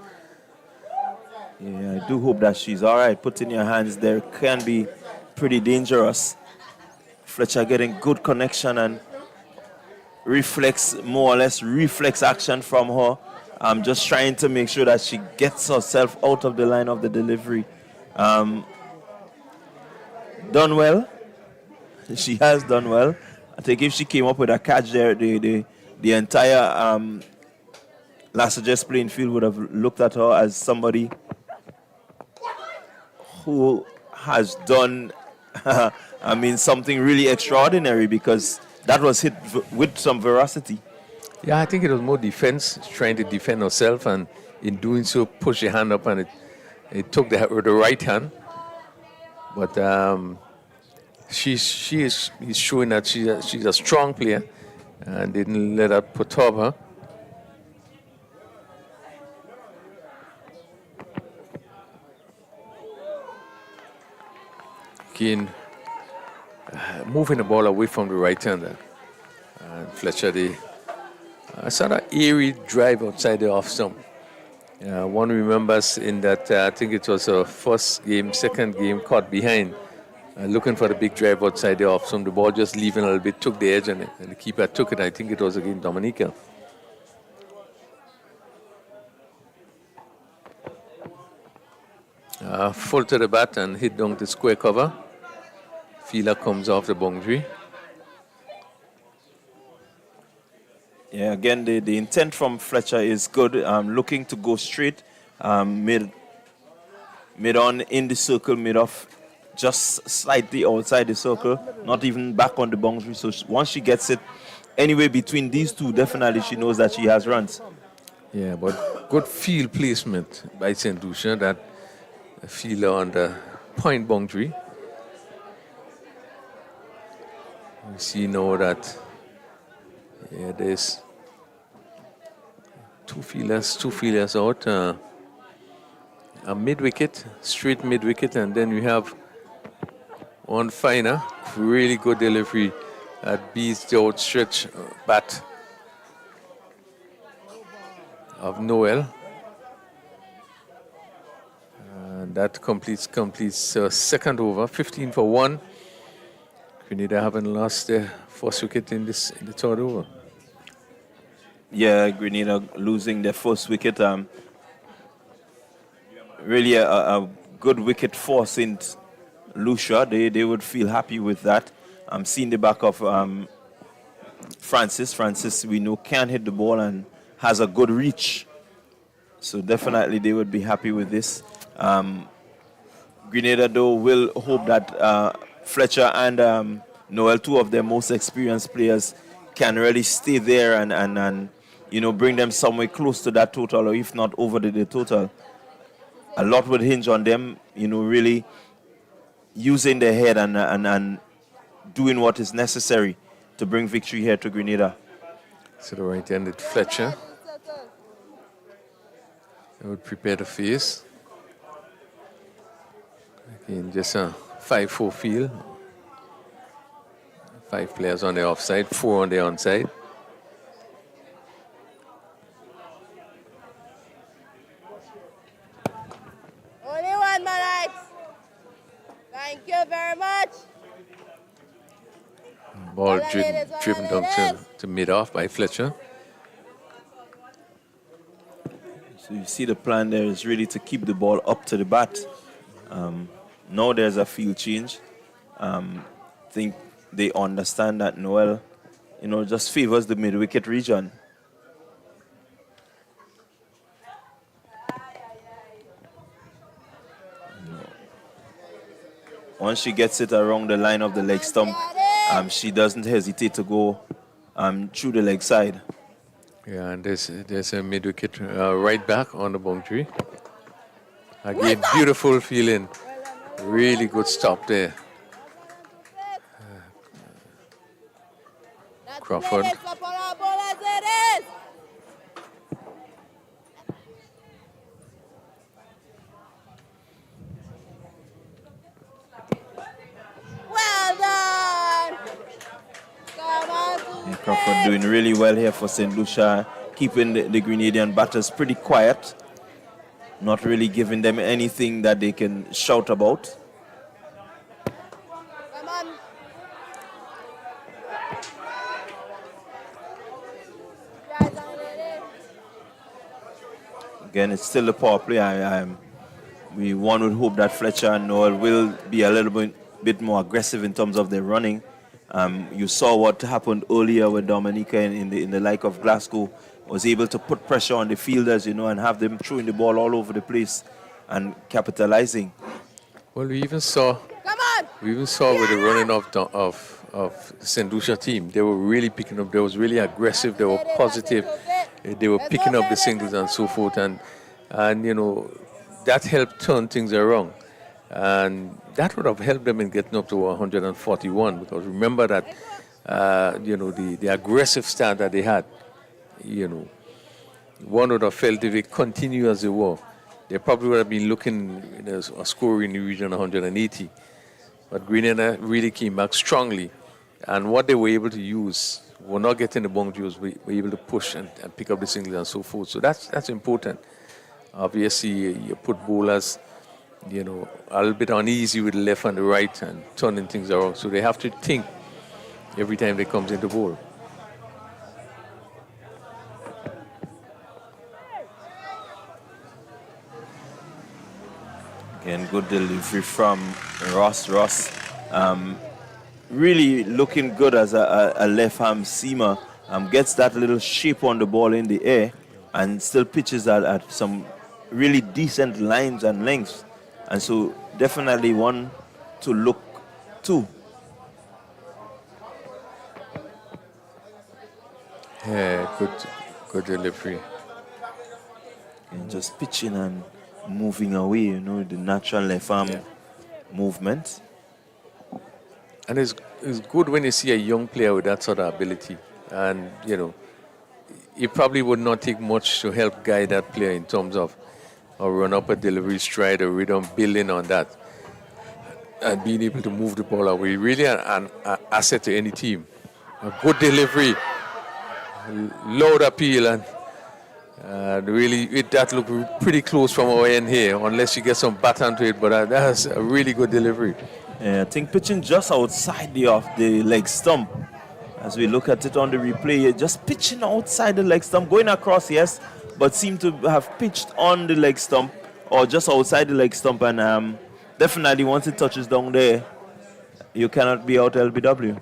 Yeah, I do hope that she's all right. Putting your hands there can be pretty dangerous. Fletcher getting good connection and more or less reflex action from her. I'm just trying to make sure that she gets herself out of the line of the delivery. Done well. She has done well. I think if she came up with a catch there, the entire Lassages playing field would have looked at her as somebody who has done something really extraordinary, because that was hit with some veracity. Yeah, I think it was more defense, trying to defend herself, and in doing so, push your hand up, and it took the right hand. But she's showing that she's a strong player, and didn't let her perturb her. Again, moving the ball away from the right-hander. And Fletcher, a sort of eerie drive outside the off stump. One remembers in that, I think it was a first game, second game, caught behind, looking for the big drive outside the off. So the ball just leaving a little bit, took the edge on it, and the keeper took it. I think it was against Dominica. Full to the bat and hit down the square cover. Fielder comes off the boundary. Yeah, again, the intent from Fletcher is good. Looking to go straight, mid on in the circle, mid off, just slightly outside the circle, not even back on the boundary. So once she gets it anyway between these two, definitely she knows that she has runs. Yeah, but good field placement by St. Lucia, that fielder on the point boundary. We see now that there's two fielders out. A mid-wicket, straight mid-wicket, and then we have one finer, really good delivery that beats the outstretched bat of Noel. And that completes second over, 15 for 1. Grenada haven't lost their first wicket in the third over. Yeah, Grenada losing their first wicket. Really a good wicket for St. Lucia. They would feel happy with that. I'm seeing the back of Francis. Francis, we know, can hit the ball and has a good reach. So definitely they would be happy with this. Grenada, though, will hope that Fletcher and Noel, two of their most experienced players, can really stay there and bring them somewhere close to that total, or if not over the total. A lot would hinge on them, really using their head and doing what is necessary to bring victory here to Grenada. So the right-handed Fletcher. I would prepare the face. Again, just a 5-4 field. 5 players on the offside, 4 on the onside. Only one, my rights. Thank you very much. Ball driven down to mid-off by Fletcher. So you see the plan there is really to keep the ball up to the bat. Now there's a field change. I think they understand that Noel, just favors the mid-wicket region. Once she gets it around the line of the leg stump, she doesn't hesitate to go through the leg side. Yeah, and there's a mid-wicket right back on the boundary. Again, beautiful feeling. Really good stop there. Crawford. Well done. Crawford doing really well here for St. Lucia, keeping the Grenadian batters pretty quiet, not really giving them anything that they can shout about. Come on. Again, it's still a power play. One would hope that Fletcher and Noel will be a little bit more aggressive in terms of their running. You saw what happened earlier with Dominica in the like of Glasgow, was able to put pressure on the fielders, and have them throwing the ball all over the place and capitalizing. Well, we even saw with the running of the St. Lucia team, they were really picking up. They was really aggressive. They were positive. They were picking up the singles and so forth, and that helped turn things around. And that would have helped them in getting up to 141, because remember that, the aggressive start that they had, one would have felt if they continue as they were, they probably would have been looking at a score in the region 180. But Grenada really came back strongly, and what they were able to use, were not getting the boundaries, were able to push and pick up the singles and so forth. So that's important. Obviously, you put bowlers, a little bit uneasy with the left and the right and turning things around. So they have to think every time they comes into bowl. Again, good delivery from Ross. Really looking good as a left-hand seamer. Gets that little shape on the ball in the air and still pitches that at some really decent lines and lengths. And so definitely one to look to. Yeah, good delivery. And just pitching and moving away, the natural left arm movement. And it's good when you see a young player with that sort of ability. And, it probably would not take much to help guide that player in terms of run up a delivery stride or rhythm, building on that. And being able to move the ball away. Really an asset to any team. A good delivery, loud appeal, and really that looked pretty close from our end here, unless you get some bat onto it. But that's a really good delivery. Yeah, I think pitching just outside the leg stump. As we look at it on the replay, just pitching outside the leg stump, going across, yes, but seem to have pitched on the leg stump or just outside the leg stump. And definitely once it touches down there, you cannot be out LBW.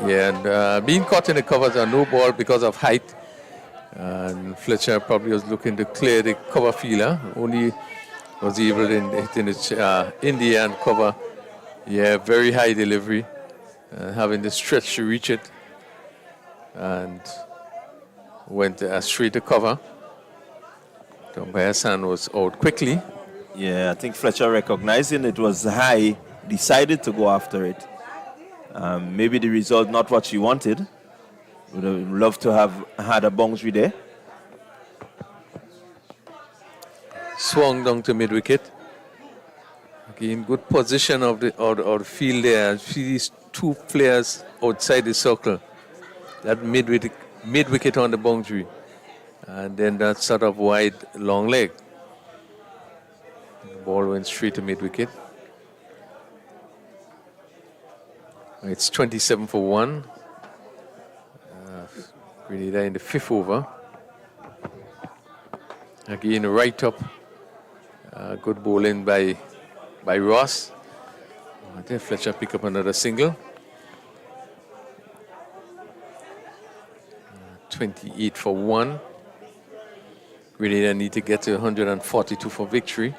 Yeah, and being caught in the covers are no ball because of height. And Fletcher probably was looking to clear the cover fielder. Only was able to hit in the end cover. Yeah, very high delivery. Having the stretch to reach it. And went straight to cover. The umpire's hand was out quickly. Yeah, I think Fletcher, recognizing it was high, decided to go after it. Maybe the result not what she wanted. Would have loved to have had a boundary there. Swung down to mid-wicket. Again, good position of the field there. See these two players outside the circle. That mid-wicket on the boundary. And then that sort of wide, long leg. The ball went straight to mid-wicket. It's 27 for 1. Grenada in the 5th over. Again, right up. Good bowling by Ross. There Fletcher pick up another single. 28 for 1. Grenada need to get to 142 for victory.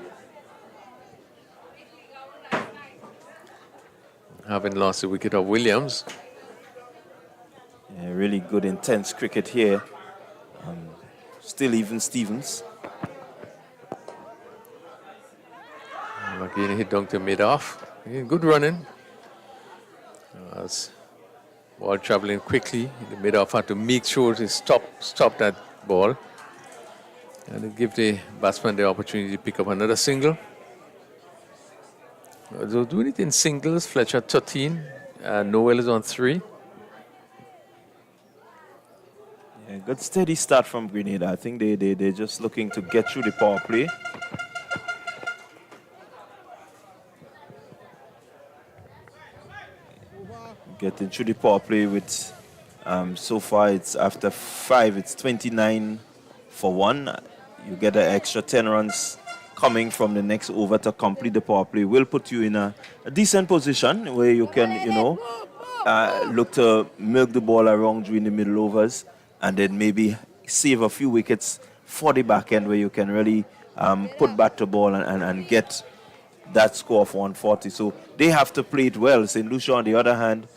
Having lost the wicket of Williams. Yeah, really good, intense cricket here. Still even Stevens. Again, hit down to mid-off. Good running. As ball traveling quickly, the mid-off had to make sure to stop that ball. And it give the batsman the opportunity to pick up another single. They're doing it in singles. Fletcher 13, Noel is on 3. Yeah, good steady start from Grenada. I think they're just looking to get through the power play. Getting through the power play with, so far it's after 5, it's 29 for 1. You get an extra 10 runs coming from the next over to complete the power play. Will put you in a decent position where you can, look to milk the ball around during the middle overs and then maybe save a few wickets for the back end where you can really put back the ball and get that score of 140. So they have to play it well. St. Lucia, on the other hand,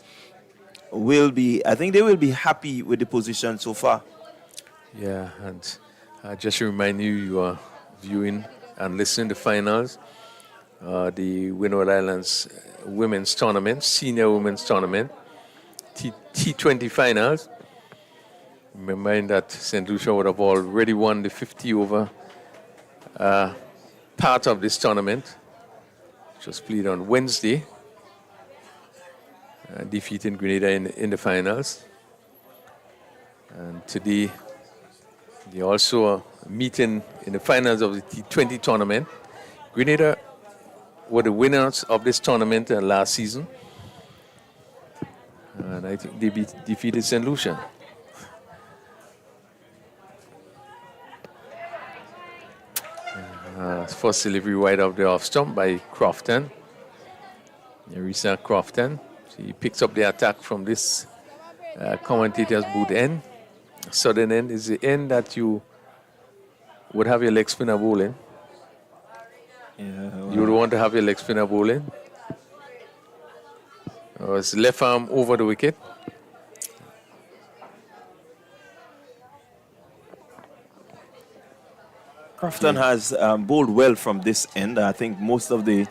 I think they will be happy with the position so far. Yeah, and just to remind you, you are viewing and listening to finals, the Windward Islands Women's Tournament, Senior Women's Tournament, T20 finals. Remembering that St. Lucia would have already won the 50 over part of this tournament, which was played on Wednesday. defeating Grenada in the finals. And today, they also are meeting in the finals of the T20 tournament. Grenada were the winners of this tournament last season. And I think they defeated St. Lucia. First delivery wide of the off stump by Crofton. Nerissa Crofton. She picks up the attack from this commentator's booth end. Southern end is the end that you would have your leg spinner bowling. Yeah, well, You would want to have your leg spinner bowling. It's left arm over the wicket. Crofton has bowled well from this end. I think most of the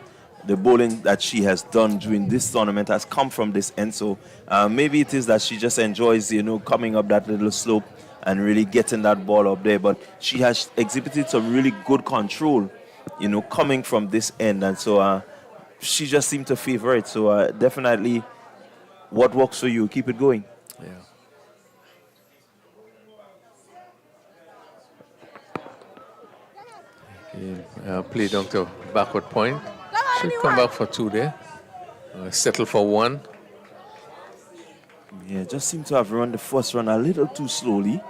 bowling that she has done during this tournament has come from this end. So maybe it is that she just enjoys, coming up that little slope and really getting that ball up there. But she has exhibited some really good control, coming from this end. And so she just seemed to favor it. So definitely what works for you, keep it going. Yeah. Play down to backward point. Should come back for 2 there. Settle for 1. Yeah, just seemed to have run the first run a little too slowly.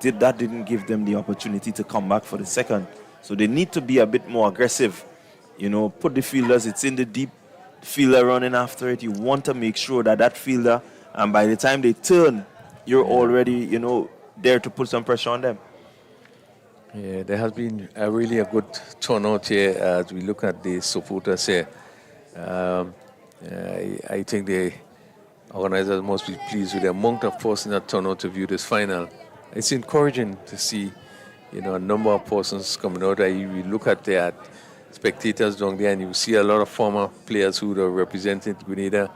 That didn't give them the opportunity to come back for the second. So they need to be a bit more aggressive. Put the fielders, it's in the deep, fielder running after it. You want to make sure that fielder, and by the time they turn, you're already, there to put some pressure on them. Yeah, there has been really a good turnout here as we look at the supporters here. I think the organizers must be pleased with the amount of persons that turn out to view this final. It's encouraging to see, a number of persons coming out. We look at the spectators down there, and you see a lot of former players who are representing Grenada,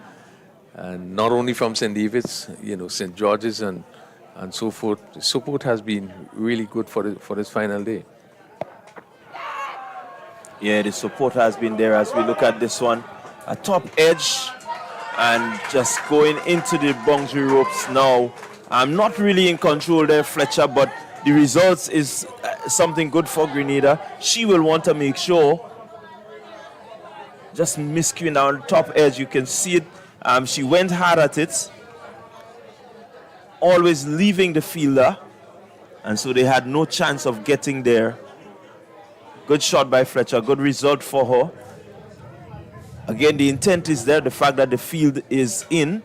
and not only from St. David's, St. George's and so forth. The support has been really good for this final day. Yeah, the support has been there as we look at this one. A top edge and just going into the boundary ropes now. I'm not really in control there, Fletcher, but the results is something good for Grenada. She will want to make sure. Just miscuing down the top edge, you can see it. She went hard at it, always leaving the fielder, and so they had no chance of getting there. Good shot by Fletcher, good result for her. Again, the intent is there, the fact that the field is in,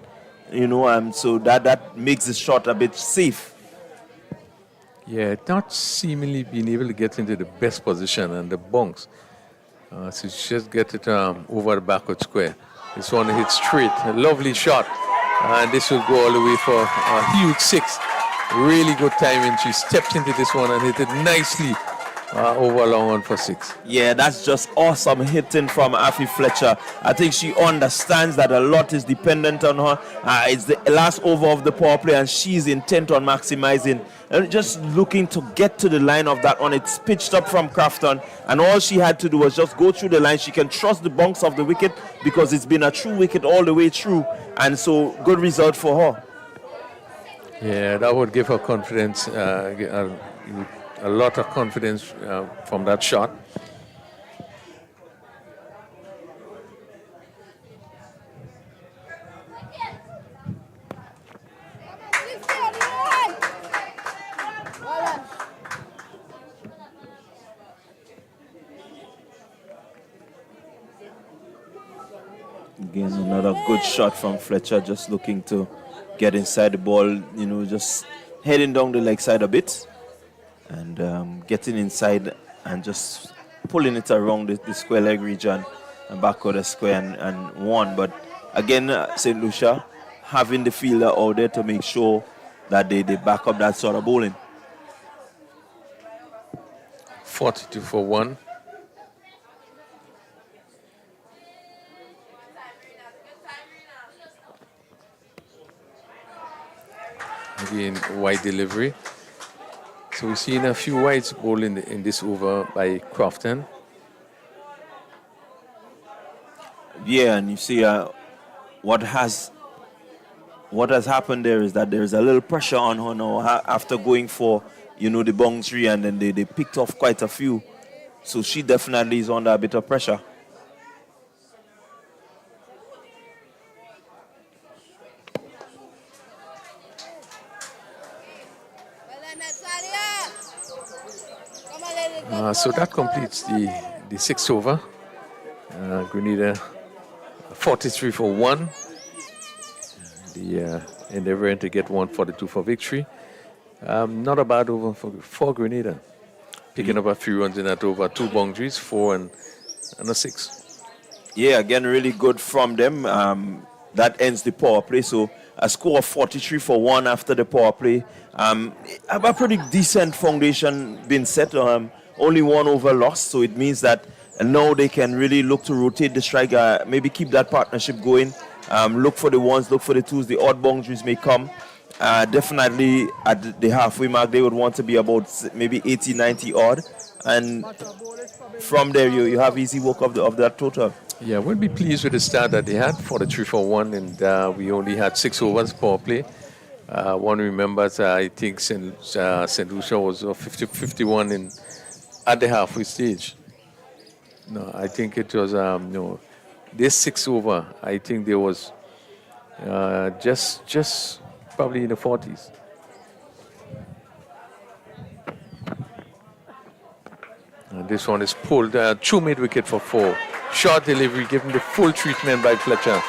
so that makes the shot a bit safe. Yeah, not seemingly being able to get into the best position and the bunks. So just get it over the backward square. This one hits straight, a lovely shot. And this will go all the way for a huge 6. Really good timing. She stepped into this one and hit it nicely over a long one for 6. Yeah, that's just awesome hitting from Afi Fletcher. I think she understands that a lot is dependent on her. It's the last over of the power play, and she's intent on maximizing. And just looking to get to the line of that one. It's pitched up from Crofton, and all she had to do was just go through the line. She can trust the bunks of the wicket because it's been a true wicket all the way through, and so good result for her. Yeah, that would give her confidence, a lot of confidence from that shot. Again, another good shot from Fletcher, just looking to get inside the ball, just heading down the leg side a bit and getting inside and just pulling it around the square leg region and back of the square and one. But again, St. Lucia having the fielder out there to make sure that they back up that sort of bowling. 42 for 1. Again, wide delivery. So we've seen a few wides bowled in this over by Crofton. Yeah, and you see what has happened there is that there's a little pressure on her now after going for, the boundary, and then they picked off quite a few. So she definitely is under a bit of pressure. So that completes the sixth over. Grenada 43 for 1. The endeavoring to get 142 for victory. Not a bad over for Grenada. Picking up a few runs in that over, 2 boundaries, 4 and a 6. Yeah, again, really good from them. That ends the power play. So a score of 43 for 1 after the power play. A pretty decent foundation been set. Only 1 over lost, so it means that now they can really look to rotate the strike, maybe keep that partnership going. Look for the 1s, look for the 2s. The odd boundaries may come. Definitely at the halfway mark, they would want to be about maybe 80, 90 odd. And from there, you have easy work of that total. Yeah, we'll be pleased with the start that they had for the 3 for 1, and we only had 6 overs power play. One remembers, I think St. Lucia was 50-51 at the halfway stage. No, I think it was, this 6 over, I think there was just probably in the 40s. And this one is pulled, 2 mid-wicket for 4. Short delivery, given the full treatment by Fletcher.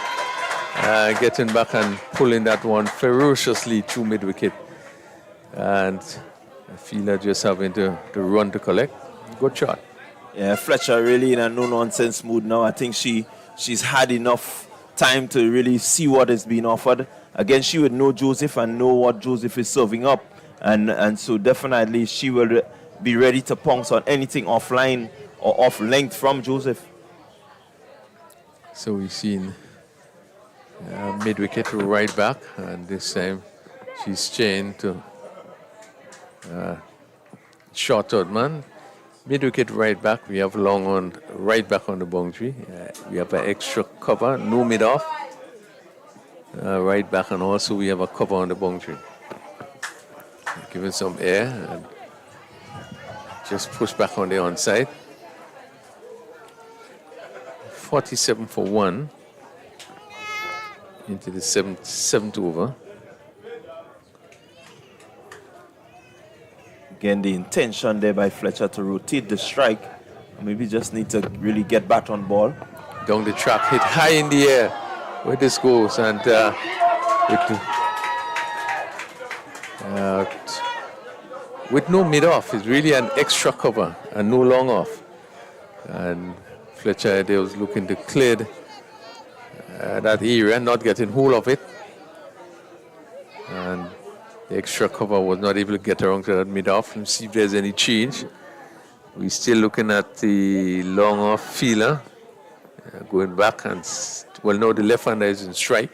Getting back and pulling that one ferociously 2 mid-wicket. And Fila just having to run to collect. Good shot. Yeah, Fletcher really in a no-nonsense mood now. I think she's had enough time to really see what is being offered. Again, she would know Joseph and know what Joseph is serving up. And so definitely she will be ready to pounce on anything offline or off length from Joseph. So we've seen mid-wicket to right back, and this time she's chained to short third man. Mid-wicket right back, we have long on right back on the boundary. We have an extra cover, no mid-off. Right back, and also we have a cover on the boundary. Giving some air and just push back on the onside. 47 for 1 into the seventh over. Again, the intention there by Fletcher to rotate the strike. Maybe just need to really get back on ball. Down the track, hit high in the air where this goes, and with no mid-off, it's really an extra cover and no long off. And Fletcher there was looking to clear that area, not getting hold of it. And the extra cover was not able to get around to that mid-off and see if there's any change. We're still looking at the long off feeler going back, and well, now the left-hander is in strike.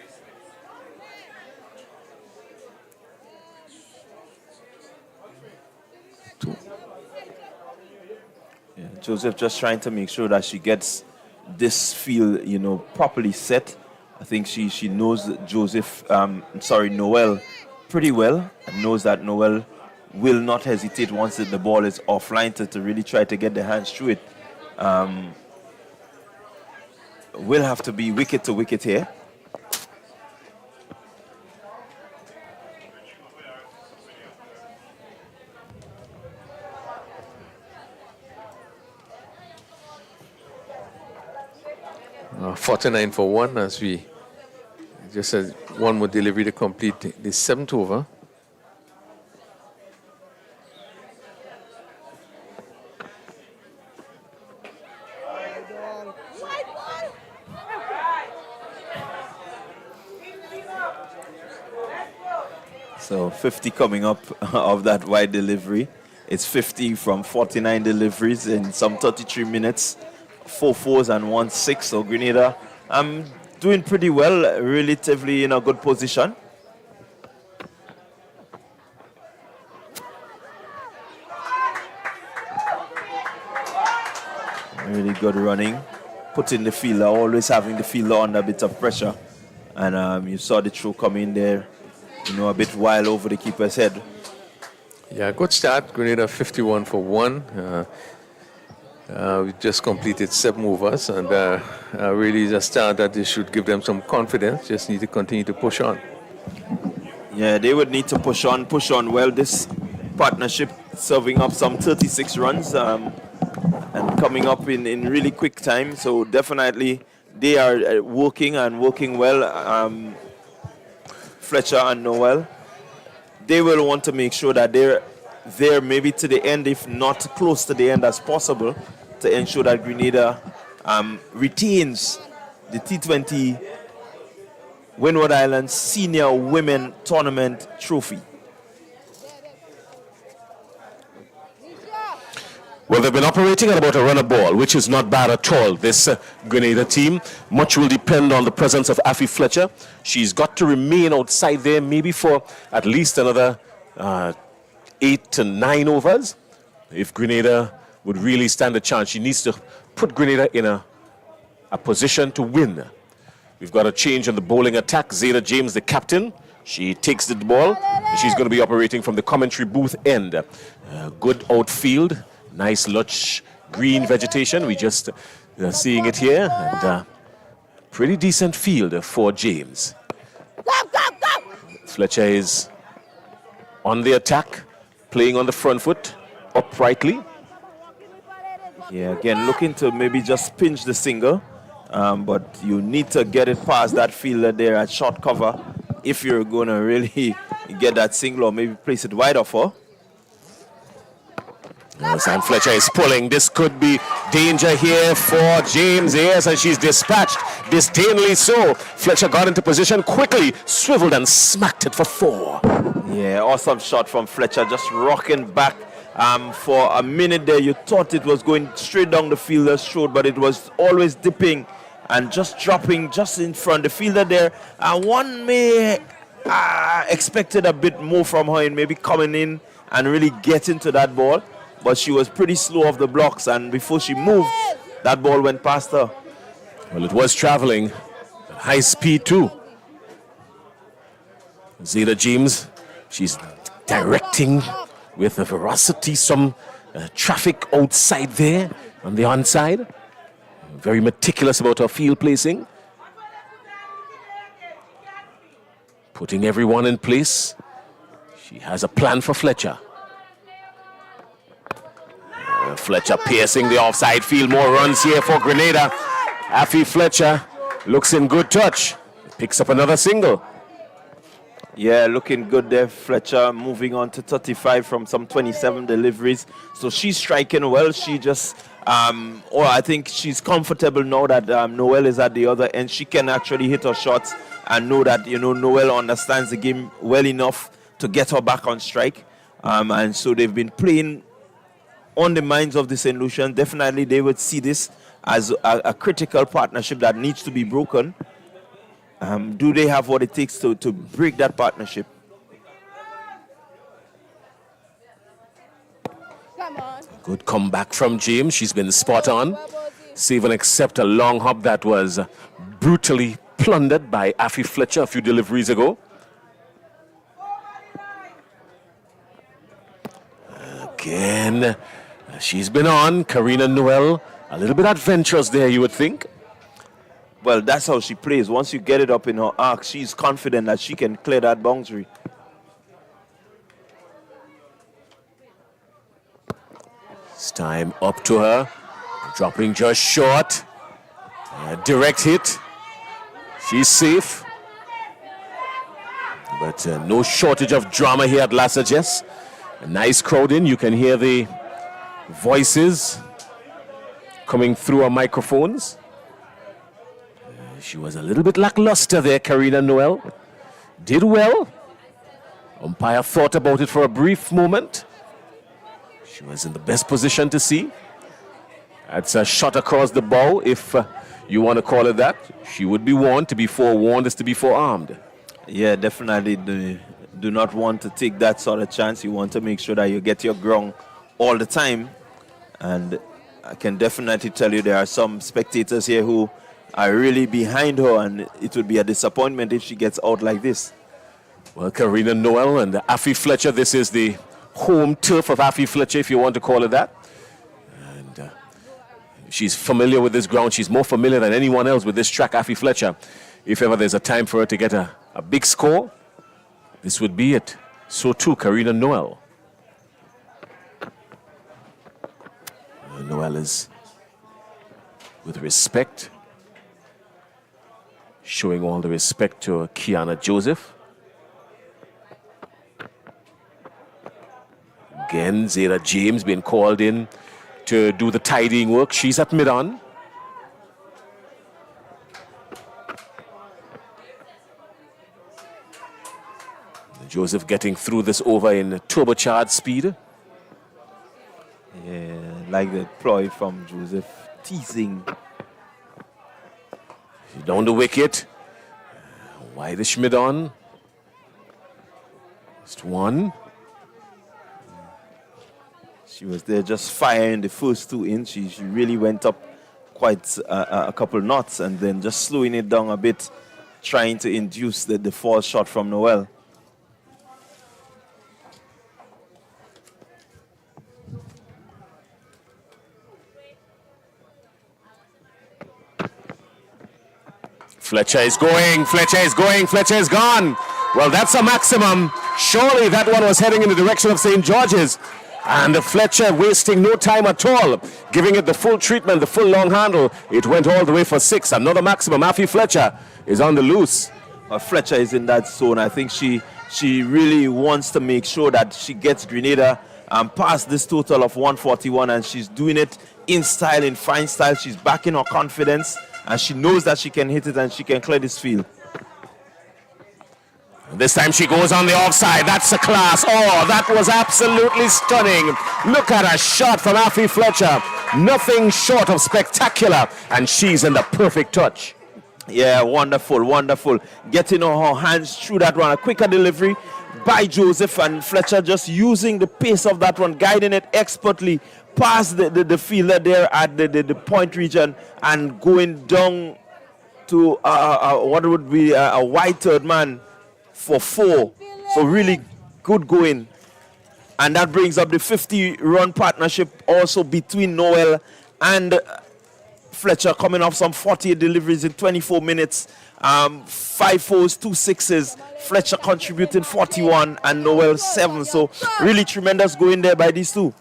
Yeah, Joseph just trying to make sure that she gets this field, properly set. I think she knows Noel pretty well, and knows that Noel will not hesitate once the ball is offline to really try to get the hands through it. Will have to be wicket to wicket here. Uh, 49 for 1 as we just had one more delivery to complete the seventh over. So 50 coming up of that wide delivery. It's 50 from 49 deliveries in some 33 minutes. 4 4s and 1 6. So Grenada doing pretty well, relatively in a good position. Really good running. putting the fielder, always having the fielder under a bit of pressure. And you saw the throw come in there, a bit wild over the keeper's head. Yeah, good start. Grenada 51 for 1. We just completed 7 overs, and really is a start that they should give them some confidence. Just need to continue to push on. Yeah, they would need to push on well. This partnership serving up some 36 runs and coming up in really quick time. So definitely they are working well. Fletcher and Noel, they will want to make sure that they're there maybe to the end, if not close to the end as possible, to ensure that Grenada retains the T20 Windward Islands Senior Women Tournament trophy. Well, they've been operating at about a run a ball, which is not bad at all, this Grenada team. Much will depend on the presence of Afi Fletcher. She's got to remain outside there maybe for at least another 8 to 9 overs. If Grenada would really stand a chance, she needs to put Grenada in a position to win. We've got a change in the bowling attack. Zeta James, the captain, she takes the ball. She's going to be operating from the commentary booth end. Good outfield. Nice lush green vegetation. We just seeing it here. And pretty decent field for James. Fletcher is on the attack, playing on the front foot, uprightly. Yeah, again, looking to maybe just pinch the single. But you need to get it past that fielder there at short cover if you're going to really get that single, or maybe place it wide off her. Sam Fletcher is pulling. This could be danger here for James. Yes, and she's dispatched. Disdainfully so. Fletcher got into position quickly, swiveled and smacked it for 4. Yeah, awesome shot from Fletcher, just rocking back. For a minute there, you thought it was going straight down the fielder's throat, but it was always dipping and just dropping just in front. The fielder there, one may expected a bit more from her and maybe coming in and really getting to that ball. But she was pretty slow off the blocks, and before she moved, that ball went past her. Well, it was traveling at high speed too. Zeta James, she's directing with a veracity some traffic outside there on the onside. Very meticulous about her field placing. Putting everyone in place. She has a plan for Fletcher. Fletcher piercing the offside field. More runs here for Grenada. Afi Fletcher looks in good touch. Picks up another single. Yeah, looking good there. Fletcher moving on to 35 from some 27 deliveries. So she's striking well. She just, I think she's comfortable now that Noel is at the other end. She can actually hit her shots and know that, Noel understands the game well enough to get her back on strike. And so they've been playing on the minds of the St. Lucians. Definitely they would see this as a critical partnership that needs to be broken. Do they have what it takes to break that partnership? Come on. Good comeback from James. She's been spot on. Save and accept a long hop that was brutally plundered by Afi Fletcher a few deliveries ago. Again, she's been on. Karina Noel, a little bit adventurous there, you would think. Well, that's how she plays. Once you get it up in her arc, she's confident that she can clear that boundary. It's time up to her. Dropping just short. Direct hit. She's safe. But no shortage of drama here at Lassa Jess. A nice crowd in. You can hear the voices coming through our microphones. She was a little bit lackluster there, Karina Noel. Did well. Umpire thought about it for a brief moment. She was in the best position to see. That's a shot across the bow, if you want to call it that. She would be warned. To be forewarned is to be forearmed. Yeah, definitely do not want to take that sort of chance. You want to make sure that you get your ground all the time. And I can definitely tell you there are some spectators here who are really behind her, and it would be a disappointment if she gets out like this. Well, Karina Noel and Afi Fletcher, this is the home turf of Afi Fletcher, if you want to call it that. And she's familiar with this ground. She's more familiar than anyone else with this track, Afi Fletcher. If ever there's a time for her to get a big score, this would be it. So too, Karina Noel. Noel is, with respect, showing all the respect to Kiana Joseph. Again, Zeta James being called in to do the tidying work. She's at mid-on. Joseph getting through this over in turbocharged speed. Yeah, like the ploy from Joseph, teasing. Down the wicket. Wideish mid-on. Just one. She was there just firing the first 2 in. She really went up quite a couple knots and then just slowing it down a bit, trying to induce the false shot from Noel. Fletcher is going, Fletcher is going, Fletcher is gone. Well, that's a maximum. Surely that one was heading in the direction of St. George's. And Fletcher wasting no time at all, giving it the full treatment, the full long handle. It went all the way for 6. Another maximum. Afi Fletcher is on the loose. Fletcher is in that zone. I think she really wants to make sure that she gets Grenada past this total of 141, and she's doing it in style, in fine style. She's backing her confidence, and she knows that she can hit it and she can clear this field. This time she goes on the offside. That's a class. Oh, that was absolutely stunning. Look at a shot from Afi Fletcher. Nothing short of spectacular. And she's in the perfect touch. Yeah, wonderful, wonderful. Getting her hands through that one. A quicker delivery by Joseph, and Fletcher just using the pace of that one, guiding it expertly past the fielder there at the point region and going down to what would be a wide third man for 4. So really good going. And that brings up the 50-run partnership also between Noel and Fletcher, coming off some 48 deliveries in 24 minutes. 5 4s, 2 6s. Fletcher contributing 41 and Noel 7. So really tremendous going there by these two.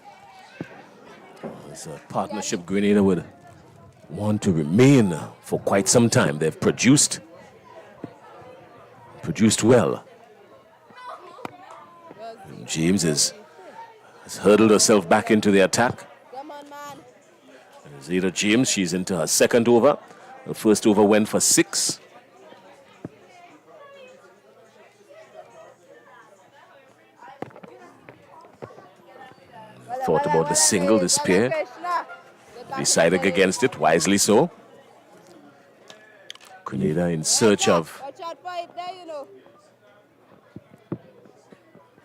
It's a partnership Grenada would want to remain for quite some time. They've produced well. And James has hurdled herself back into the attack. Zeta James, she's into her second over. Her first over went for 6. Thought about the single, the spear. Decided against it, wisely so. Grenada in search of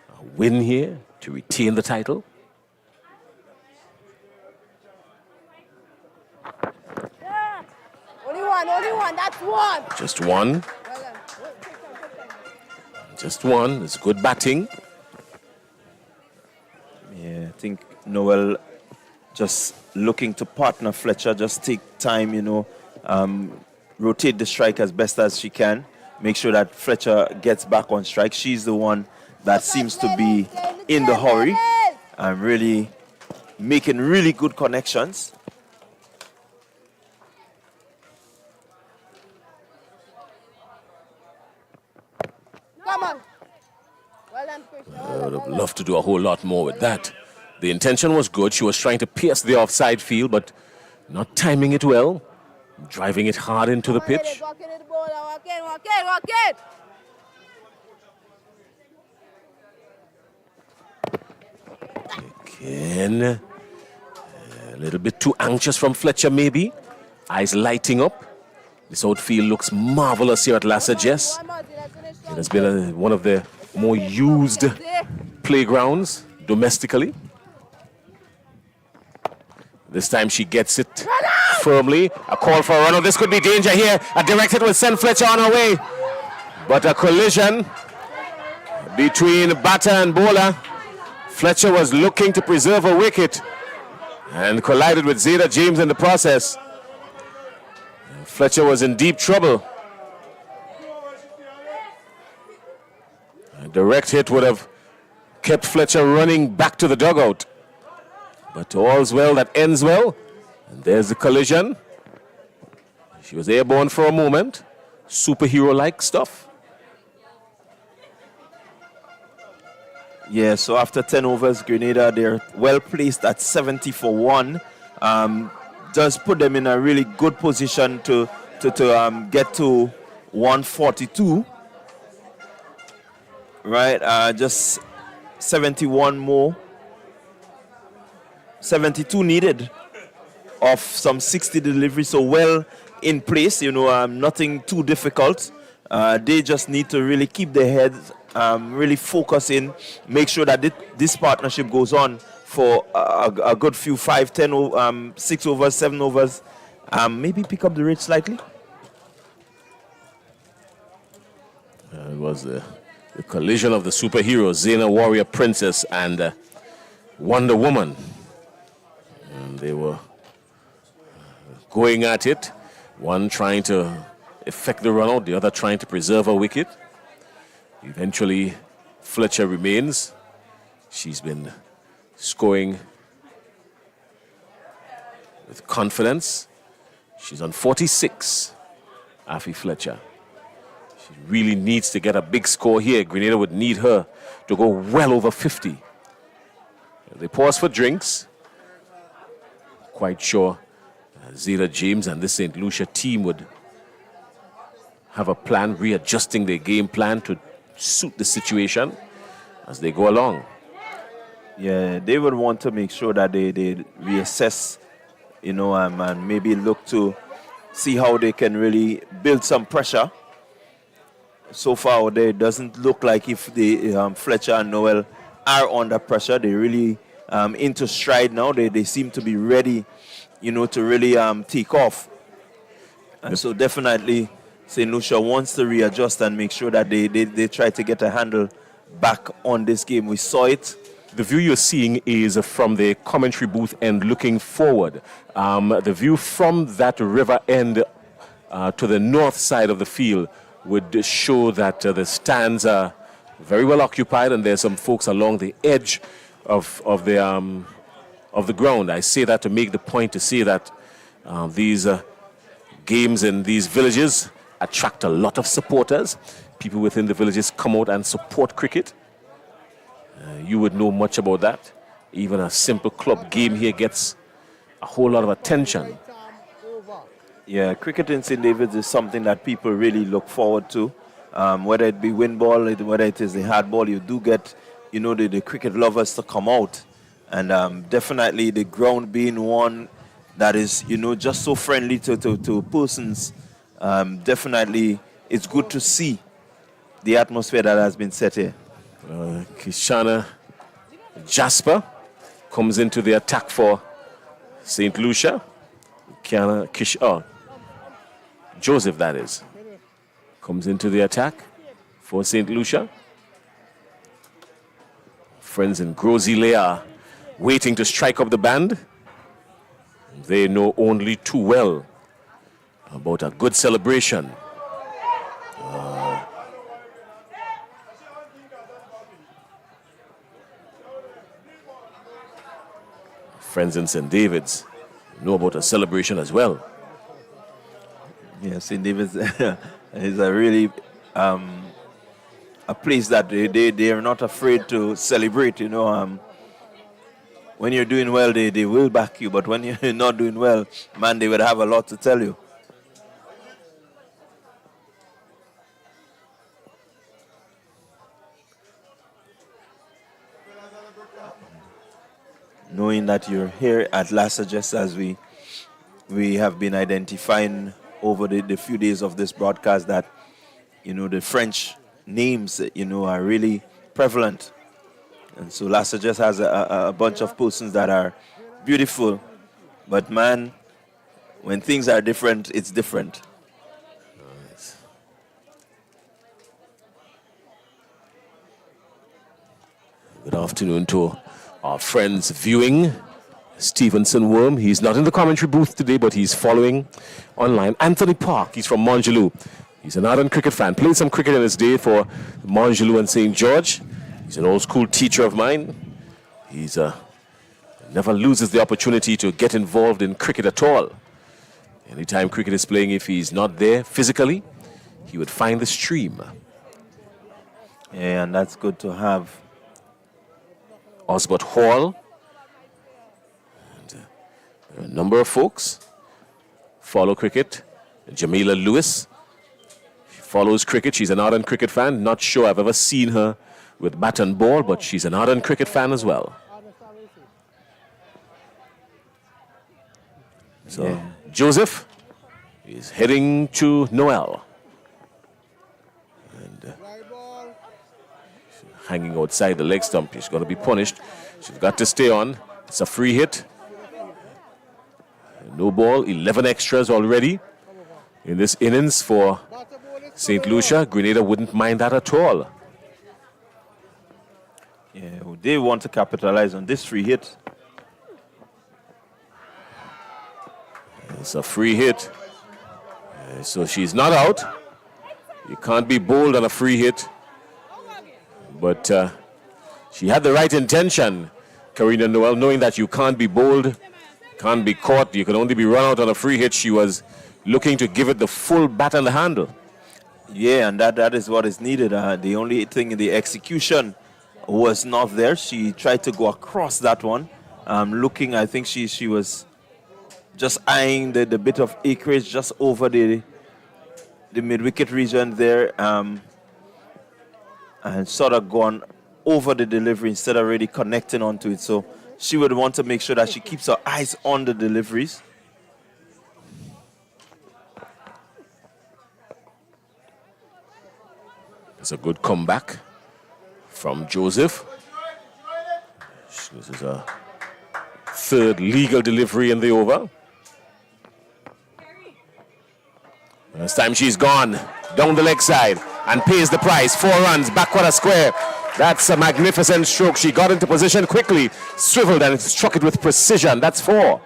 a win here to retain the title. Only one, that's one. Just one. Just one. It's good batting. Yeah, I think Noel just looking to partner Fletcher, just take time, rotate the strike as best as she can. Make sure that Fletcher gets back on strike. She's the one that seems to be in the hurry and really making really good connections. Come on. Well done, Krishna. I would have loved to do a whole lot more with that. The intention was good. She was trying to pierce the offside field, but not timing it well. Driving it hard into the pitch. Walk in the ball. Walk in. Again, a little bit too anxious from Fletcher maybe. Eyes lighting up. This outfield looks marvelous here at Lassa Jess. It has been one of the more used playgrounds domestically. This time she gets it firmly. A call for a run. This could be danger here. A direct hit will send Fletcher on her way. But a collision between batter and bowler. Fletcher was looking to preserve a wicket and collided with Zeta James in the process. Fletcher was in deep trouble. A direct hit would have kept Fletcher running back to the dugout. But all's well that ends well. And there's the collision. She was airborne for a moment. Superhero-like stuff. Yeah, so after 10 overs, Grenada, they're well placed at 70 for 1. Does put them in a really good position to get to 142. Right, just 71 more. 72 needed of some 60 deliveries, so well in place, nothing too difficult. They just need to really keep their heads, really focus in, make sure that this partnership goes on for a good few 5, 10, 6 overs, 7 overs. Maybe pick up the rate slightly. It was the collision of the superheroes, Xena Warrior Princess and Wonder Woman. And they were going at it, one trying to effect the run out, the other trying to preserve a wicket. Eventually, Fletcher remains. She's been scoring with confidence. She's on 46, Afi Fletcher. She really needs to get a big score here. Grenada would need her to go well over 50. They pause for drinks. Quite sure Zeta James and this St. Lucia team would have a plan, readjusting their game plan to suit the situation as they go along. Yeah, they would want to make sure that they reassess, and maybe look to see how they can really build some pressure. So far, it doesn't look like if Fletcher and Noel are under pressure. They really into stride now. They seem to be ready, to really take off. And so definitely St. Lucia wants to readjust and make sure that they try to get a handle back on this game. We saw it. The view you're seeing is from the commentary booth end looking forward. The view from that river end to the north side of the field would show that the stands are very well occupied and there's some folks along the edge of the ground. I say that to make the point to say that these games in these villages attract a lot of supporters. People within the villages come out and support cricket. You would know much about that. Even a simple club game here gets a whole lot of attention. Yeah, cricket in St. David's is something that people really look forward to. Whether it be wind ball, whether it is the hard ball, you do get, the cricket lovers to come out. And definitely the ground being one that is, just so friendly to persons, definitely it's good to see the atmosphere that has been set here. Kishana Jasper comes into the attack for St. Lucia. Joseph, that is, comes into the attack for St. Lucia. Friends in Grozile are waiting to strike up the band. They know only too well about a good celebration. Friends in St. David's know about a celebration as well. Yeah, St. David's is a really a place that they are not afraid to celebrate. When you're doing well, they will back you, but when you're not doing well, man, they would have a lot to tell you. Knowing that you're here at Lucia, just as we have been identifying over the few days of this broadcast, that the French names are really prevalent, and so Lucia just has a bunch of persons that are beautiful But man, when things are different, it's different. Good afternoon to our friends viewing. Stevenson Worm, he's not in the commentary booth today, but he's following online. Anthony Park, he's from Montgelou. He's an ardent cricket fan. Played some cricket in his day for Montgelou and St. George. He's an old school teacher of mine. He's never loses the opportunity to get involved in cricket at all. Anytime cricket is playing, if he's not there physically, he would find the stream. Yeah, and that's good to have. Osbert Hall. And, a number of folks follow cricket. Jamila Lewis follows cricket. She's an ardent cricket fan. Not sure I've ever seen her with bat and ball, but she's an ardent cricket fan as well. So yeah. Joseph is heading to Noel. And hanging outside the leg stump. She's going to be punished. She's got to stay on. It's a free hit. No ball. 11 extras already in this innings for St. Lucia. Grenada wouldn't mind that at all. Yeah, they want to capitalize on this free hit. It's a free hit. So she's not out. You can't be bold on a free hit. But she had the right intention, Karina Noel, knowing that you can't be bold, can't be caught, you can only be run out on a free hit. She was looking to give it the full bat on the handle. Yeah, and that is what is needed. The only thing in the execution was not there. She tried to go across that one. Looking, I think she was just eyeing the bit of acreage just over the mid-wicket region there, and sort of gone over the delivery instead of really connecting onto it. So she would want to make sure that she keeps her eyes on the deliveries. It's a good comeback from Joseph. This is a third legal delivery in the over. This time she's gone down the leg side and pays the price. 4 runs, backward a square. That's a magnificent stroke. She got into position quickly, swiveled and struck it with precision. That's 4.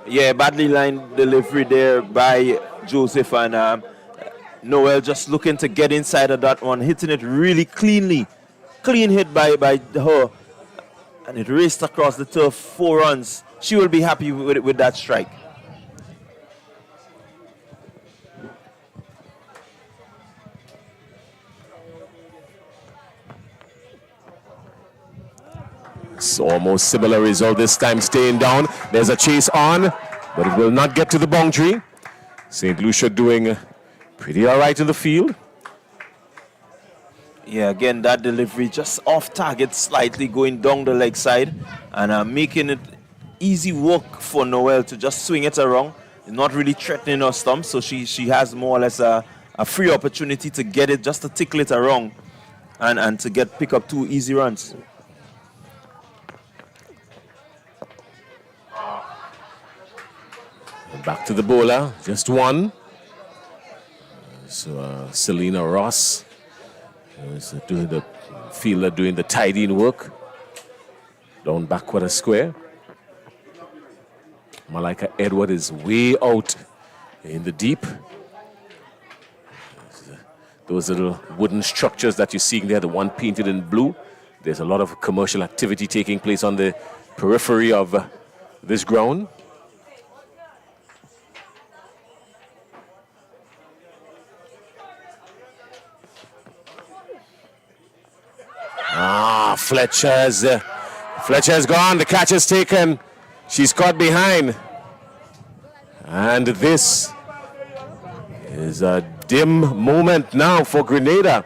Yeah, badly lined delivery there by Joseph, and Noel just looking to get inside of that one, hitting it really cleanly. Clean hit by her, and it raced across the turf. 4 runs. She will be happy with that strike. It's almost similar result this time, staying down. There's a chase on, but it will not get to the boundary. St. Lucia doing pretty all right in the field. Yeah, again, that delivery just off target slightly, going down the leg side, and making it easy work for Noel to just swing it around. Not really threatening her stump, so she has more or less a free opportunity to get it, just to tickle it around, and to pick up 2 easy runs. Back to the bowler, just 1. So Selena Ross is doing the fielder, doing the tidying work. Down backward a square. Malika Edward is way out in the deep. Those little wooden structures that you're seeing there, the one painted in blue. There's a lot of commercial activity taking place on the periphery of this ground. Fletcher's gone. The catch is taken. She's caught behind. And this is a dim moment now for Grenada.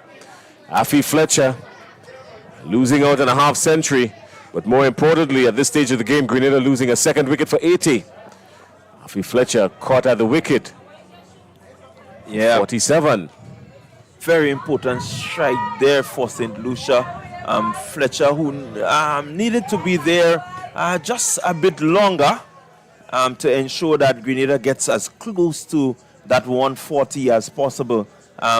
Afi Fletcher losing out in a half century. But more importantly, at this stage of the game, Grenada losing a 2nd wicket for 80. Afi Fletcher caught at the wicket. Yeah. 47. Very important strike there for St. Lucia. Fletcher, who needed to be there just a bit longer, to ensure that Grenada gets as close to that 140 as possible.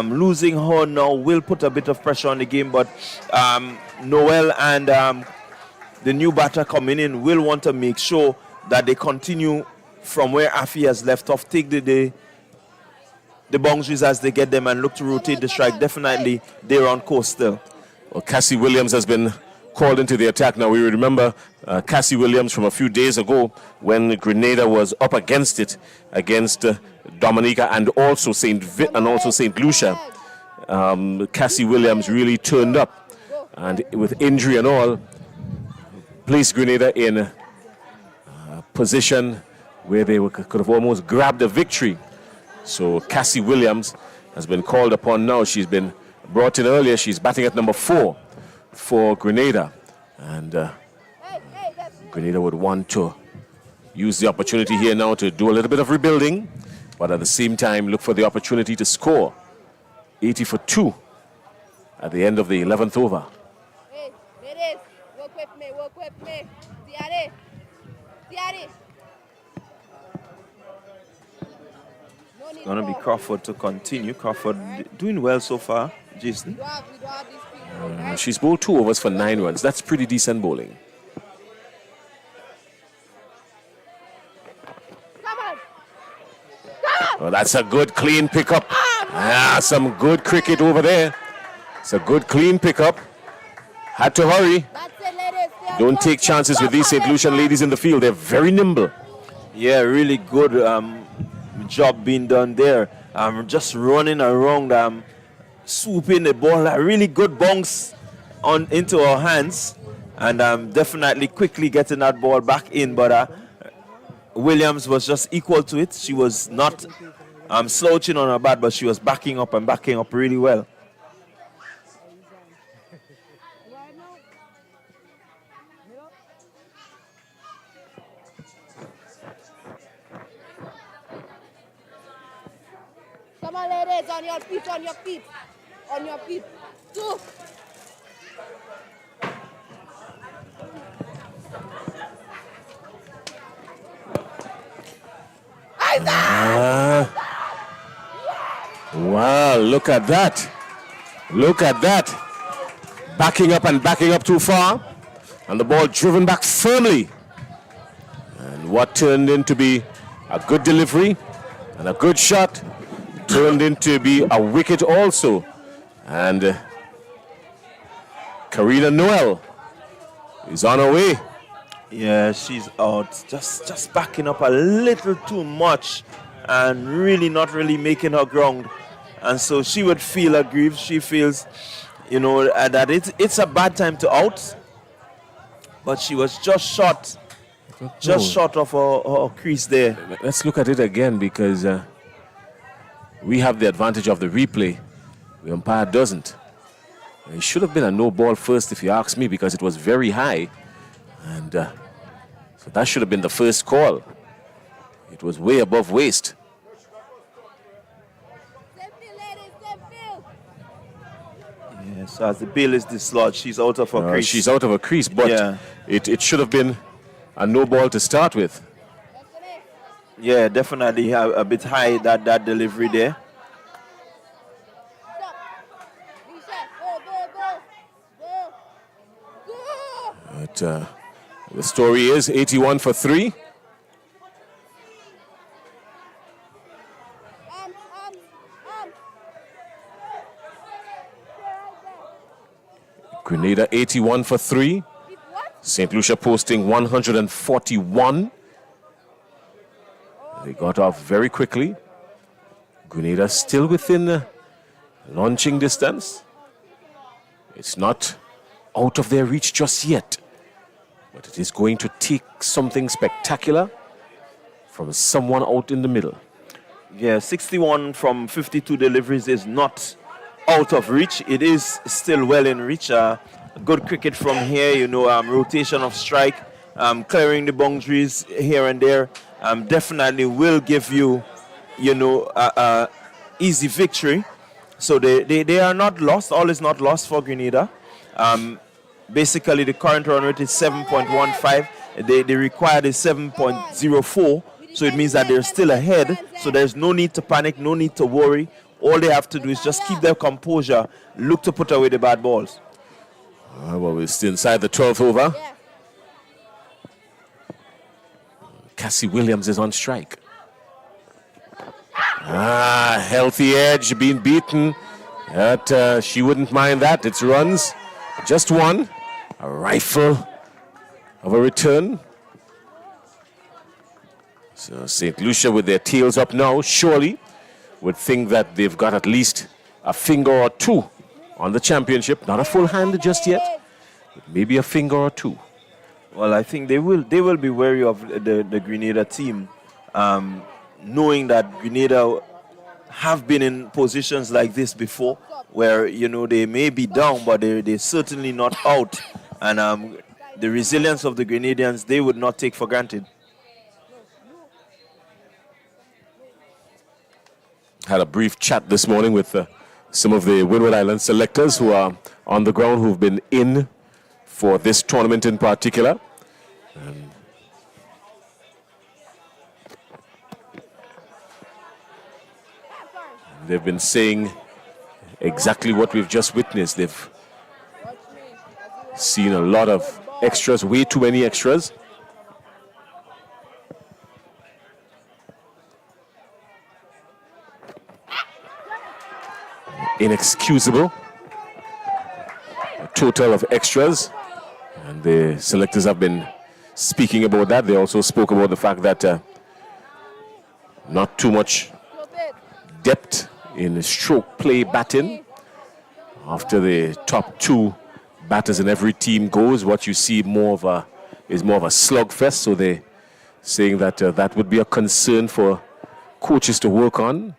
Losing her now will put a bit of pressure on the game, but Noel and the new batter coming in will want to make sure that they continue from where Afi has left off, take the boundaries as they get them and look to rotate the strike. Definitely they're on course still. Well, Cassie Williams has been called into the attack. Now, we remember Cassie Williams from a few days ago when Grenada was up against it, against Dominica and also St. Lucia. Cassie Williams really turned up, and with injury and all, placed Grenada in a position where they could have almost grabbed a victory. So Cassie Williams has been called upon now. She's been brought in earlier. She's batting at number 4 for Grenada. And Grenada would want to use the opportunity here now to do a little bit of rebuilding, but at the same time look for the opportunity to score. 80 for 2 at the end of the 11th over. Hey, ladies, work with me. Tiare. It's going to be Crawford to continue. Crawford doing well so far, Jason. We don't have these people, right? She's bowled 2 overs for 9 runs. That's pretty decent bowling. Come on. Well, that's a good clean pickup. Some good cricket over there. It's a good clean pickup. Had to hurry. That's it, ladies. Don't take chances with these St. Lucian ladies in the field. They're very nimble. Yeah, really good job being done there. Just running around, swooping the ball, a really good bounce into our hands, and definitely quickly getting that ball back in. But Williams was just equal to it. She was not slouching on her bat, but she was backing up really well. Come on, ladies, on your feet. 2. Wow, look at that. Backing up too far, and the ball driven back firmly. And what turned into be a good delivery and a good shot turned into be a wicket also. And Karina Noel is on her way. Yeah, she's out. Just backing up a little too much and really not really making her ground. And so she would feel aggrieved. She feels, that it's a bad time to out. But she was just short of her crease there. Let's look at it again, because we have the advantage of the replay. The umpire doesn't. It should have been a no ball first, if you ask me, because it was very high. And so that should have been the first call. It was way above waist. Yeah, so as the bail is dislodged, she's out of her crease. She's out of her crease, but yeah, it should have been a no ball to start with. Yeah, definitely a bit high, that delivery there. But the story is 81 for 3. Grenada 81 for 3. St. Lucia posting 141. They got off very quickly. Grenada still within launching distance. It's not out of their reach just yet, but it is going to take something spectacular from someone out in the middle. Yeah, 61 from 52 deliveries is not out of reach. It is still well in reach. Good cricket from here, rotation of strike, clearing the boundaries here and there. Definitely will give you, easy victory. So they are not lost. All is not lost for Grenada. Basically, the current run rate is 7.15. They required a 7.04, so it means that they're still ahead. So there's no need to panic, no need to worry. All they have to do is just keep their composure, look to put away the bad balls. Well, we're still inside the 12th over. Cassie Williams is on strike. Healthy edge being beaten. But she wouldn't mind that. It's runs. Just one. A rifle of a return. So St. Lucia with their tails up now, surely would think that they've got at least a finger or two on the championship. Not a full hand just yet, but maybe a finger or two. Well, I think they will be wary of the Grenada team, knowing that Grenada have been in positions like this before, where they may be down, but they're certainly not out. And the resilience of the Grenadians, they would not take for granted. Had a brief chat this morning with some of the Windward Island selectors who are on the ground, who've been in for this tournament in particular. They've been saying exactly what we've just witnessed. They've seen a lot of extras, way too many extras. Inexcusable. A total of extras. And the selectors have been speaking about that. They also spoke about the fact that not too much depth in stroke play batting. After the top two batters in every team goes, what you see is more of a slugfest. So they're saying that that would be a concern for coaches to work on.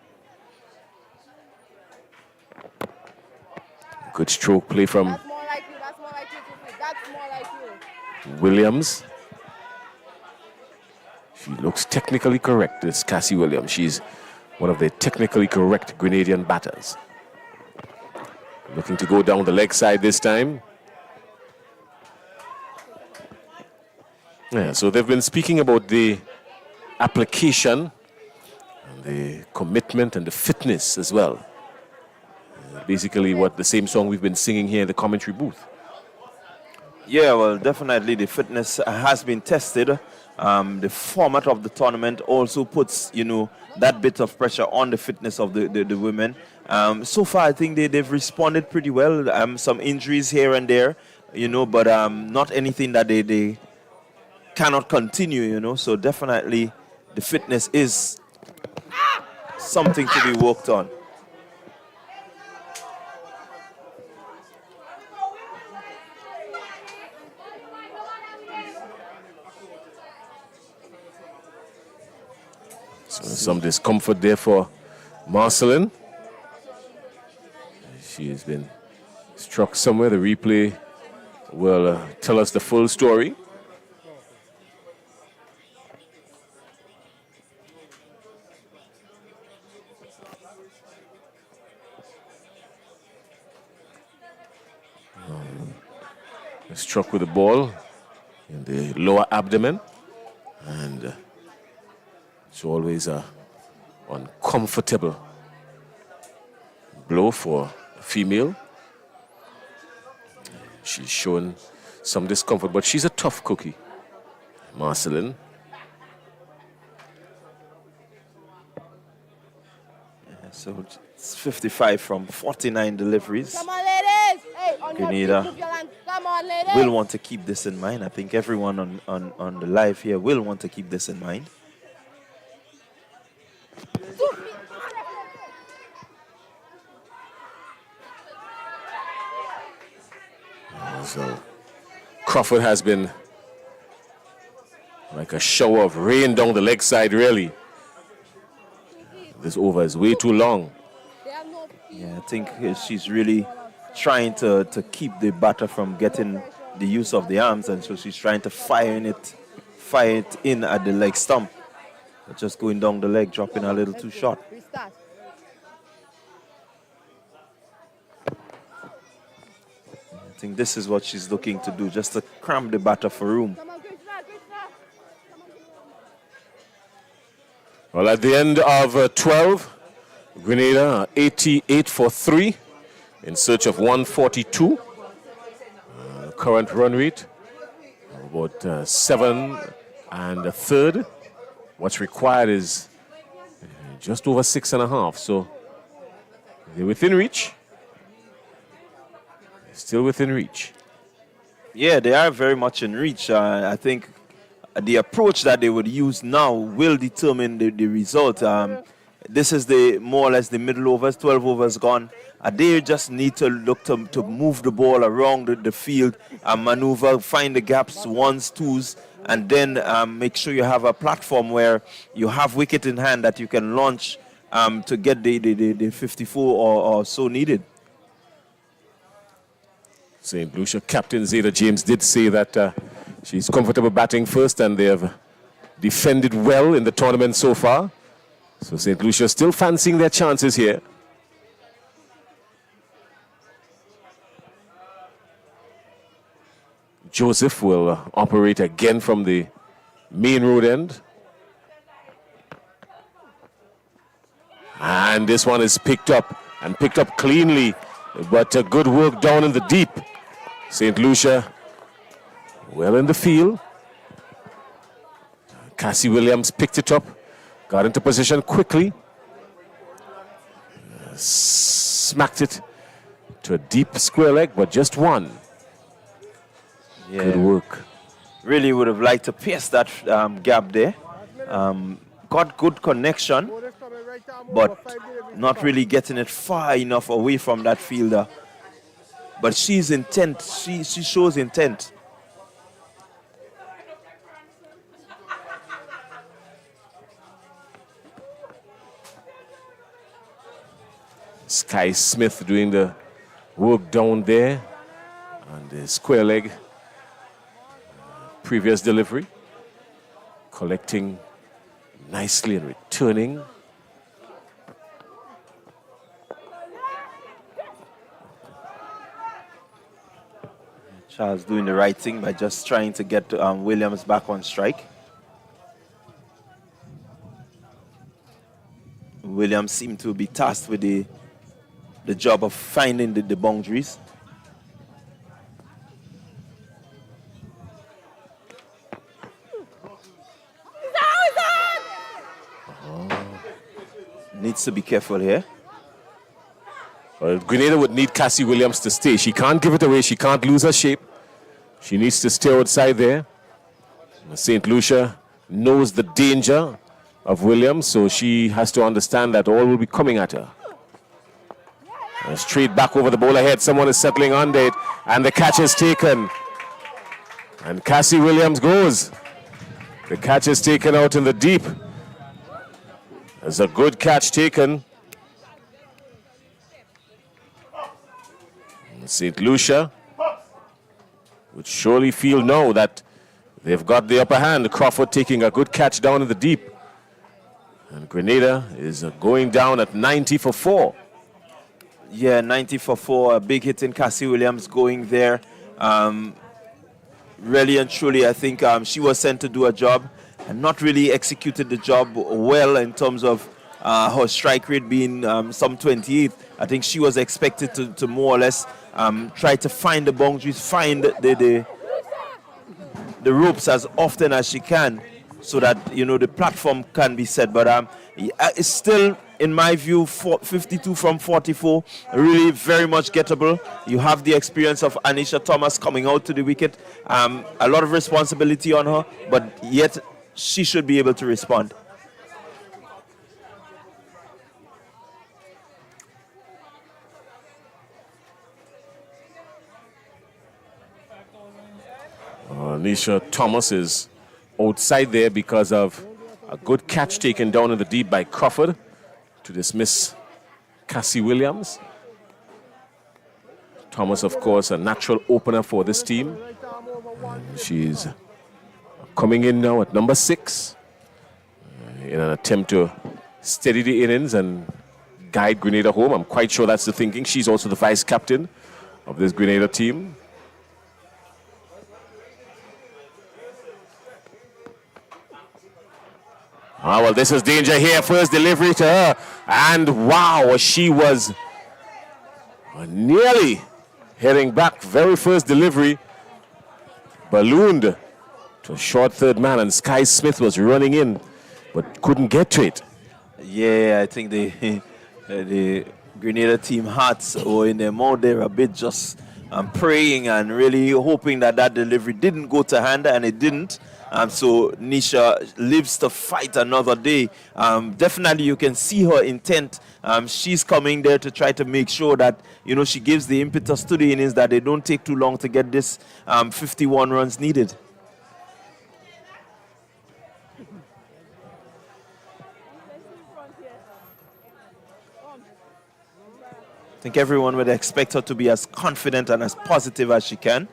Good stroke play from That's more like you. That's more like you. That's more like you. Williams. She looks technically correct. It's Cassie Williams. She's one of the technically correct Grenadian batters. Looking to go down the leg side this time. Yeah, so they've been speaking about the application and the commitment and the fitness as well. Basically what the same song we've been singing here in the commentary booth. Yeah, well, definitely the fitness has been tested. The format of the tournament also puts, that bit of pressure on the fitness of the women. So far, I think they've responded pretty well. Some injuries here and there, but not anything that they cannot continue, So definitely the fitness is something to be worked on. So some discomfort there for Marceline. She has been struck somewhere. The replay will tell us the full story. Struck with the ball in the lower abdomen, and it's always a uncomfortable blow for a female. She's shown some discomfort, but she's a tough cookie, Marceline. Yeah, so it's 55 from 49 deliveries. Come on, ladies. Hey, on your feet, Grenada move your hands. Come on, ladies. will want to keep this in mind. I think everyone on the live here will want to keep this in mind. So Crawford has been like a shower of rain down the leg side, really. This over is way too long. Yeah, I think she's really trying to keep the batter from getting the use of the arms, and so she's trying to fire it in at the leg stump. But just going down the leg, dropping a little too short. Restart. I think this is what she's looking to do, just to cramp the batter for room. Come on, Chris, Well, at the end of 12, Grenada are 88 for 3 in search of 142. Current run rate about 7 and a third. What's required is just over 6.5. So they're within reach. They're still within reach. Yeah, they are very much in reach. I think the approach that they would use now will determine the result. This is the more or less the middle overs, 12 overs gone. They just need to look to move the ball around the field, maneuver, find the gaps, ones, twos, and then make sure you have a platform where you have wicket in hand that you can launch to get the 54 or so needed. St. Lucia captain Zeta James did say that she's comfortable batting first, and they have defended well in the tournament so far. So St. Lucia still fancying their chances here. Joseph will operate again from the main road end. And this one is picked up, and picked up cleanly, but good work down in the deep. St. Lucia well in the field. Cassie Williams picked it up, got into position quickly, smacked it to a deep square leg, but just one. Yeah. Good work. Really would have liked to pierce that gap there. Got good connection, but not really getting it far enough away from that fielder. But she's intent. She shows intent. Sky Smith doing the work down there on the square leg. Previous delivery. Collecting nicely and returning. Charles doing the right thing by just trying to get Williams back on strike. Williams seemed to be tasked with the job of finding the boundaries. Needs to be careful here. Well, Grenada would need Cassie Williams to stay. She can't give it away. She can't lose her shape. She needs to stay outside there. St. Lucia knows the danger of Williams, so she has to understand that all will be coming at her. Straight back over the bowler head. Someone is settling under it, and the catch is taken. And Cassie Williams goes. The catch is taken out in the deep. There's a good catch taken. St. Lucia would surely feel now that they've got the upper hand. Crawford taking a good catch down in the deep. And Grenada is going down at 90 for 4. Yeah, 90 for 4. A big hit in Cassie Williams going there. Really and truly, I think she was sent to do a job and not really executed the job well in terms of her strike rate being some 28. I think she was expected to more or less try to find the boundaries, find the ropes as often as she can, so that the platform can be set. But it's still, in my view, 52 from 44, really very much gettable. You have the experience of Anisha Thomas coming out to the wicket. A lot of responsibility on her, but yet she should be able to respond. Anisha Thomas is outside there because of a good catch taken down in the deep by Crawford to dismiss Cassie Williams. Thomas, of course, a natural opener for this team. And she's coming in now at number 6 in an attempt to steady the innings and guide Grenada home. I'm quite sure that's the thinking. She's also the vice captain of this Grenada team. Ah, well, this is danger here. First delivery to her. And wow, she was nearly heading back. Very first delivery. Ballooned to a short third man, and Sky Smith was running in, but couldn't get to it. Yeah, I think the Grenada team hearts were in their mouth. They're a bit just praying and really hoping that that delivery didn't go to hand, and it didn't. So Nisha lives to fight another day. Definitely you can see her intent. She's coming there to try to make sure that, you know, she gives the impetus to the innings, that they don't take too long to get this 51 runs needed. I think everyone would expect her to be as confident and as positive as she can.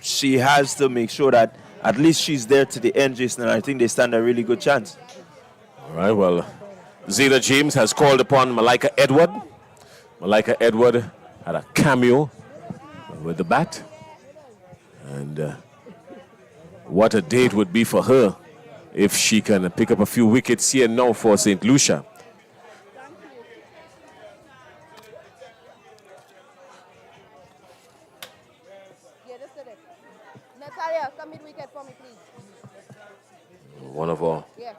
She has to make sure that at least she's there to the end, Jason, and I think they stand a really good chance. All right, well, Zeta James has called upon Malika Edward. Malika Edward had a cameo with the bat. And what a day it would be for her if she can pick up a few wickets here now for St. Lucia. Natalia, come mid wicket for me, please. One of our Yeah.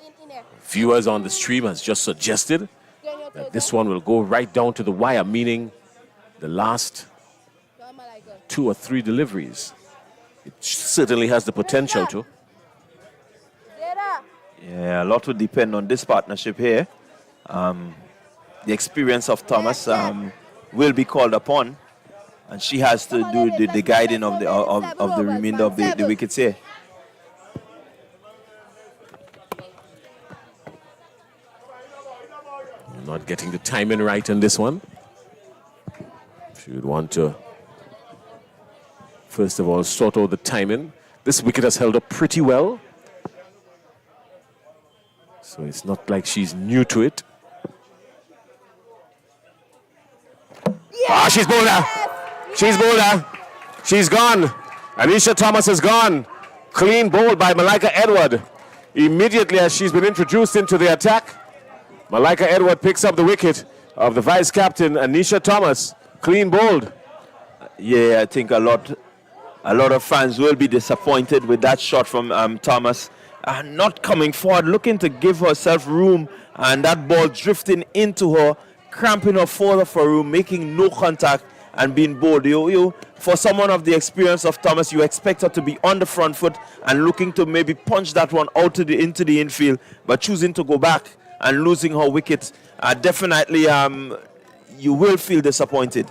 In there. viewers on the stream has just suggested that this one will go right down to the wire, meaning the last 2 or 3 deliveries. It certainly has the potential to. Yeah, a lot will depend on this partnership here. The experience of Thomas will be called upon, and she has to do the guiding of the remainder of the wickets here. Not getting the timing right on this one. She would want to, first of all, sort out the timing. This wicket has held up pretty well, so it's not like she's new to it. Ah, she's bowled her. She's bowled her. She's gone. Anisha Thomas is gone. Clean bowled by Malika Edward. Immediately as she's been introduced into the attack, Malika Edward picks up the wicket of the vice captain, Anisha Thomas. Clean bowled. Yeah, I think a lot of fans will be disappointed with that shot from Thomas. Not coming forward, looking to give herself room, and that ball drifting into her, cramping her further for room, making no contact and being bowled. For someone of the experience of Thomas, you expect her to be on the front foot and looking to maybe punch that one out into the infield, but choosing to go back and losing her wicket, definitely you will feel disappointed.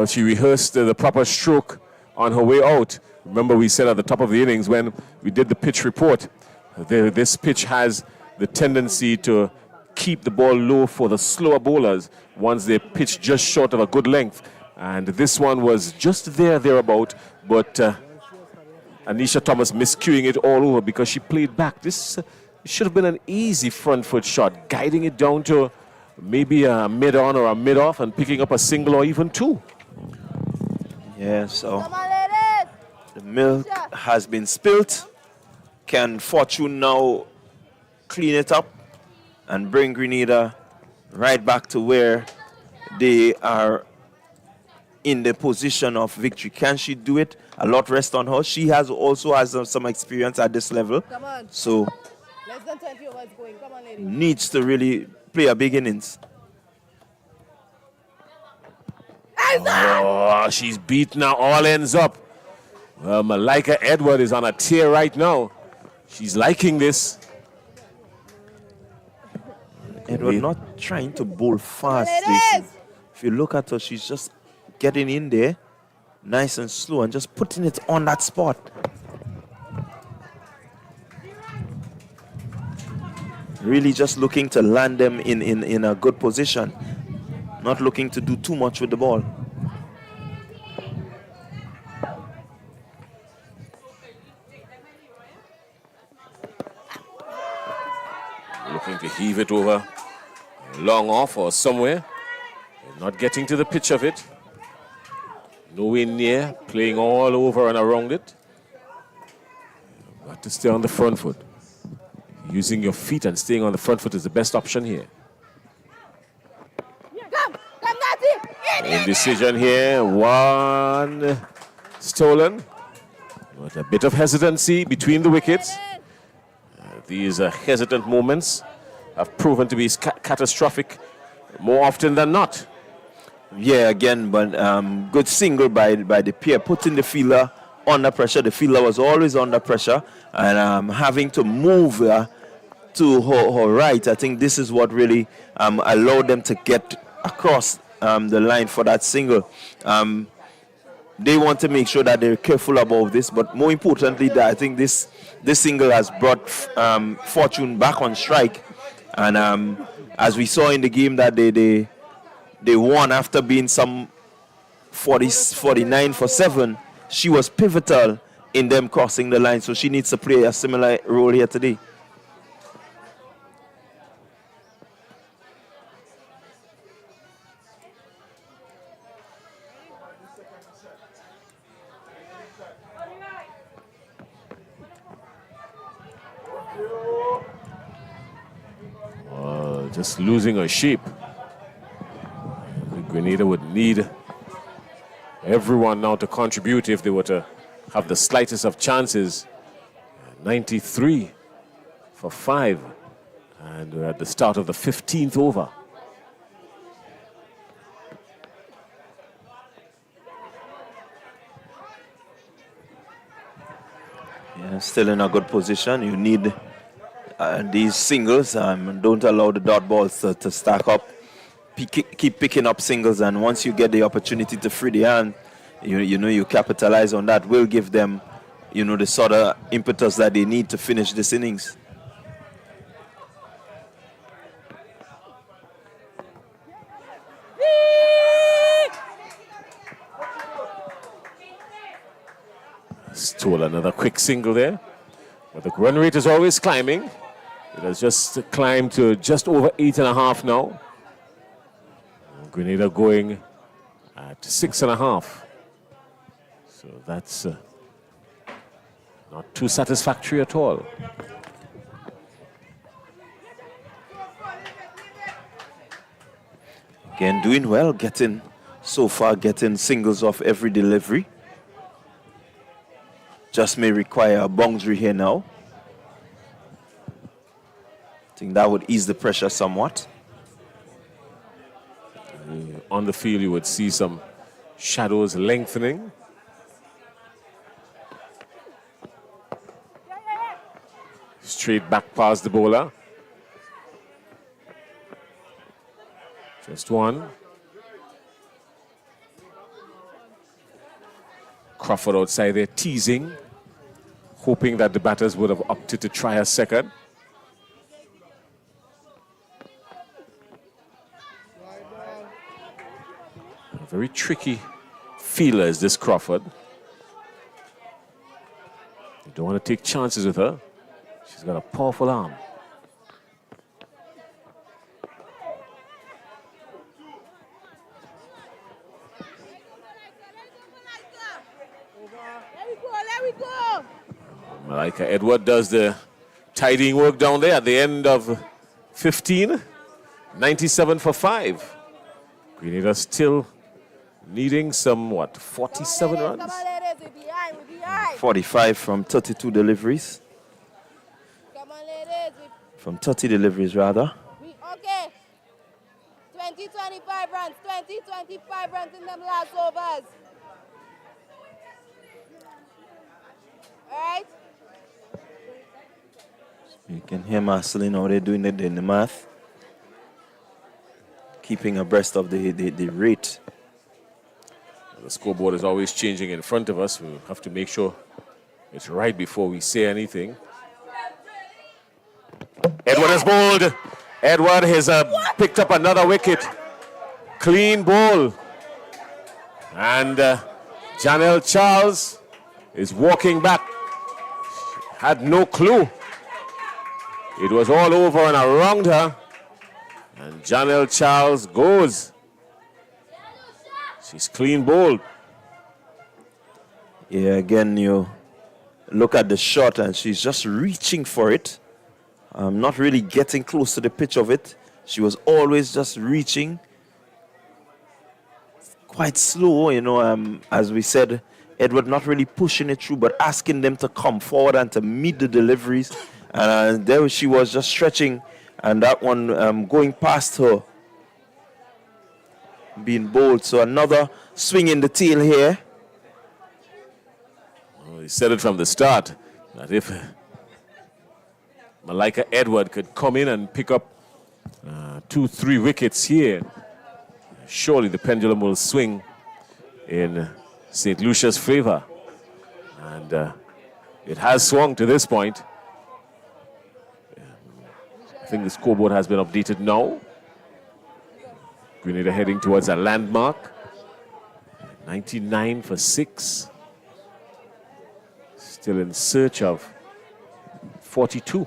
She rehearsed the proper stroke on her way out. Remember, we said at the top of the innings when we did the pitch report, this pitch has the tendency to keep the ball low for the slower bowlers once they pitch just short of a good length. And this one was just thereabout, but Anisha Thomas miscuing it all over because she played back. This should have been an easy front foot shot, guiding it down to maybe a mid-on or a mid-off and picking up a single or even 2. Yeah, so the milk has been spilt. Can Fortune now clean it up and bring Grenada right back to where they are in the position of victory? Can she do it? A lot rests on her. She also has some experience at this level. Come on. So Less than 20 overs going. Come on, lady. needs to really play a big innings. Oh, she's beaten now. All ends up. Well, Malika Edward is on a tear right now. She's liking this. Edward not trying to bowl fast. Ladies! If you look at her, she's just getting in there nice and slow and just putting it on that spot. Really just looking to land them in a good position. Not looking to do too much with the ball. Looking to heave it over long off or somewhere. Not getting to the pitch of it. Nowhere near, playing all over and around it. Got to stay on the front foot. Using your feet and staying on the front foot is the best option here. Come, Natty! Indecision here, one stolen. With a bit of hesitancy between the wickets. These hesitant moments have proven to be catastrophic more often than not. Yeah, again, but good single by the pair, putting the fielder under pressure. The fielder was always under pressure, and having to move to her right. I think this is what really allowed them to get across the line for that single. They want to make sure that they're careful about this, but more importantly, that I think this single has brought Fortune back on strike, and as we saw in the game that they won after being some 49 for 7, she was pivotal in them crossing the line, so she needs to play a similar role here today. Just losing a sheep. Grenada would need everyone now to contribute if they were to have the slightest of chances. 93 for 5. And we're at the start of the 15th over. Yeah, still in a good position. You need these singles. Don't allow the dot balls to stack up. Keep picking up singles, and once you get the opportunity to free the hand, you capitalize on that. Will give them, the sort of impetus that they need to finish this innings. Stole another quick single there. But the run rate is always climbing. It has just climbed to just over 8.5 now. Grenada going at 6.5. So that's not too satisfactory at all. Again, doing well, getting singles off every delivery. Just may require a boundary here now. I think that would ease the pressure somewhat. On the field, you would see some shadows lengthening. Straight back past the bowler. Just one. Crawford outside there teasing, hoping that the batters would have opted to try a second. A very tricky fielder is this Crawford. You don't want to take chances with her. She's got a powerful arm. There we go. Malika Edward does the tidying work down there at the end of 15. 97 for 5. Grenada still needing some, 47 runs? Come on, ladies, we're behind. 45 from 32 deliveries. Come on, ladies. From 30 deliveries, rather. Okay. 25 runs. 25 runs in them last overs. All right? You can hear Marceline how they're doing it in the math. Keeping abreast of the rate. The scoreboard is always changing in front of us. We have to make sure it's right before we say anything. Edward has bowled. Edward has picked up another wicket. Clean ball. And Janelle Charles is walking back. Had no clue. It was all over and around her. And Janelle Charles goes. She's clean bowled. Yeah, again, you look at the shot and she's just reaching for it. not really getting close to the pitch of it. She was always just reaching. Quite slow, you know, as we said, Edward not really pushing it through, but asking them to come forward and to meet the deliveries. And there she was just stretching, and that one going past her, being bowled. So another swing in the tail here. Well, he said it from the start that if Malika Edward could come in and pick up 2-3 wickets here, surely the pendulum will swing in St. Lucia's favor. And it has swung to this point. I think the scoreboard has been updated now. Grenada heading towards a landmark. 99 for 6. Still in search of 42.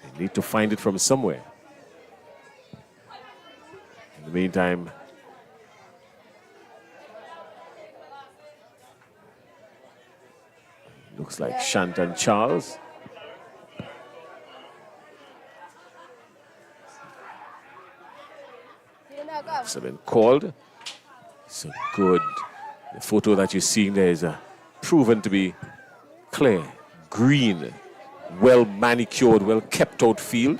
They need to find it from somewhere. In the meantime, looks like Shanton Charles. Have been called. So good. The photo that you're seeing there is proven to be clear, green, well manicured, well kept out field.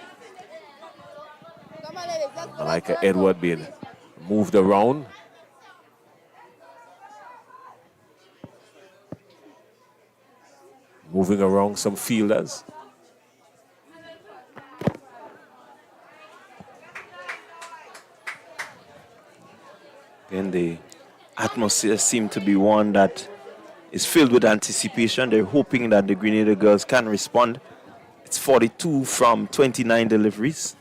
Malika Edward being moved around. Moving around some fielders. And the atmosphere seemed to be one that is filled with anticipation. They're hoping that the Grenada girls can respond. It's 42 from 29 deliveries.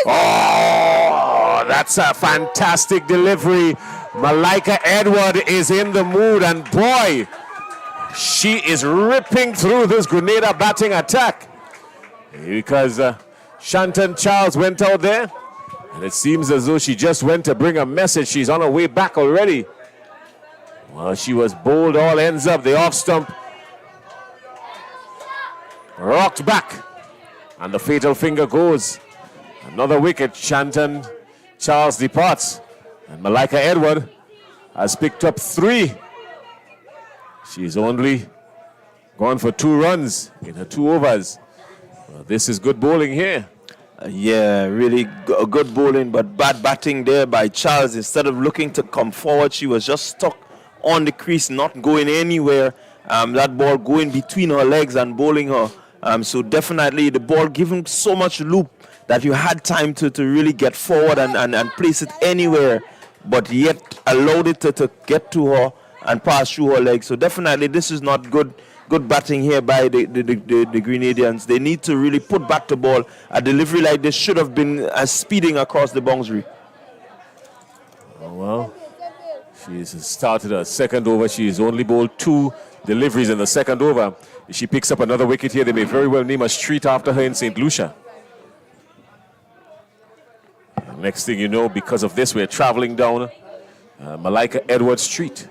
Oh, that's a fantastic delivery. Malika Edward is in the mood, and boy, she is ripping through this Grenada batting attack. Because Shanton Charles went out there, and it seems as though she just went to bring a message. She's on her way back already. Well, she was bowled all ends up. The off stump rocked back, and the fatal finger goes. Another wicket. Shanton Charles departs, and Malika Edward has picked up 3. She's only gone for 2 runs in her 2 overs. Well, this is good bowling here. Yeah, really good bowling, but bad batting there by Charles. Instead of looking to come forward, she was just stuck on the crease, not going anywhere. That ball going between her legs and bowling her. So definitely the ball given so much loop that you had time to really get forward and place it anywhere, but yet allowed it to get to her and pass through her legs. So definitely this is not good batting here by the Grenadians. They need to really put back the ball. A delivery like this should have been speeding across the boundary. Oh, well, she's started her second over. She's only bowled 2 deliveries in the second over. If she picks up another wicket here, they may very well name a street after her in St. Lucia. Next thing you know, because of this, we're traveling down Malika Edward Street.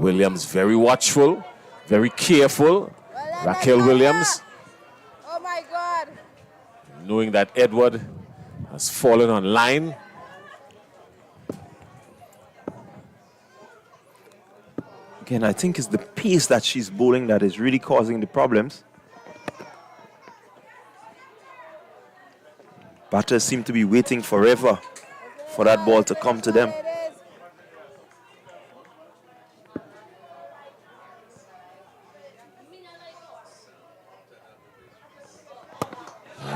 Williams very watchful, very careful. Raquel Williams. Oh my God. Knowing that Edward has fallen on line. Again, I think it's the pace that she's bowling that is really causing the problems. Batters seem to be waiting forever for that ball to come to them.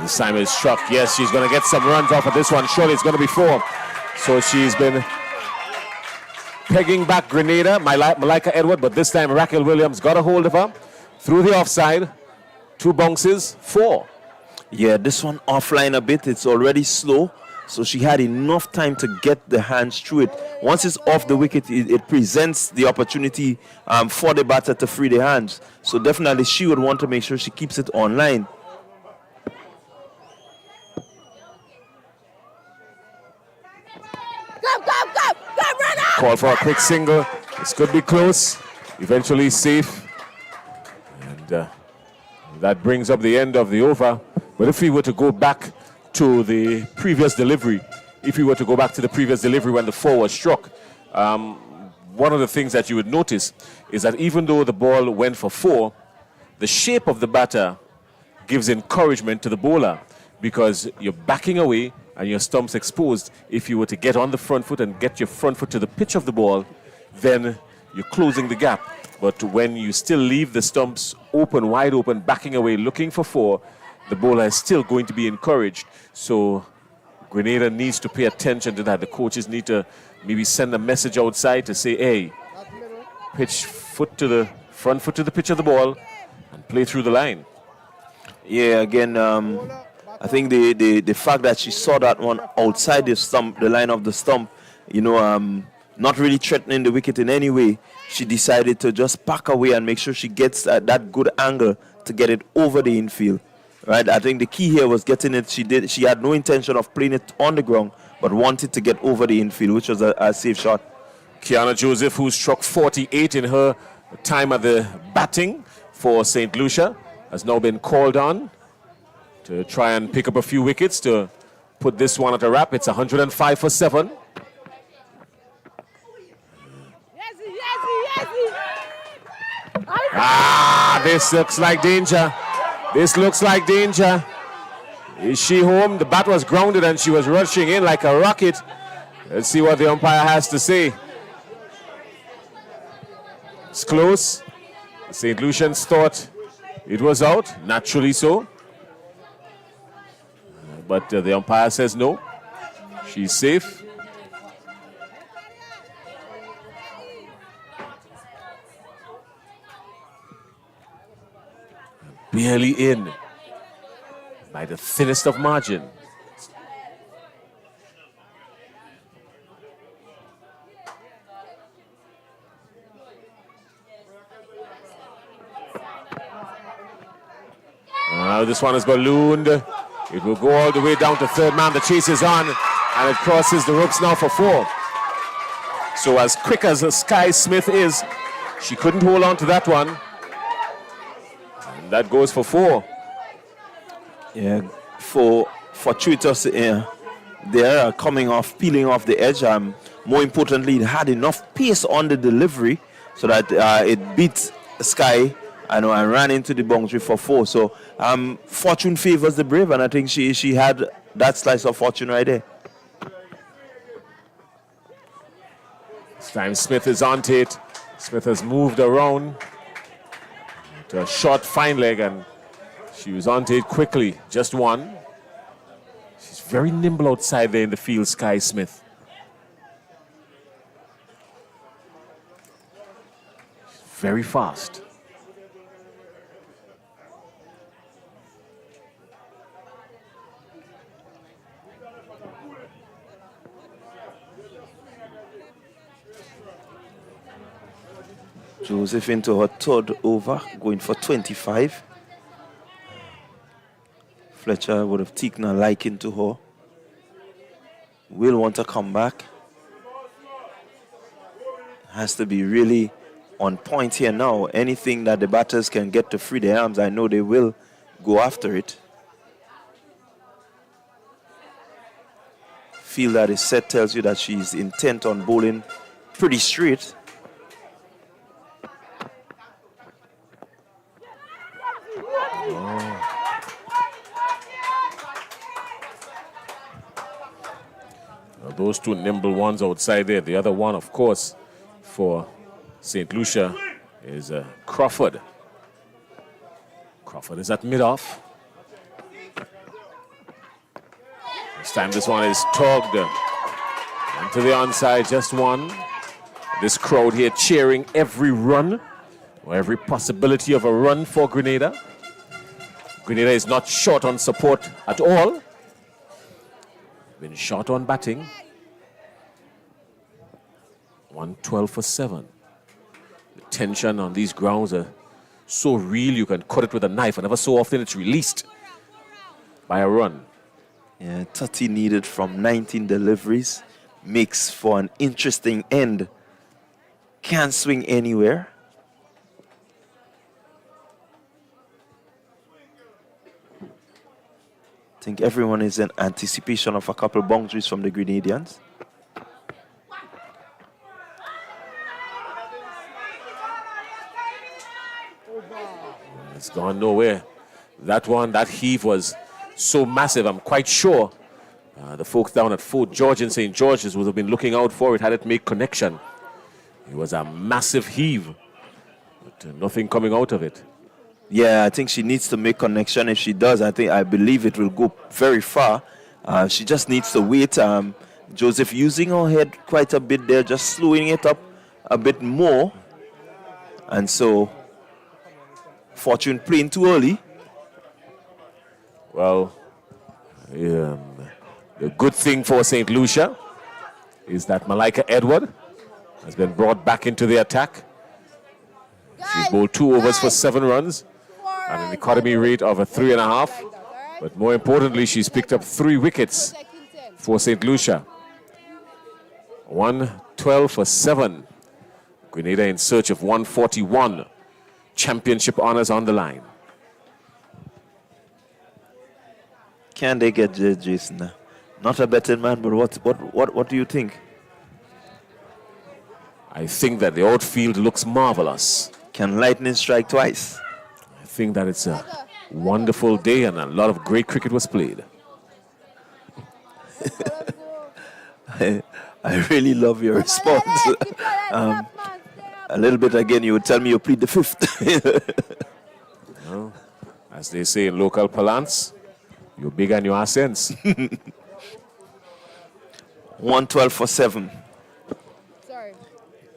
This time is struck. Yes, she's going to get some runs off of this one. Surely it's going to be 4. So she's been pegging back Grenada, Malika Edward, but this time Raquel Williams got a hold of her through the offside. 2 bounces, 4. Yeah, this one offline a bit. It's already slow. So she had enough time to get the hands through it. Once it's off the wicket, it presents the opportunity for the batter to free the hands. So definitely she would want to make sure she keeps it online. Call for a quick single. This could be close. Eventually safe. And that brings up the end of the over. But if we were to go back to the previous delivery, when the 4 was struck, one of the things that you would notice is that even though the ball went for 4, the shape of the batter gives encouragement to the bowler because you're backing away and your stumps exposed. If you were to get on the front foot and get your front foot to the pitch of the ball, then you're closing the gap. But when you still leave the stumps open, wide open, backing away, looking for 4, the bowler is still going to be encouraged. So Grenada needs to pay attention to that. The coaches need to maybe send a message outside to say, hey, pitch foot to the front foot to the pitch of the ball and play through the line. Yeah, again, I think the fact that she saw that one outside the stump, the line of the stump, not really threatening the wicket in any way, she decided to just back away and make sure she gets that good angle to get it over the infield. Right, I think the key here was getting it. She had no intention of playing it on the ground, but wanted to get over the infield, which was a safe shot. Kiana Joseph, who struck 48 in her time at the batting for St. Lucia, has now been called on to try and pick up a few wickets to put this one at a wrap. It's 105 for 7. This looks like danger. This looks like danger. Is she home? The bat was grounded and she was rushing in like a rocket. Let's see what the umpire has to say. It's close. The St. Lucians thought it was out, naturally so. But the umpire says no. She's safe. Barely in by the thinnest of margin. This one is ballooned. It will go all the way down to third man. The chase is on and it crosses the ropes now for 4. So as quick as Sky Smith is, she couldn't hold on to that one. That goes for 4. Yeah, for fortuitous they're peeling off the edge. More importantly, it had enough pace on the delivery so that it beat Sky and ran into the boundary for 4. So fortune favors the brave, and I think she had that slice of fortune right there. This time Smith is on to it. Smith has moved around to a short fine leg and she was onto it quickly. Just one. She's very nimble outside there in the field, Sky Smith. She's very fast. Joseph into her third over, going for 25. Fletcher would have taken a liking to her. Will want to come back. Has to be really on point here now. Anything that the batters can get to free their arms, I know they will go after it. Feel that his set tells you that she's intent on bowling pretty straight. Those two nimble ones outside there. The other one, of course, for St. Lucia is Crawford. Crawford is at mid-off. This time this one is tugged onto the onside, just one. This crowd here cheering every run, or every possibility of a run for Grenada. Grenada is not short on support at all. been short on batting. 112 for 7. The tension on these grounds are so real you can cut it with a knife, and ever so often it's released by a run. Yeah, 30 needed from 19 deliveries. Makes for an interesting end. Can't swing anywhere. I think everyone is in anticipation of a couple boundaries from the Grenadians. It's gone nowhere. That one, that heave was so massive, I'm quite sure the folks down at Fort George in St. George's would have been looking out for it had it made connection. It was a massive heave, but nothing coming out of it. Yeah, I think she needs to make connection. If she does, I believe it will go very far. She just needs to wait. Joseph using her head quite a bit there, just slowing it up a bit more. And so, Fortune playing too early. Well, the good thing for St. Lucia is that Malika Edward has been brought back into the attack. She's bowled 2 overs for 7 runs and an economy rate of a 3.5. But more importantly, she's picked up 3 wickets for St. Lucia. 112 for 7. Grenada in search of 141. Championship honors on the line. Can they get Jason? Not a betting man, but what do you think? I think that the outfield looks marvelous. Can lightning strike twice? I think that it's a wonderful day and a lot of great cricket was played. I really love your response. A little bit again, you would tell me you plead the 5th. Well, as they say in local parlance, you're big and you are sense. 112 for 7.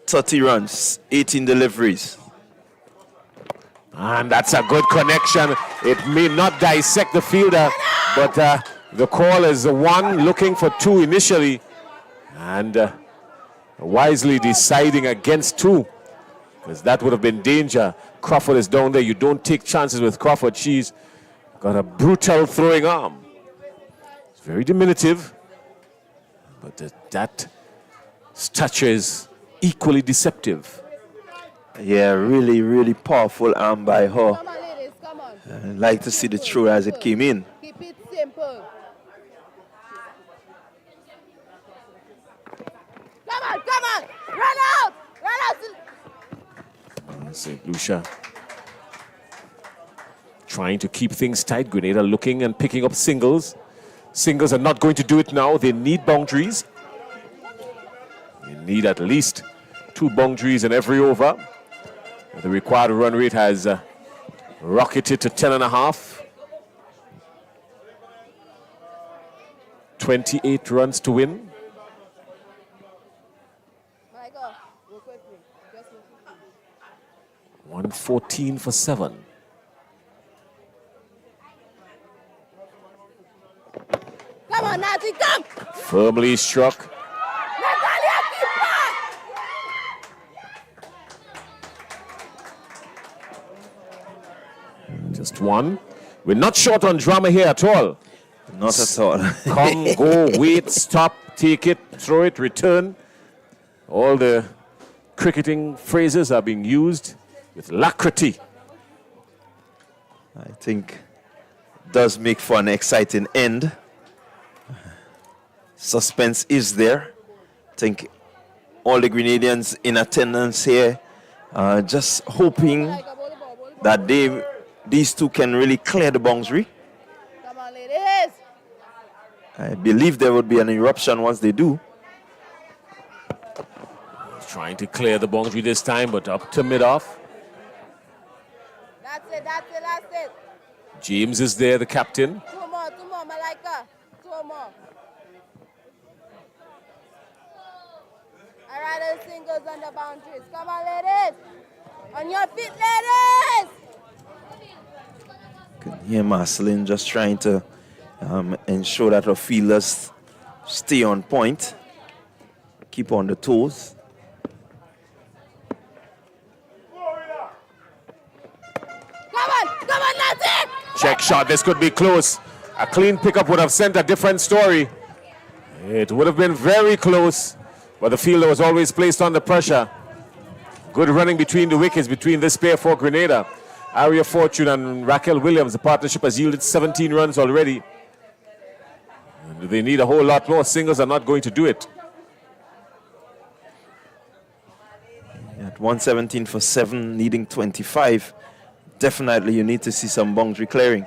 30 runs, 18 deliveries. And that's a good connection. It may not dissect the fielder, but the call is the one looking for 2 initially. And wisely deciding against 2, because that would have been danger. Crawford is down there. You don't take chances with Crawford. She's got a brutal throwing arm. It's very diminutive, but that stature is equally deceptive. Yeah, really, really powerful arm by her. Come on, ladies, come on. I'd like to see the throw as it came in. Keep it simple. Come on, run out! St. Lucia trying to keep things tight. Grenada looking and picking up singles. Singles are not going to do it now. They need boundaries. They need at least 2 boundaries in every over. The required run rate has rocketed to 10.5. 28 runs to win. 114 for 7. Come on, Nazi, come! Firmly struck. Natalia, keep back! Just 1. We're not short on drama here at all. Not at all. Come, go, wait, stop, take it, throw it, return. All the cricketing phrases are being used with alacrity. I think does make for an exciting end. Suspense is there. I think all the Grenadians in attendance here are just hoping that these 2 can really clear the boundary. Come on, ladies! I believe there would be an eruption once they do. Trying to clear the boundary this time, but up to mid-off. That's it. James is there, the captain. 2 more, Malika. 2 more. All right, the singles on the boundaries. Come on, ladies. On your feet, ladies. You can hear Marceline just trying to ensure that her fielders stay on point, keep on the toes. Come on, Natty! Check shot. This could be close. A clean pickup would have sent a different story. It would have been very close, but the fielder was always placed under pressure. Good running between the wickets, between this pair for Grenada. Aria Fortune and Raquel Williams. The partnership has yielded 17 runs already. And they need a whole lot more. Singles are not going to do it. At 117 for 7, needing 25. Definitely you need to see some boundary clearing.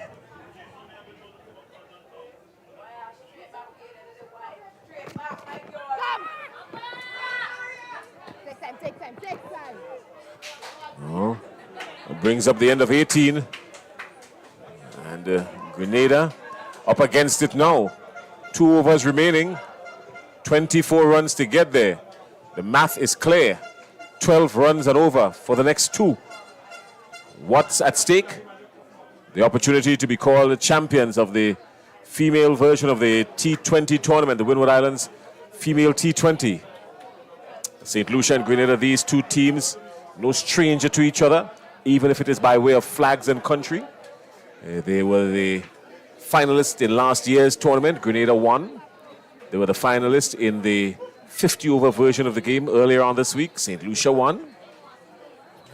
Take time. Oh, it brings up the end of 18. And Grenada up against it now. 2 overs remaining. 24 runs to get there. The math is clear. 12 runs and over for the next 2. What's at stake? The opportunity to be called the champions of the female version of the T20 tournament, the Windward Islands female T20. St. Lucia and Grenada, these 2 teams, no stranger to each other, even if it is by way of flags and country. They were the finalists in last year's tournament. Grenada won. They were the finalists in the 50-over version of the game earlier on this week. St. Lucia won.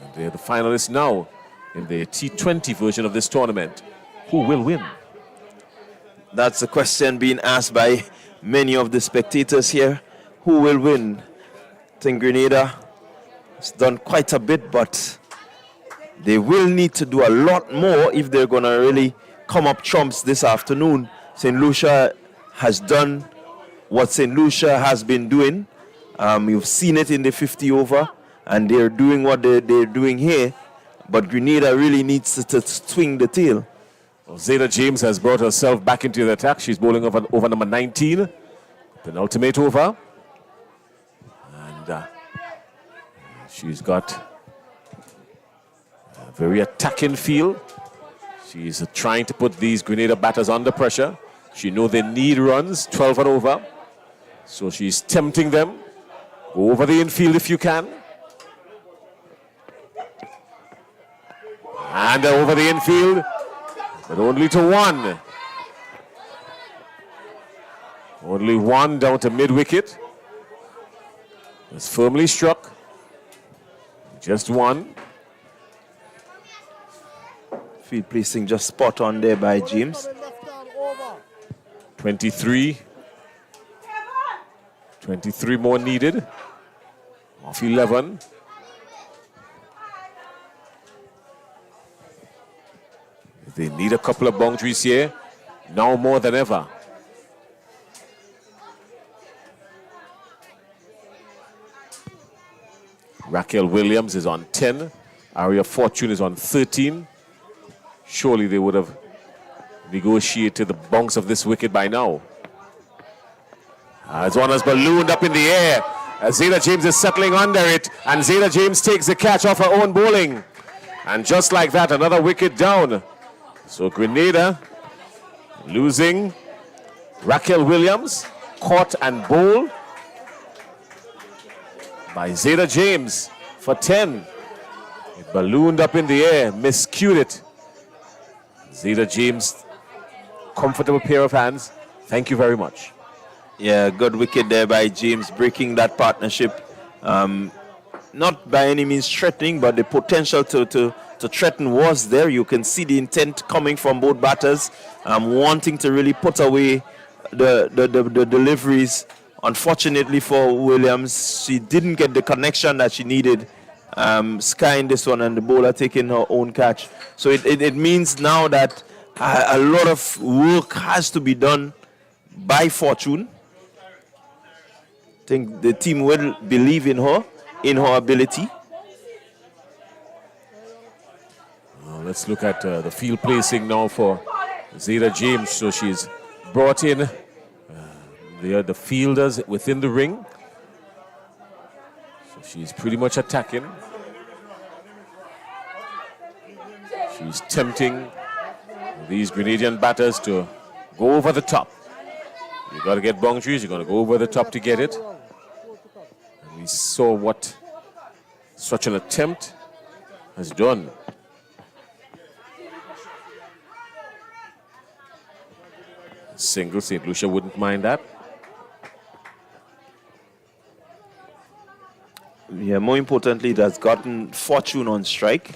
And they're the finalists now in the T20 version of this tournament. Who will win? That's the question being asked by many of the spectators here. Who will win? I think Grenada has done quite a bit, but they will need to do a lot more if they're going to really come up trumps this afternoon. St. Lucia has done what St. Lucia has been doing. You've seen it in the 50 over, and they're doing what they're doing here. But Grenada really needs to swing the tail. Well, Zeta James has brought herself back into the attack. She's bowling over number 19. Penultimate over. And she's got a very attacking feel. She's trying to put these Grenada batters under pressure. She knows they need runs, 12 and over. So she's tempting them. Go over the infield if you can. And over the infield, but only to 1. Only 1 down to mid-wicket. It's firmly struck. Just 1. Field placing just spot on there by James. 23. 23 more needed. Off 11. They need a couple of boundaries here, now more than ever. Raquel Williams is on 10. Aria Fortune is on 13. Surely they would have negotiated the bounce of this wicket by now. As one has ballooned up in the air, as Zeta James is settling under it, and Zeta James takes the catch off her own bowling. And just like that, another wicket down. So Grenada losing Raquel Williams, caught and bowled by Zeta James for 10. It ballooned up in the air, miscued it. Zeta James, comfortable pair of hands. Thank you very much. Yeah, good wicket there by James, breaking that partnership. Not by any means threatening, but the potential to threaten was there. You can see the intent coming from both batters, wanting to really put away the deliveries. Unfortunately for Williams, she didn't get the connection that she needed, skying this one and the bowler taking her own catch. So it means now that a lot of work has to be done by Fortune. I think the team will believe in her ability. Let's look at the field placing now for Zeta James. So she's brought in the fielders within the ring. So she's pretty much attacking. She's tempting these Grenadian batters to go over the top. You got to get boundaries. You're going to go over the top to get it. And we saw what such an attempt has done. Single, St. Lucia wouldn't mind that. Yeah, more importantly, it has gotten Fortune on strike.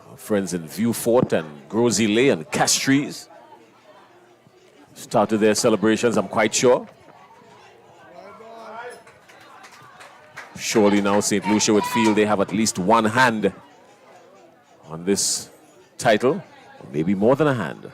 Our friends in Viewfort and Grosile and Castries started their celebrations, I'm quite sure. Surely now St. Lucia would feel they have at least one hand on this title, or maybe more than a hand.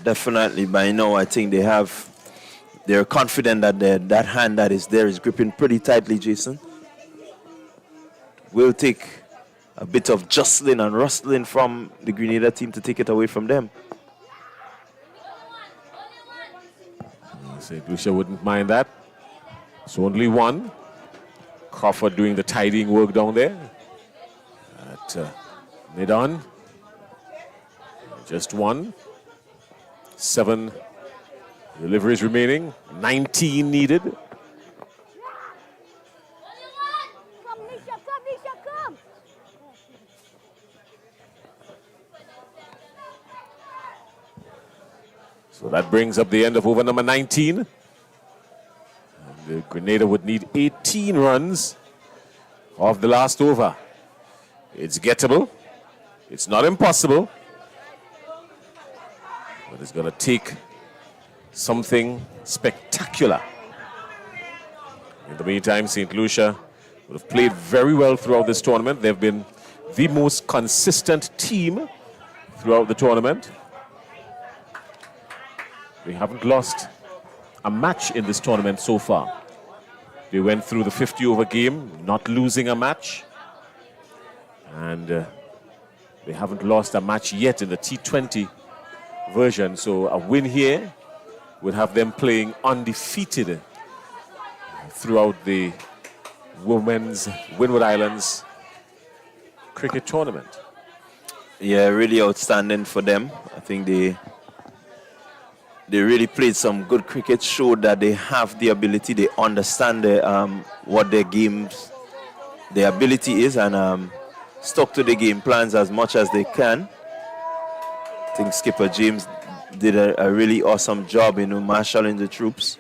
Definitely by now I think they're confident that that hand that is there is gripping pretty tightly, Jason. Will take a bit of jostling and rustling from the Grenada team to take it away from them. St. Lucia wouldn't mind that. It's only one. Crawford doing the tidying work down there at mid-on. Just one. 7 deliveries remaining, 19 needed. Come, Lucia, come. So that brings up the end of over number 19. And the Grenada would need 18 runs off the last over. It's gettable. It's not impossible. But it's going to take something spectacular. In the meantime, St. Lucia would have played very well throughout this tournament. They've been the most consistent team throughout the tournament. They haven't lost a match in this tournament so far. They went through the 50-over game, not losing a match. And they haven't lost a match yet in the T20 version. So a win here would have them playing undefeated throughout the Women's Windward Islands cricket tournament. Yeah, really outstanding for them. I think they really played some good cricket, showed that they have the ability, they understand what their games, their ability is, and stuck to the game plans as much as they can. I think Skipper James did a really awesome job, marshalling the troops.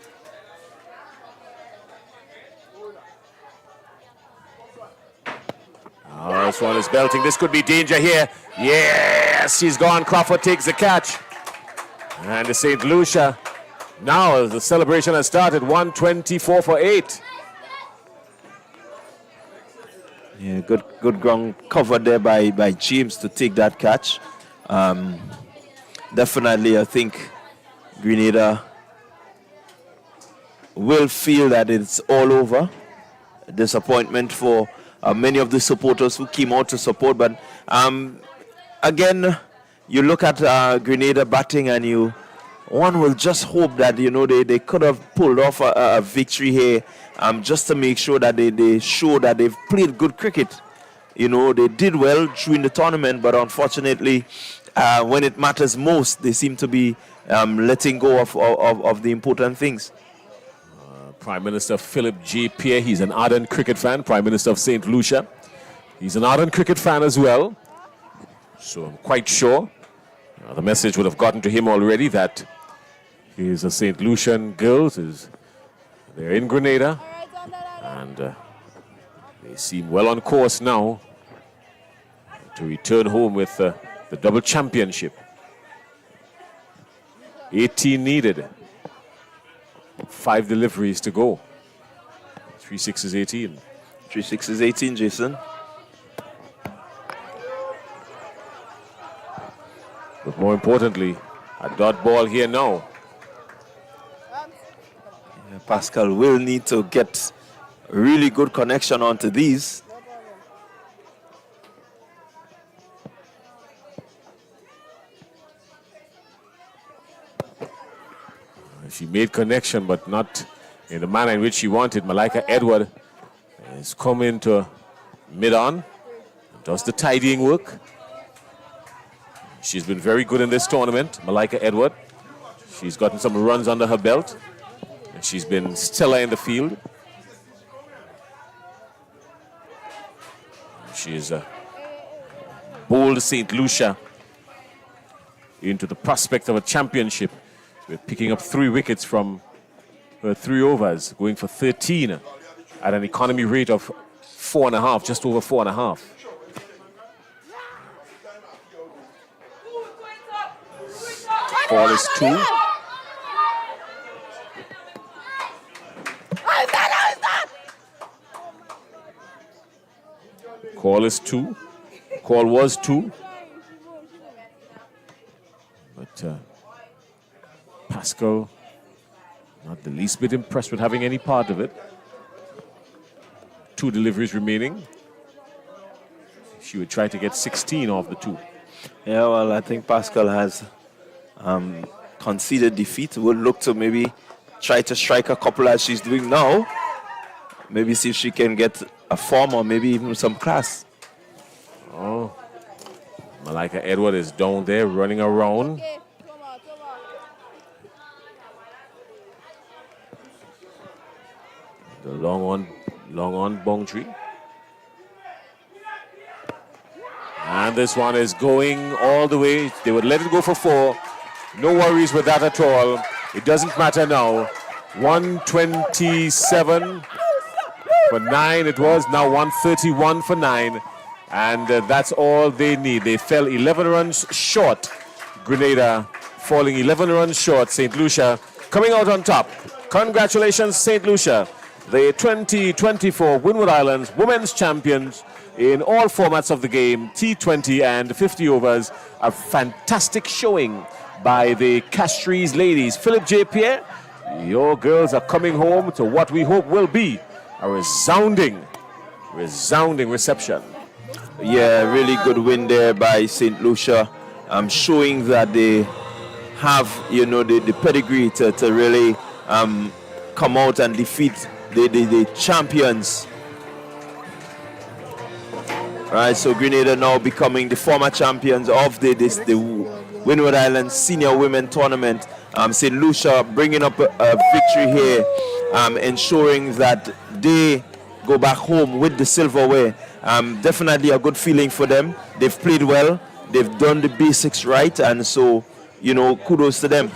Oh, this one is belting. This could be danger here. Yes, he's gone. Crawford takes the catch. And the St. Lucia, now the celebration has started, 124 for 8. Yeah, good ground cover there by James to take that catch. Definitely, I think Grenada will feel that it's all over. A disappointment for many of the supporters who came out to support. But again, you look at Grenada batting and one will just hope that, they could have pulled off a victory here just to make sure that they show that they've played good cricket. They did well during the tournament, but unfortunately, when it matters most, they seem to be letting go of the important things. Prime Minister Philip J. Pierre, he's an ardent cricket fan, Prime Minister of St. Lucia. He's an ardent cricket fan as well. So I'm quite sure the message would have gotten to him already that he's a St. Lucian girls. They're in Grenada. And they seem well on course now to return home with the double championship. 18 needed. 5 deliveries to go. 3 6s 18. 3 6s 18, Jason. But more importantly, a dot ball here now. Yeah, Pascal will need to get a really good connection onto these. She made connection, but not in the manner in which she wanted. Malika Edward is coming to mid-on, does the tidying work. She's been very good in this tournament, Malika Edward. She's gotten some runs under her belt, and she's been stellar in the field. She is bowled St. Lucia into the prospect of a championship. We're picking up 3 wickets from her 3 overs, going for 13 at an economy rate of 4.5, just over 4.5. Ball is 2. Call is 2. Call was 2. But Pascal, not the least bit impressed with having any part of it. 2 deliveries remaining. She would try to get 16 off the 2. Yeah, well, I think Pascal has conceded defeat. Would look to maybe try to strike a couple as she's doing now. Maybe see if she can get a form or maybe even some class. Oh, Malika Edward is down there running around. The long on boundary. And this one is going all the way. They would let it go for 4. No worries with that at all. It doesn't matter now. 127 for 9 it was. Now 131 for 9. And that's all they need. They fell 11 runs short. Grenada falling 11 runs short. St. Lucia coming out on top. Congratulations, St. Lucia. The 2024 Windward Islands Women's Champions in all formats of the game, T20 and 50 overs. A fantastic showing by the Castries ladies. Philip J. Pierre, your girls are coming home to what we hope will be a resounding reception. Yeah, really good win there by St. Lucia. Showing that they have, the pedigree to really come out and defeat the champions. Right, so Grenada now becoming the former champions of the Windward Islands Senior Women Tournament. St. Lucia bringing up a victory here, ensuring that they go back home with the silverware. Definitely a good feeling for them. They've played well. They've done the basics right, and so, kudos to them.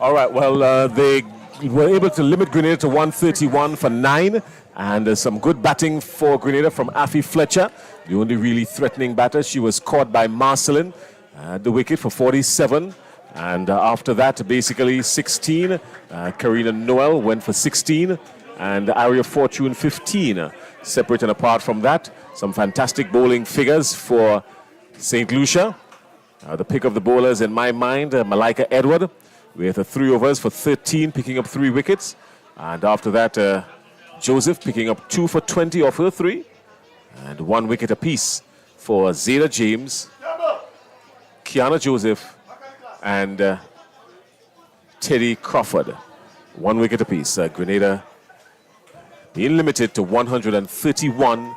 All right, well, they were able to limit Grenada to 131 for 9, and some good batting for Grenada from Afi Fletcher, the only really threatening batter. She was caught by Marcelin at the wicket for 47, and after that, basically 16. Karina Noel went for 16, and Aria Fortune 15. Separate and apart from that, some fantastic bowling figures for St. Lucia. The pick of the bowlers in my mind, Malika Edward, with 3 overs for 13, picking up 3 wickets. And after that, Joseph picking up 2 for 20 off her 3. And 1 wicket apiece for Zeta James, Kiana Joseph, and Teddy Crawford. 1 wicket apiece. Grenada being limited to 131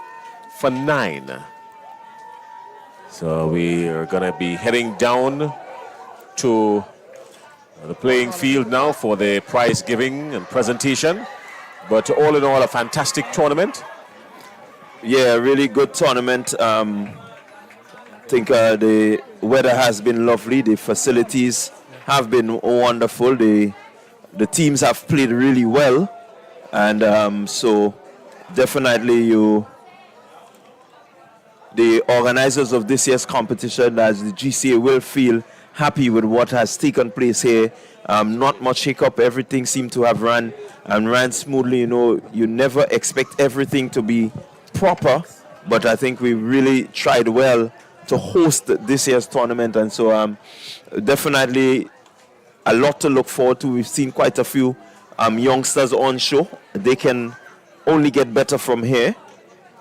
for 9. So we are going to be heading down to the playing field now for the prize giving and presentation. But all in all, a fantastic tournament. Yeah, really good tournament. I think the weather has been lovely. The facilities have been wonderful. The teams have played really well. And so definitely the organizers of this year's competition, as the GCA, will feel happy with what has taken place here. Not much hiccup. Everything seemed to have ran smoothly. You never expect everything to be proper, but I think we really tried well to host this year's tournament, and so definitely a lot to look forward to. We've seen quite a few youngsters on show. They can only get better from here,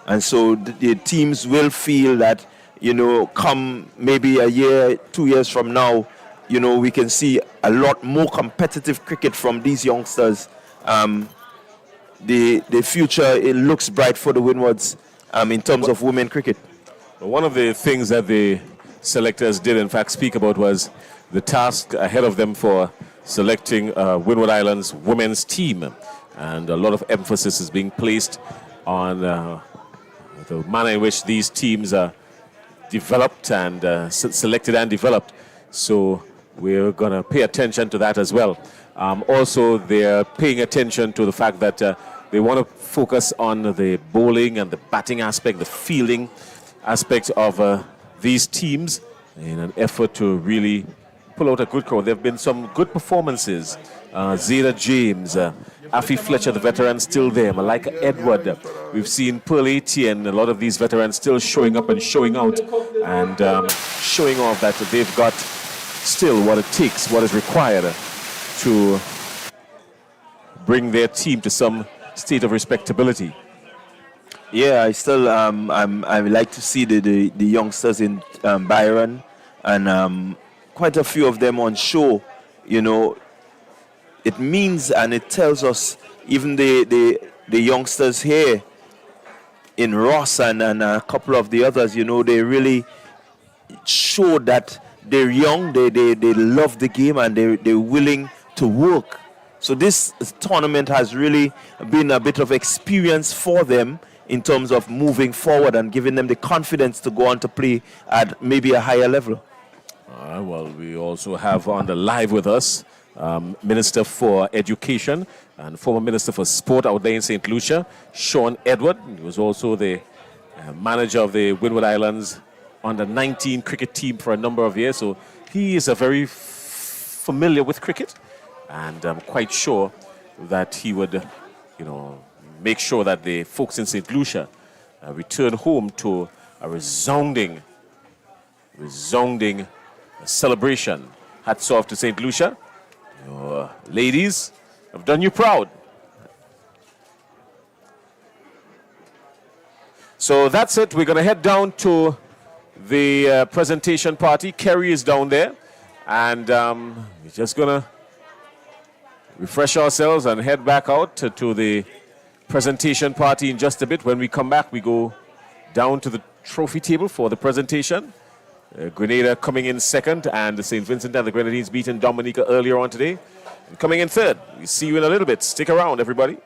and so the teams will feel that come maybe a year, 2 years from now, you know, we can see a lot more competitive cricket from these youngsters. The future, it looks bright for the Windwards in terms of women cricket. One of the things that the selectors did, in fact, speak about was the task ahead of them for selecting Windward Island's women's team. And a lot of emphasis is being placed on the manner in which these teams are developed and selected and developed. So we're going to pay attention to that as well. Also, they're paying attention to the fact that they want to focus on the bowling and the batting aspect, the fielding aspect of these teams in an effort to really pull out a good crowd. There have been some good performances. Zeta James, Afi Fletcher, the veteran, still there. Malika Edward. We've seen Pearl Etienne, a lot of these veterans still showing up and showing out and showing off that they've got still what it takes, what is required to bring their team to some state of respectability. Yeah, I still I like to see the youngsters in Byron, and quite a few of them on show. You know, it means and it tells us, even the youngsters here in Ross and a couple of the others, you know, they really show that they're young, they love the game, and they're willing to work. So this tournament has really been a bit of experience for them in terms of moving forward and giving them the confidence to go on to play at maybe a higher level. Well, we also have on the live with us Minister for Education and former Minister for Sport out there in St. Lucia, Sean Edward. He was also the manager of the Windward Islands under-19 cricket team for a number of years. So he is very familiar with cricket, and I'm quite sure that he would, you know, make sure that the folks in St. Lucia return home to a resounding celebration. Hats off to St. Lucia. Your ladies have done you proud. So that's it. We're going to head down to the presentation party. Kerry is down there. And we're just going to refresh ourselves and head back out to the presentation party in just a bit. When we come back, we go down to the trophy table for the presentation. Grenada coming in second, and the St. Vincent and the Grenadines beaten Dominica earlier on today. And coming in third. We'll see you in a little bit. Stick around, everybody.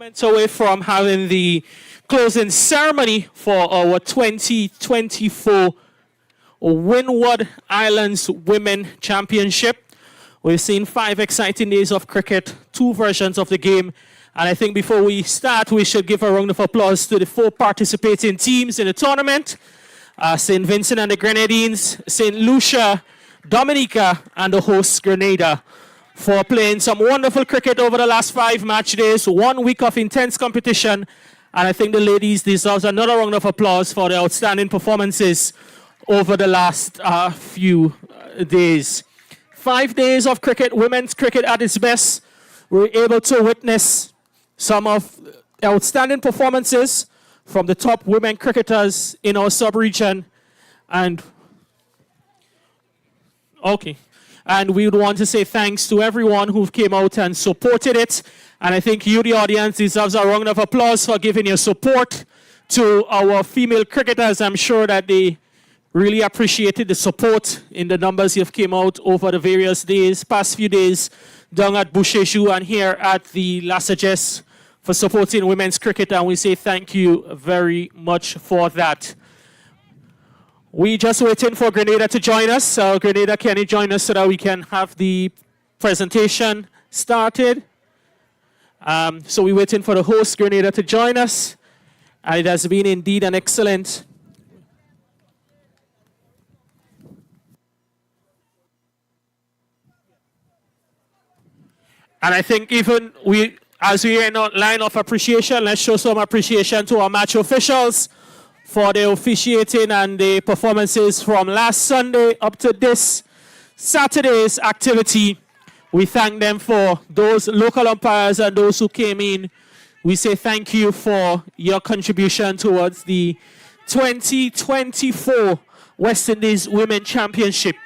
Moments away from having the closing ceremony for our 2024 Windward Islands Women Championship. We've seen 5 exciting days of cricket, 2 versions of the game. And I think before we start, we should give a round of applause to the 4 participating teams in the tournament. St. Vincent and the Grenadines, St. Lucia, Dominica, and the host Grenada for playing some wonderful cricket over the last 5 match days, 1 week of intense competition. And I think the ladies deserve another round of applause for their outstanding performances over the last few days. 5 days of cricket, women's cricket at its best. We were able to witness some of the outstanding performances from the top women cricketers in our sub-region. And we would want to say thanks to everyone who came out and supported it. And I think you, the audience, deserves a round of applause for giving your support to our female cricketers. I'm sure that they really appreciated the support in the numbers you've came out over the various days, past few days, down at Bouchejoux and here at the La Sagesse for supporting women's cricket. And we say thank you very much for that. We just waiting for Grenada to join us. So Grenada, can you join us so that we can have the presentation started? So we're waiting for the host, Grenada, to join us. And it has been indeed an excellent and I think even as we are in a line of appreciation, let's show some appreciation to our match officials for the officiating and the performances from last Sunday up to this Saturday's activity. We thank them for those local umpires and those who came in. We say thank you for your contribution towards the 2024 West Indies Women Championship.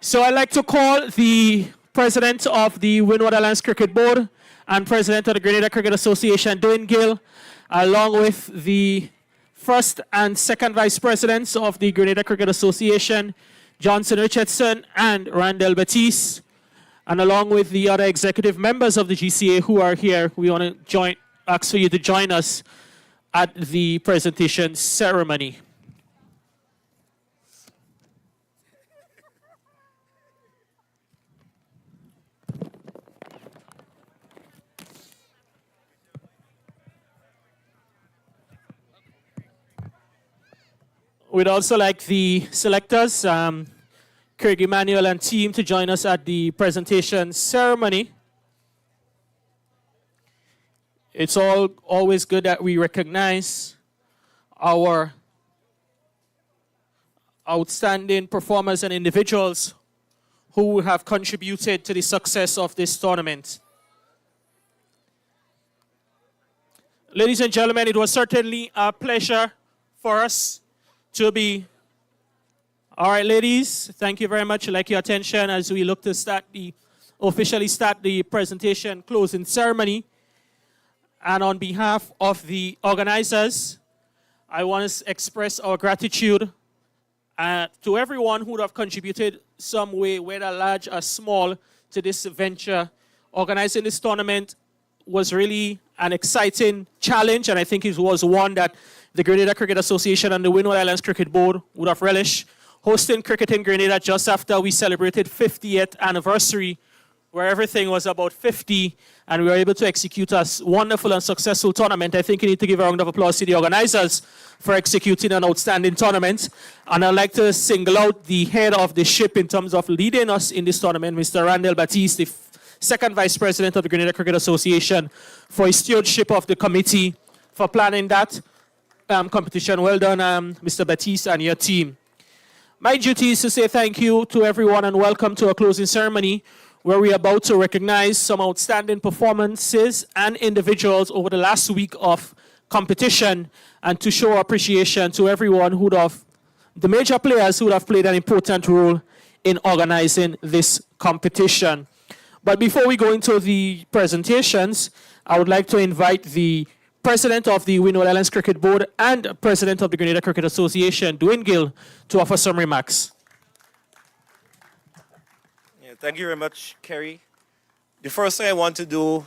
So I'd like to call the President of the Windward Islands Cricket Board and President of the Grenada Cricket Association, Dwayne Gill, along with the First and Second Vice Presidents of the Grenada Cricket Association, Johnson Richardson and Randall Batiste, and along with the other executive members of the GCA who are here, we want to ask for you to join us at the presentation ceremony. We'd also like the selectors, Craig Emmanuel and team, to join us at the presentation ceremony. It's always good that we recognize our outstanding performers and individuals who have contributed to the success of this tournament. Ladies and gentlemen, it was certainly a pleasure for us to be. All right, ladies, thank you very much. I'd like your attention as we look to officially start the presentation closing ceremony. And on behalf of the organizers, I want to express our gratitude to everyone who would have contributed some way, whether large or small, to this venture. Organizing this tournament was really an exciting challenge, and I think it was one that the Grenada Cricket Association and the Windward Islands Cricket Board would have relished. Hosting cricket in Grenada just after we celebrated 50th anniversary, where everything was about 50, and we were able to execute a wonderful and successful tournament. I think you need to give a round of applause to the organizers for executing an outstanding tournament. And I'd like to single out the head of the ship in terms of leading us in this tournament, Mr. Randall Batiste, the Second Vice President of the Grenada Cricket Association, for his stewardship of the committee, for planning that competition. Well done, Mr. Batiste and your team. My duty is to say thank you to everyone and welcome to our closing ceremony, where we are about to recognize some outstanding performances and individuals over the last week of competition, and to show appreciation to everyone the major players who would have played an important role in organizing this competition. But before we go into the presentations, I would like to invite the President of the Windward Islands Cricket Board and President of the Grenada Cricket Association, Dwayne Gill, to offer some remarks. Yeah, thank you very much, Kerry. The first thing I want to do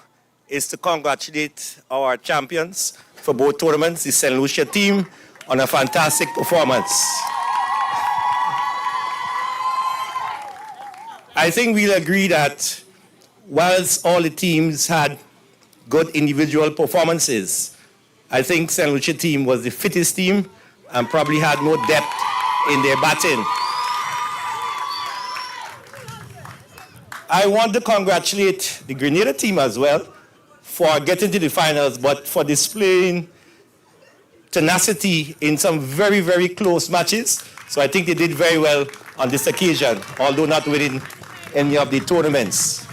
is to congratulate our champions for both tournaments, the St. Lucia team, on a fantastic performance. I think we'll agree that whilst all the teams had good individual performances, I think St. Lucia team was the fittest team and probably had more depth in their batting. I want to congratulate the Grenada team as well for getting to the finals, but for displaying tenacity in some very, very close matches. So I think they did very well on this occasion, although not winning any of the tournaments.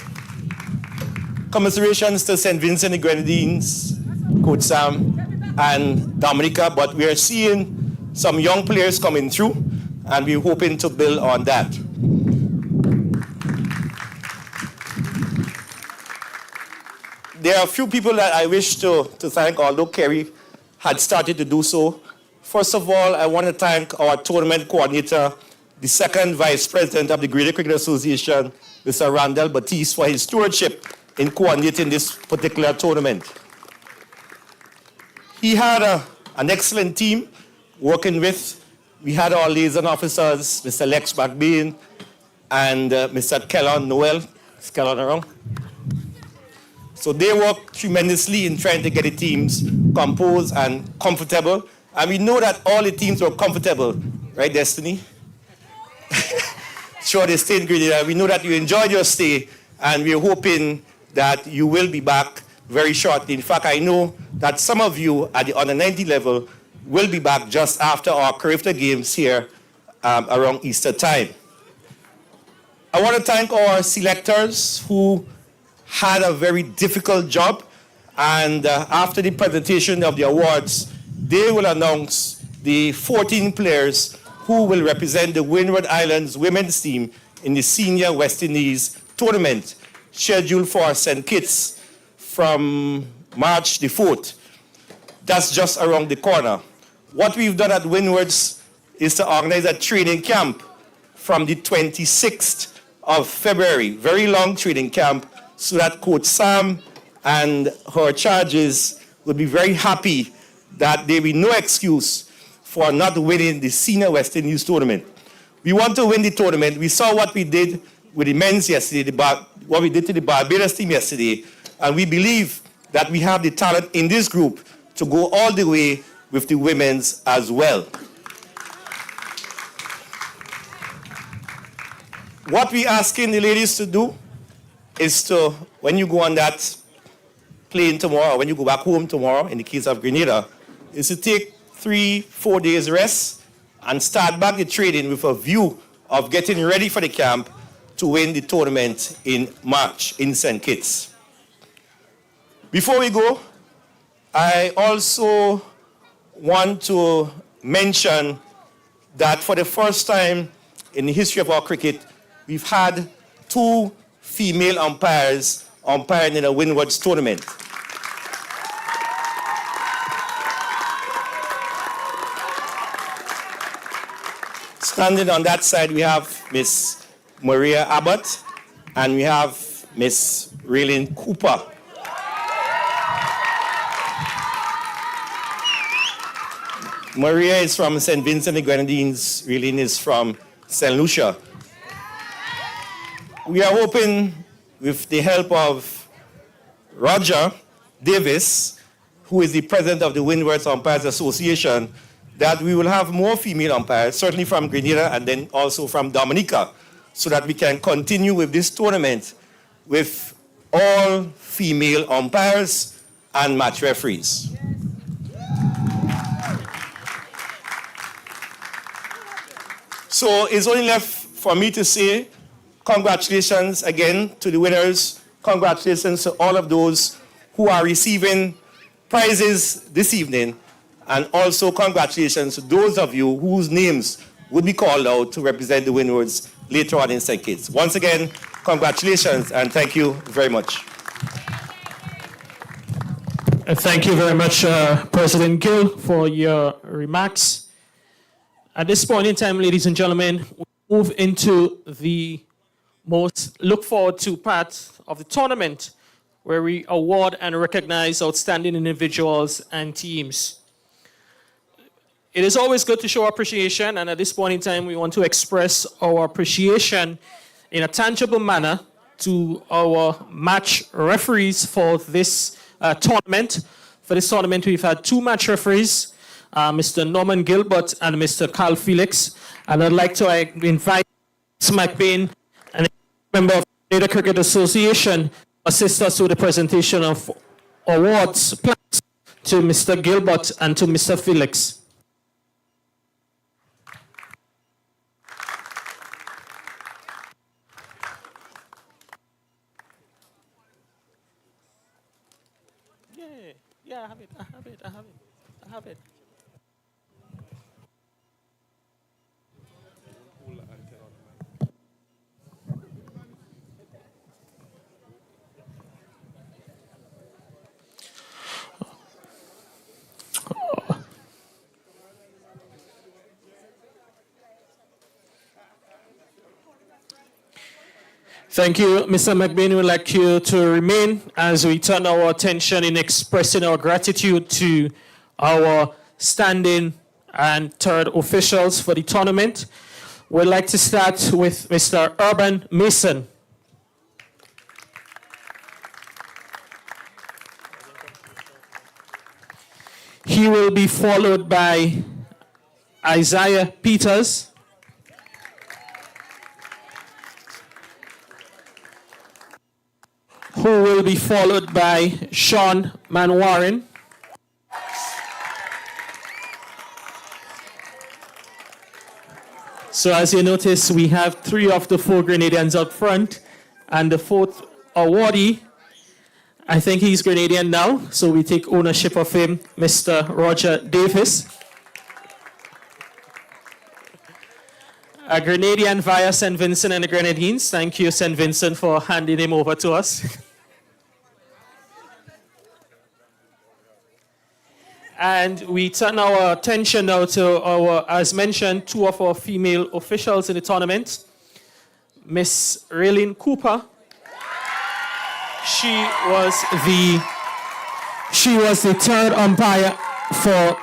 Commiserations to St. Vincent and Grenadines, Coach Sam and Dominica, but we are seeing some young players coming through, and we're hoping to build on that. There are a few people that I wish to thank, although Kerry had started to do so. First of all, I want to thank our tournament coordinator, the second vice president of the Grenada Cricket Association, Mr. Randall Batiste, for his stewardship in coordinating this particular tournament. He had an excellent team working with. We had our liaison officers, Mr. Lex McBain and Mr. Kellon Noel. Is Kellon around? So they worked tremendously in trying to get the teams composed and comfortable. And we know that all the teams were comfortable, right, Destiny? Sure, they stayed in Grenada. We know that you enjoyed your stay, and we're hoping that you will be back very shortly. In fact, I know that some of you at the under 90 level will be back just after our Carifta games here around Easter time. I want to thank our selectors who had a very difficult job, and after the presentation of the awards, they will announce the 14 players who will represent the Windward Islands women's team in the Senior West Indies tournament scheduled for St. Kitts from March the 4th. That's just around the corner. What we've done at Windwards is to organize a training camp from the 26th of February, very long training camp, so that Coach Sam and her charges would be very happy that there will be no excuse for not winning the Senior West Indies tournament. We want to win the tournament. We saw what we did with the men's yesterday, what we did to the Barbados team yesterday, and we believe that we have the talent in this group to go all the way with the women's as well. What we're asking the ladies to do is to, when you go on that plane tomorrow, when you go back home tomorrow, in the case of Grenada, is to take 3-4 days rest and start back the training with a view of getting ready for the camp to win the tournament in March in St. Kitts. Before we go, I also want to mention that for the first time in the history of our cricket, we've had 2 female umpires umpiring in a Windward's tournament. Standing on that side, we have Miss Maria Abbott and we have Miss Raylene Cooper. Maria is from St. Vincent and Grenadines. Raylene is from St. Lucia. We are hoping, with the help of Roger Davis, who is the president of the Windward Umpires Association, that we will have more female umpires, certainly from Grenada and then also from Dominica, so that we can continue with this tournament with all female umpires and match referees. So it's only left for me to say congratulations again to the winners. Congratulations to all of those who are receiving prizes this evening. And also congratulations to those of you whose names would be called out to represent the Windwards later on in St. Kitts. Once again, congratulations and thank you very much. Thank you very much, President Gill, for your remarks. At this point in time, ladies and gentlemen, we move into the most look forward to part of the tournament, where we award and recognize outstanding individuals and teams. It is always good to show appreciation, and at this point in time, we want to express our appreciation in a tangible manner to our match referees for this tournament. For this tournament, we've had 2 match referees, Mr. Norman Gilbert and Mr. Carl Felix. And I'd like to invite Mr. McBain, a member of the Grenada Cricket Association, assist us with the presentation of awards plaques to Mr. Gilbert and to Mr. Felix. Yeah, I have it. Thank you, Mr. McBain. We'd like you to remain as we turn our attention in expressing our gratitude to our standing and third officials for the tournament. We'd like to start with Mr. Urban Mason. He will be followed by Isaiah Peters. Who will be followed by Sean Manwarin. So as you notice, we have 3 of the 4 Grenadians up front, and the 4th awardee, I think he's Grenadian now, so we take ownership of him, Mr. Roger Davis. A Grenadian via St. Vincent and the Grenadines. Thank you, St. Vincent, for handing him over to us. And we turn our attention now to our, as mentioned, 2 of our female officials in the tournament. Miss Raylene Cooper. She was the 3rd umpire for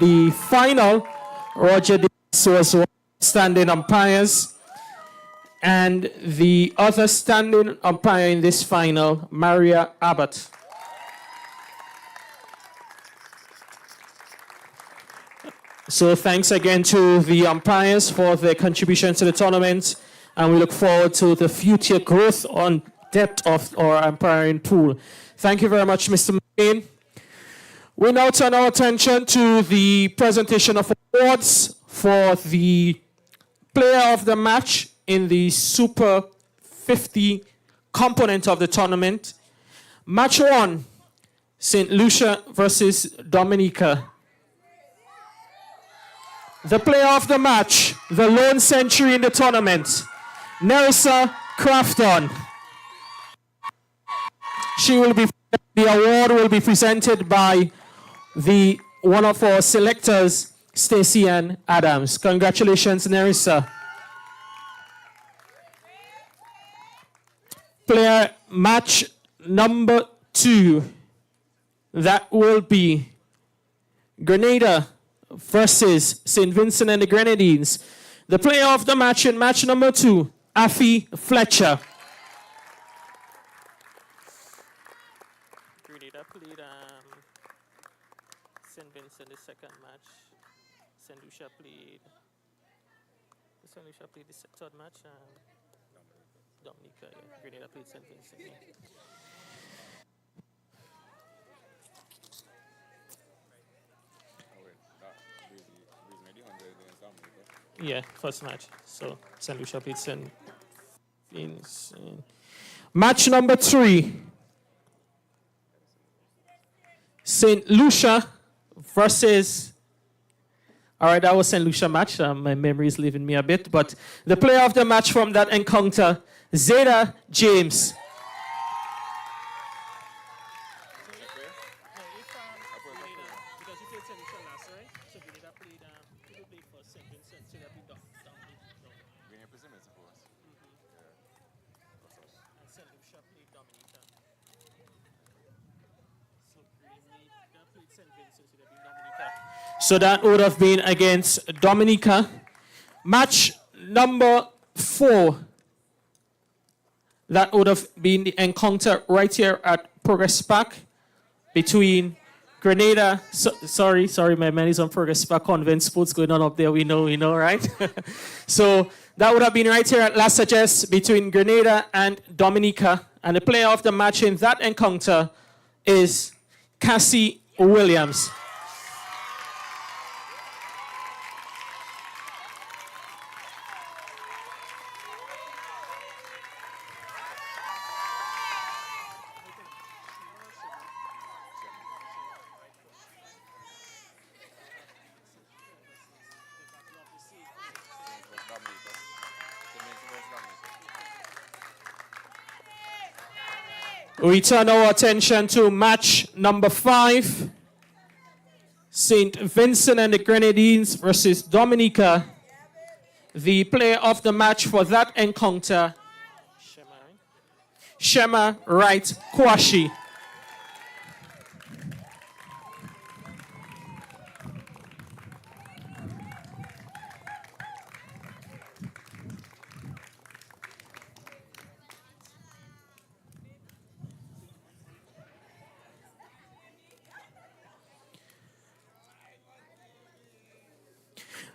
the final. Roger Davis was one standing umpires. And the other standing umpire in this final, Maria Abbott. So thanks again to the umpires for their contribution to the tournament, and we look forward to the future growth on depth of our umpiring pool. Thank you very much, Mr. McBain. We now turn our attention to the presentation of awards for the player of the match in the Super 50 component of the tournament. Match 1, St. Lucia versus Dominica. The player of the match, the lone century in the tournament, Nerissa Crafton. The award will be presented by one of our selectors, Stacey Ann Adams. Congratulations, Nerissa. Player match number 2, that will be Grenada versus St. Vincent and the Grenadines. The player of the match in match number 2, Afi Fletcher. Grenada played St. Vincent the second match. St. Lucia played the 3rd match. Dominica, yeah. Grenada played St. Vincent. Yeah. Yeah, first match. So St. Lucia played St. Vincent. Match number 3. St. Lucia versus... All right, that was St. Lucia match. My memory is leaving me a bit. But the player of the match from that encounter, Zeta James. So that would have been against Dominica. Match number 4. That would have been the encounter right here at Progress Park between Grenada. Sorry, my man is on Progress Park. Convent Sports going on up there. We know, right? So that would have been right here at La Sagesse between Grenada and Dominica. And the player of the match in that encounter is Cassie Williams. We turn our attention to match number 5. St. Vincent and the Grenadines versus Dominica. The player of the match for that encounter, Shema Wright Kwashi.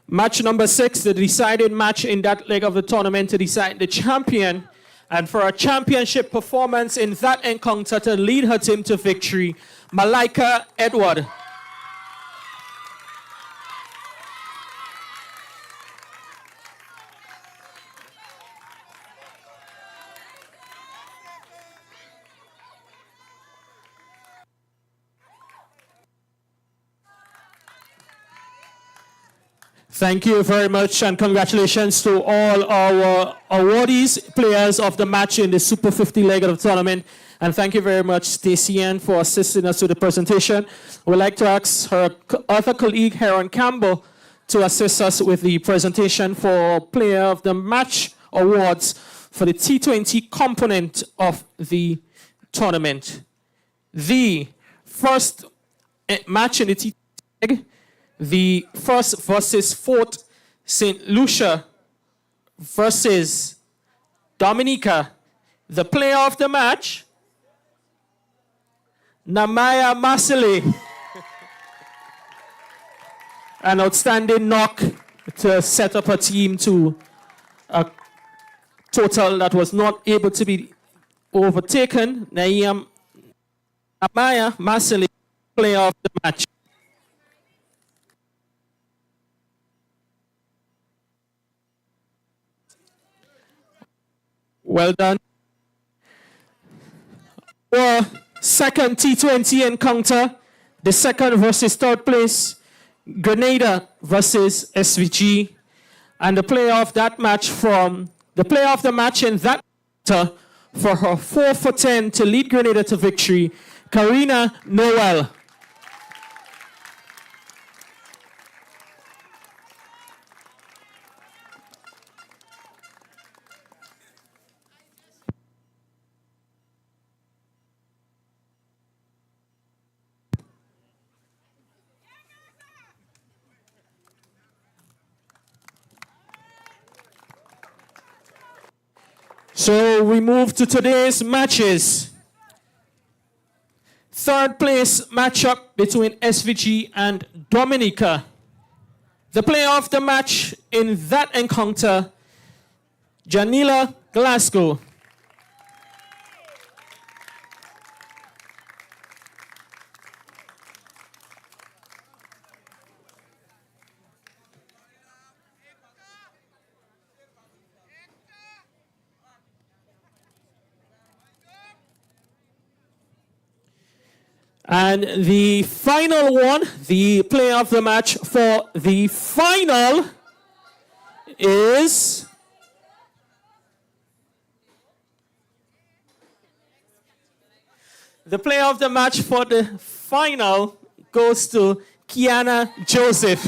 Match number 6, the decided match in that leg of the tournament to decide the champion. And for a championship performance in that encounter to lead her team to victory, Malika Edward. Thank you very much, and congratulations to all our awardees, players of the match in the Super 50 leg of the tournament. And thank you very much, Stacey Ann, for assisting us with the presentation. We'd like to ask her other colleague, Heron Campbell, to assist us with the presentation for Player of the Match awards for the T20 component of the tournament. The first match in the T20 leg, the first versus fourth, St. Lucia versus Dominica. The player of the match, Namaya Masili. An outstanding knock to set up a team to a total that was not able to be overtaken. Namaya Masili, player of the match. Well done. Our second T20 encounter, the second versus third place, Grenada versus SVG. And the player of that match from the player of the match in that encounter for her 4 for 10 to lead Grenada to victory, Karina Noel. So we move to today's matches. Third place matchup between SVG and Dominica. The player of the match in that encounter, Janila Glasgow. And the final one, the player of the match for the final is the player of the match for the final goes to Kiana Joseph.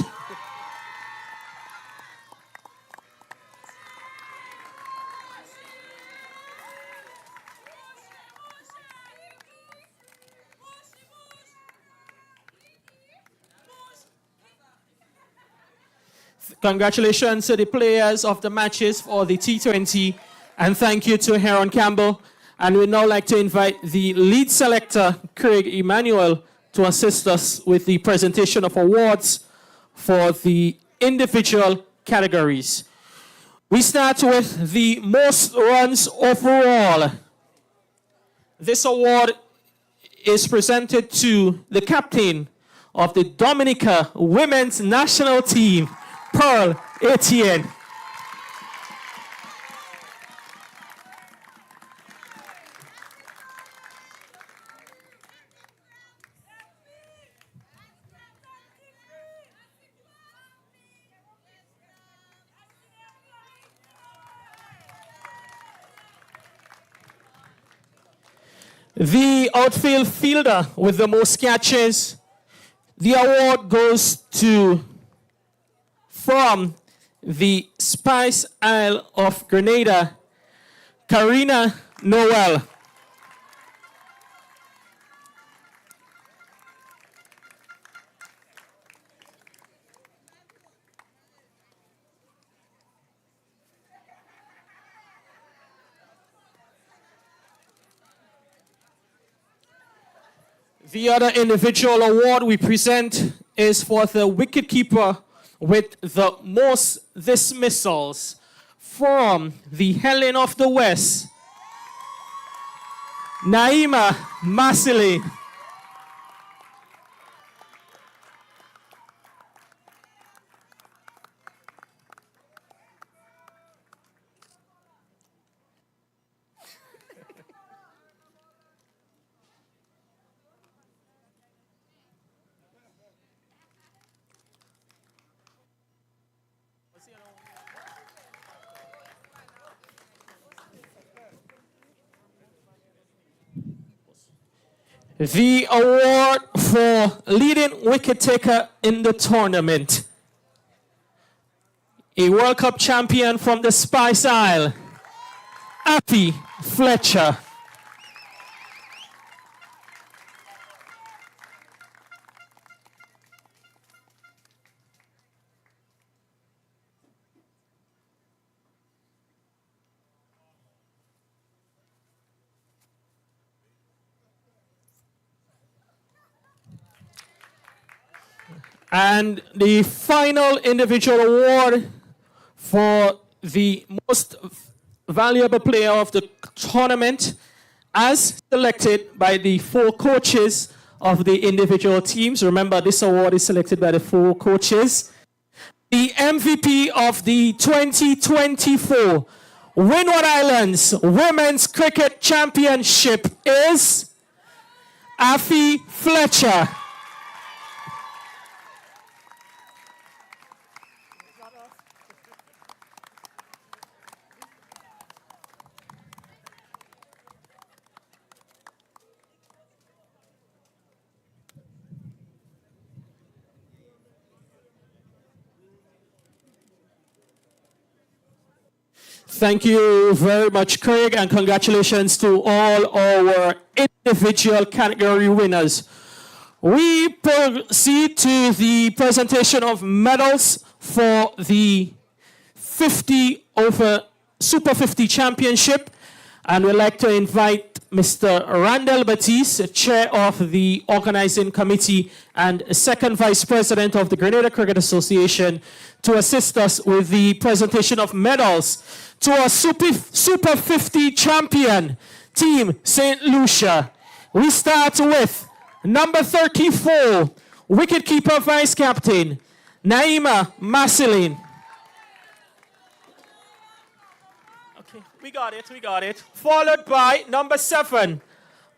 Congratulations to the players of the matches for the T20, and thank you to Heron Campbell. And we'd now like to invite the lead selector, Craig Emmanuel, to assist us with the presentation of awards for the individual categories. We start with the most runs overall. This award is presented to the captain of the Dominica women's national team, Pearl Etienne. The outfield fielder with the most catches, the award goes to, from the Spice Isle of Grenada, Karina Noel. The other individual award we present is for the wicketkeeper with the most dismissals, from the Helen of the West, Naima Masili. The award for leading wicket taker in the tournament, a World Cup champion from the Spice Isle, Appy Fletcher. And the final individual award for the most valuable player of the tournament, as selected by the 4 coaches of the individual teams. Remember, this award is selected by the 4 coaches. The MVP of the 2024 Windward Islands Women's Cricket Championship is Affy Fletcher. Thank you very much, Craig, and congratulations to all our individual category winners. We proceed to the presentation of medals for the 50 over Super 50 Championship, and we'd like to invite Mr. Randall Batiste, Chair of the Organizing Committee and Second Vice President of the Grenada Cricket Association, to assist us with the presentation of medals to our Super 50 champion, Team St. Lucia. We start with number 34, wicketkeeper vice captain, Naima Masilin. Okay, we got it. Followed by number 7,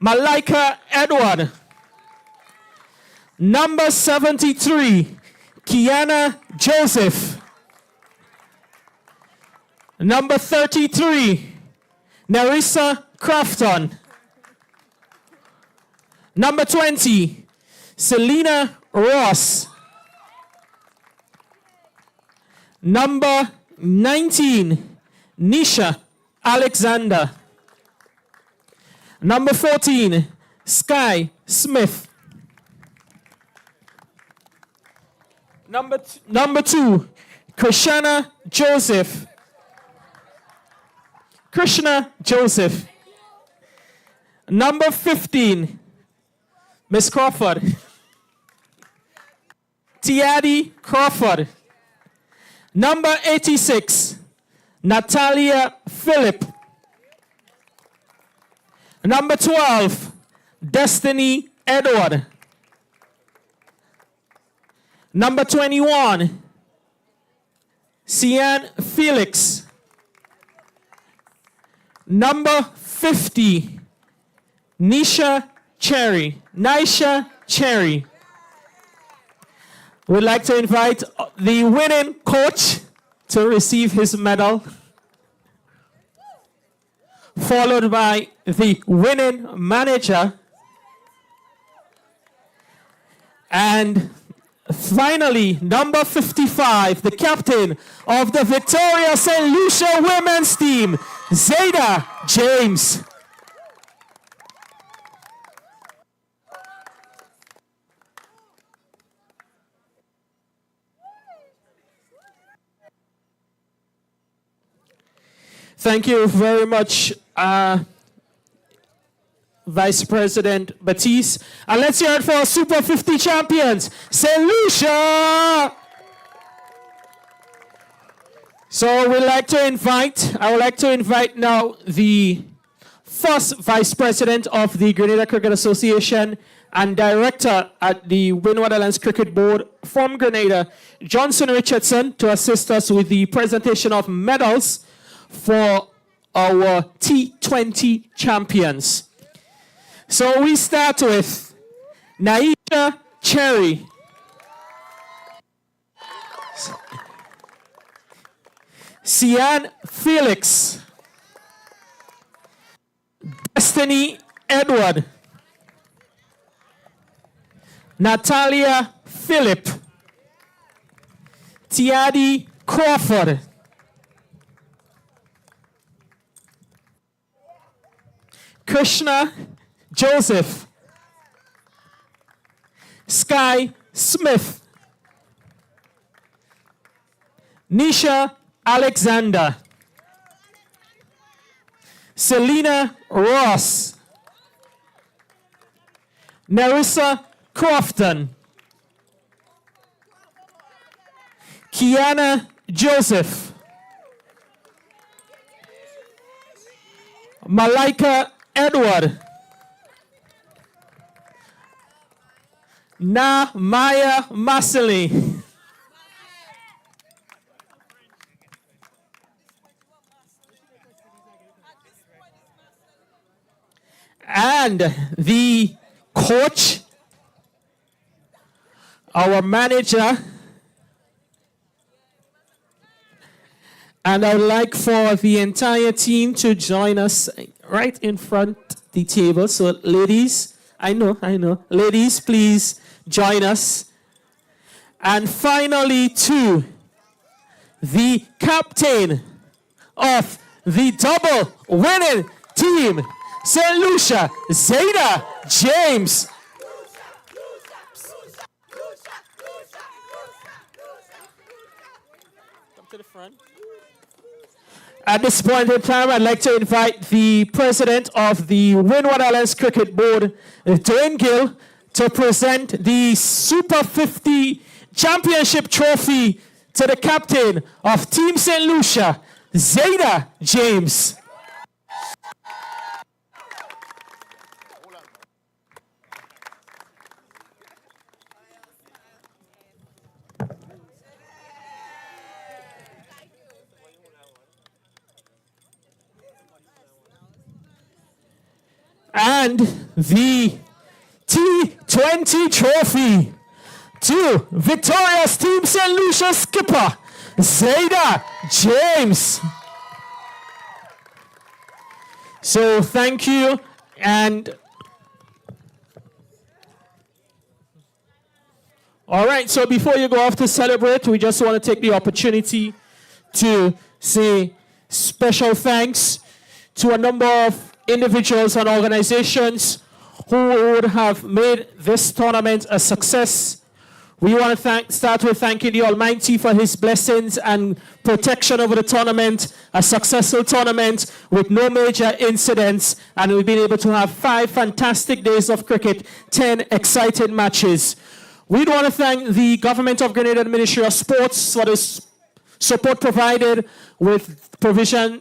Malaika Edward. Number 73, Kiana Joseph. Number 33, Narissa Crafton. Number 20, Selena Ross. Number 19, Nisha Alexander. Number 14, Sky Smith. Number 2, Krishna Joseph. Krishna Joseph. Number 15, Miss Crawford. Tiadi Crawford. Number 86, Natalia Phillip. Number 12, Destiny Edward. Number 21, Cian Felix. Number 50, Nisha Cherry. We'd like to invite the winning coach to receive his medal, followed by the winning manager, and finally, number 55, the captain of the victorious St. Lucia women's team, Zayda James. Thank you very much, Vice President Batiste. And let's hear it for our Super 50 champions, St. Lucia! So I would like to invite now the first Vice President of the Grenada Cricket Association and Director at the Windward Islands Cricket Board from Grenada, Johnson Richardson, to assist us with the presentation of medals for our T20 champions. So we start with Naisha Cherry. Cian Felix. Destiny Edward. Natalia Phillip. Tiadi Crawford. Krishna Joseph. Sky Smith. Nisha Alexander. Selena Ross. Narissa Crofton. Kiana Joseph. Malaika Edward. Na Maya Masili. And the coach, our manager, and I would like for the entire team to join us right in front the table. So ladies, I know. Ladies, please join us. And finally, to the captain of the double winning team, St. Lucia, Zayda James. Come to the front. At this point in time, I'd like to invite the president of the Windward Islands Cricket Board, Dwayne Gill, to present the Super 50 Championship Trophy to the captain of Team St. Lucia, Zayda James. And the T20 trophy to victorious Team St. Lucia skipper, Zayda James. So thank you. And all right, so before you go off to celebrate, we just want to take the opportunity to say special thanks to a number of individuals and organizations who would have made this tournament a success. We want to start with thanking the Almighty for his blessings and protection over the tournament, a successful tournament with no major incidents, and we've been able to have 5 fantastic days of cricket, 10 exciting matches. We want to thank the Government of Grenada and Ministry of Sports for this support provided with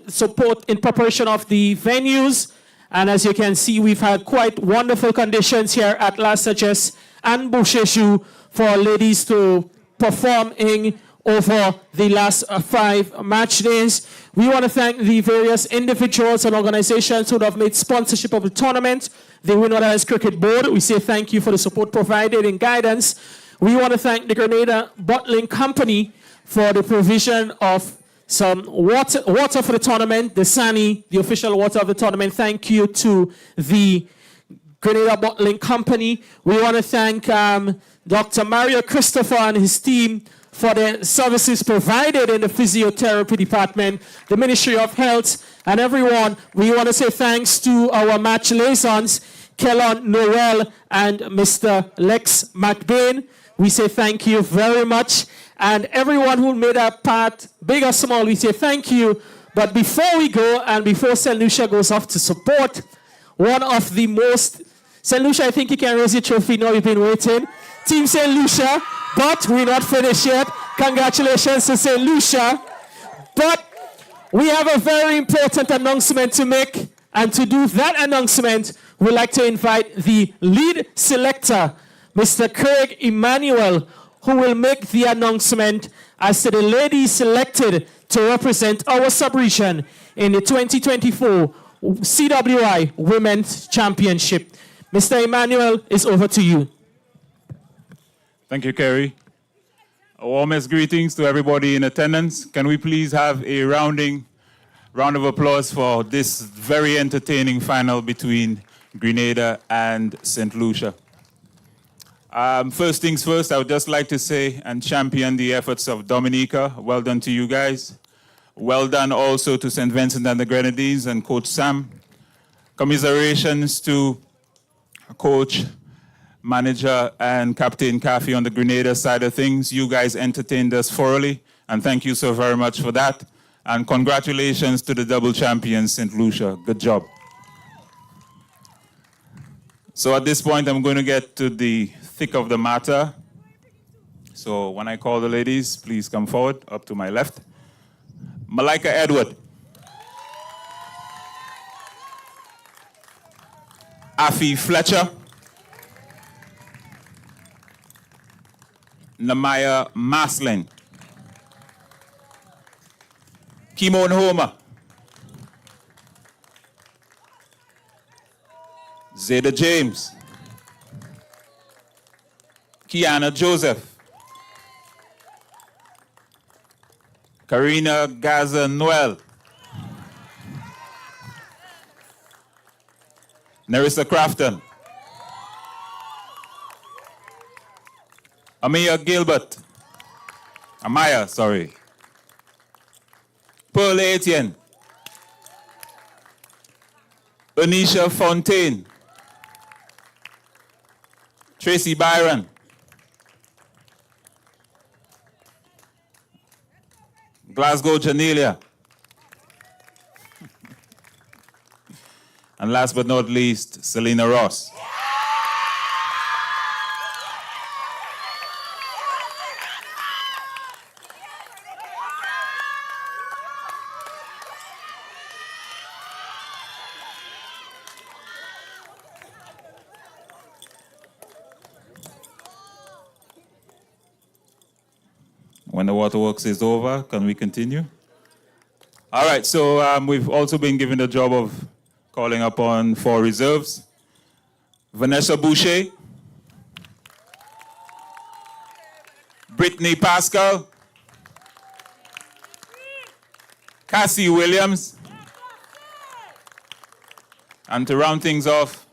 support in preparation of the venues. And as you can see, we've had quite wonderful conditions here at La Sagesse and Bouchechou for ladies to perform in over the last 5 match days. We want to thank the various individuals and organizations who have made sponsorship of the tournament. The Windward Cricket Board, we say thank you for the support provided and guidance. We want to thank the Grenada Bottling Company for the provision of some water for the tournament, the Sani, the official water of the tournament. Thank you to the Grenada Bottling Company. We want to thank Dr. Mario Christopher and his team for the services provided in the physiotherapy department, the Ministry of Health, and everyone. We want to say thanks to our match liaisons, Kellon Noel and Mr. Lex McBain. We say thank you very much. And everyone who made a part, big or small, we say thank you. But before we go, and before St. Lucia goes off to support, one of the most... St. Lucia, I think you can raise your trophy now. You've been waiting. Team St. Lucia, but we're not finished yet. Congratulations to St. Lucia. But we have a very important announcement to make. And to do that announcement, we'd like to invite the lead selector, Mr. Craig Emmanuel, who will make the announcement as to the ladies selected to represent our sub-region in the 2024 CWI Women's Championship. Mr. Emmanuel, it's over to you. Thank you, Kerry. Warmest greetings to everybody in attendance. Can we please have a round of applause for this very entertaining final between Grenada and St. Lucia. First things first, I would just like to say and champion the efforts of Dominica. Well done to you guys. Well done also to St. Vincent and the Grenadines and Coach Sam. Commiserations to Coach, Manager, and Captain Kafi on the Grenada side of things. You guys entertained us thoroughly, and thank you so very much for that. And congratulations to the double champions, St. Lucia. Good job. So at this point, I'm going to get to the thick of the matter. So when I call the ladies, please come forward, up to my left. Malika Edward. Afi Fletcher. Namaya Maslin. Kimon Homer. Zeta James. Kiana Joseph. Karina Gaza Noel. Nerissa Crafton. Amaya, sorry. Pearl Etienne. Anisha Fontaine. Tracy Byron. Glasgow Janelia. And last but not least, Selena Ross. When the waterworks is over, can we continue? All right, so we've also been given the job of calling upon 4 reserves. Vanessa Boucher, Brittany Pascal, Cassie Williams, and to round things off,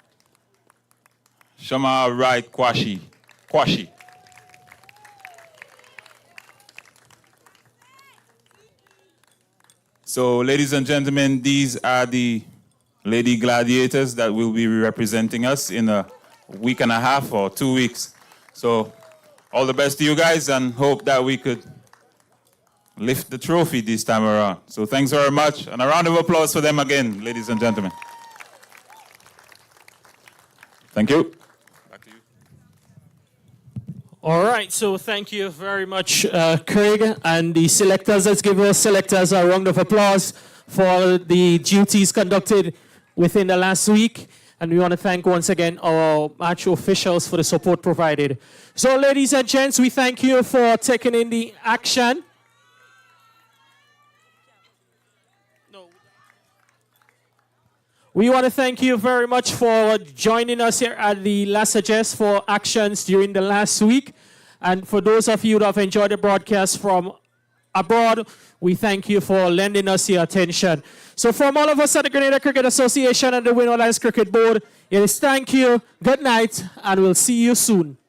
Shama Wright Kwashi. So, ladies and gentlemen, these are the Lady Gladiators that will be representing us in a week and a half or 2 weeks. So, all the best to you guys and hope that we could lift the trophy this time around. So thanks very much, and a round of applause for them again, ladies and gentlemen. Thank you. Back to you. All right, so thank you very much, Craig, and the selectors. Let's give our selectors a round of applause for the duties conducted within the last week. And we want to thank once again our match officials for the support provided. So, ladies and gents, we thank you for taking in the action. We want to thank you very much for joining us here at the Last Suggest for actions during the last week. And for those of you that have enjoyed the broadcast from abroad, we thank you for lending us your attention. So from all of us at the Grenada Cricket Association and the Windward Cricket Board, it is thank you, good night, and we'll see you soon.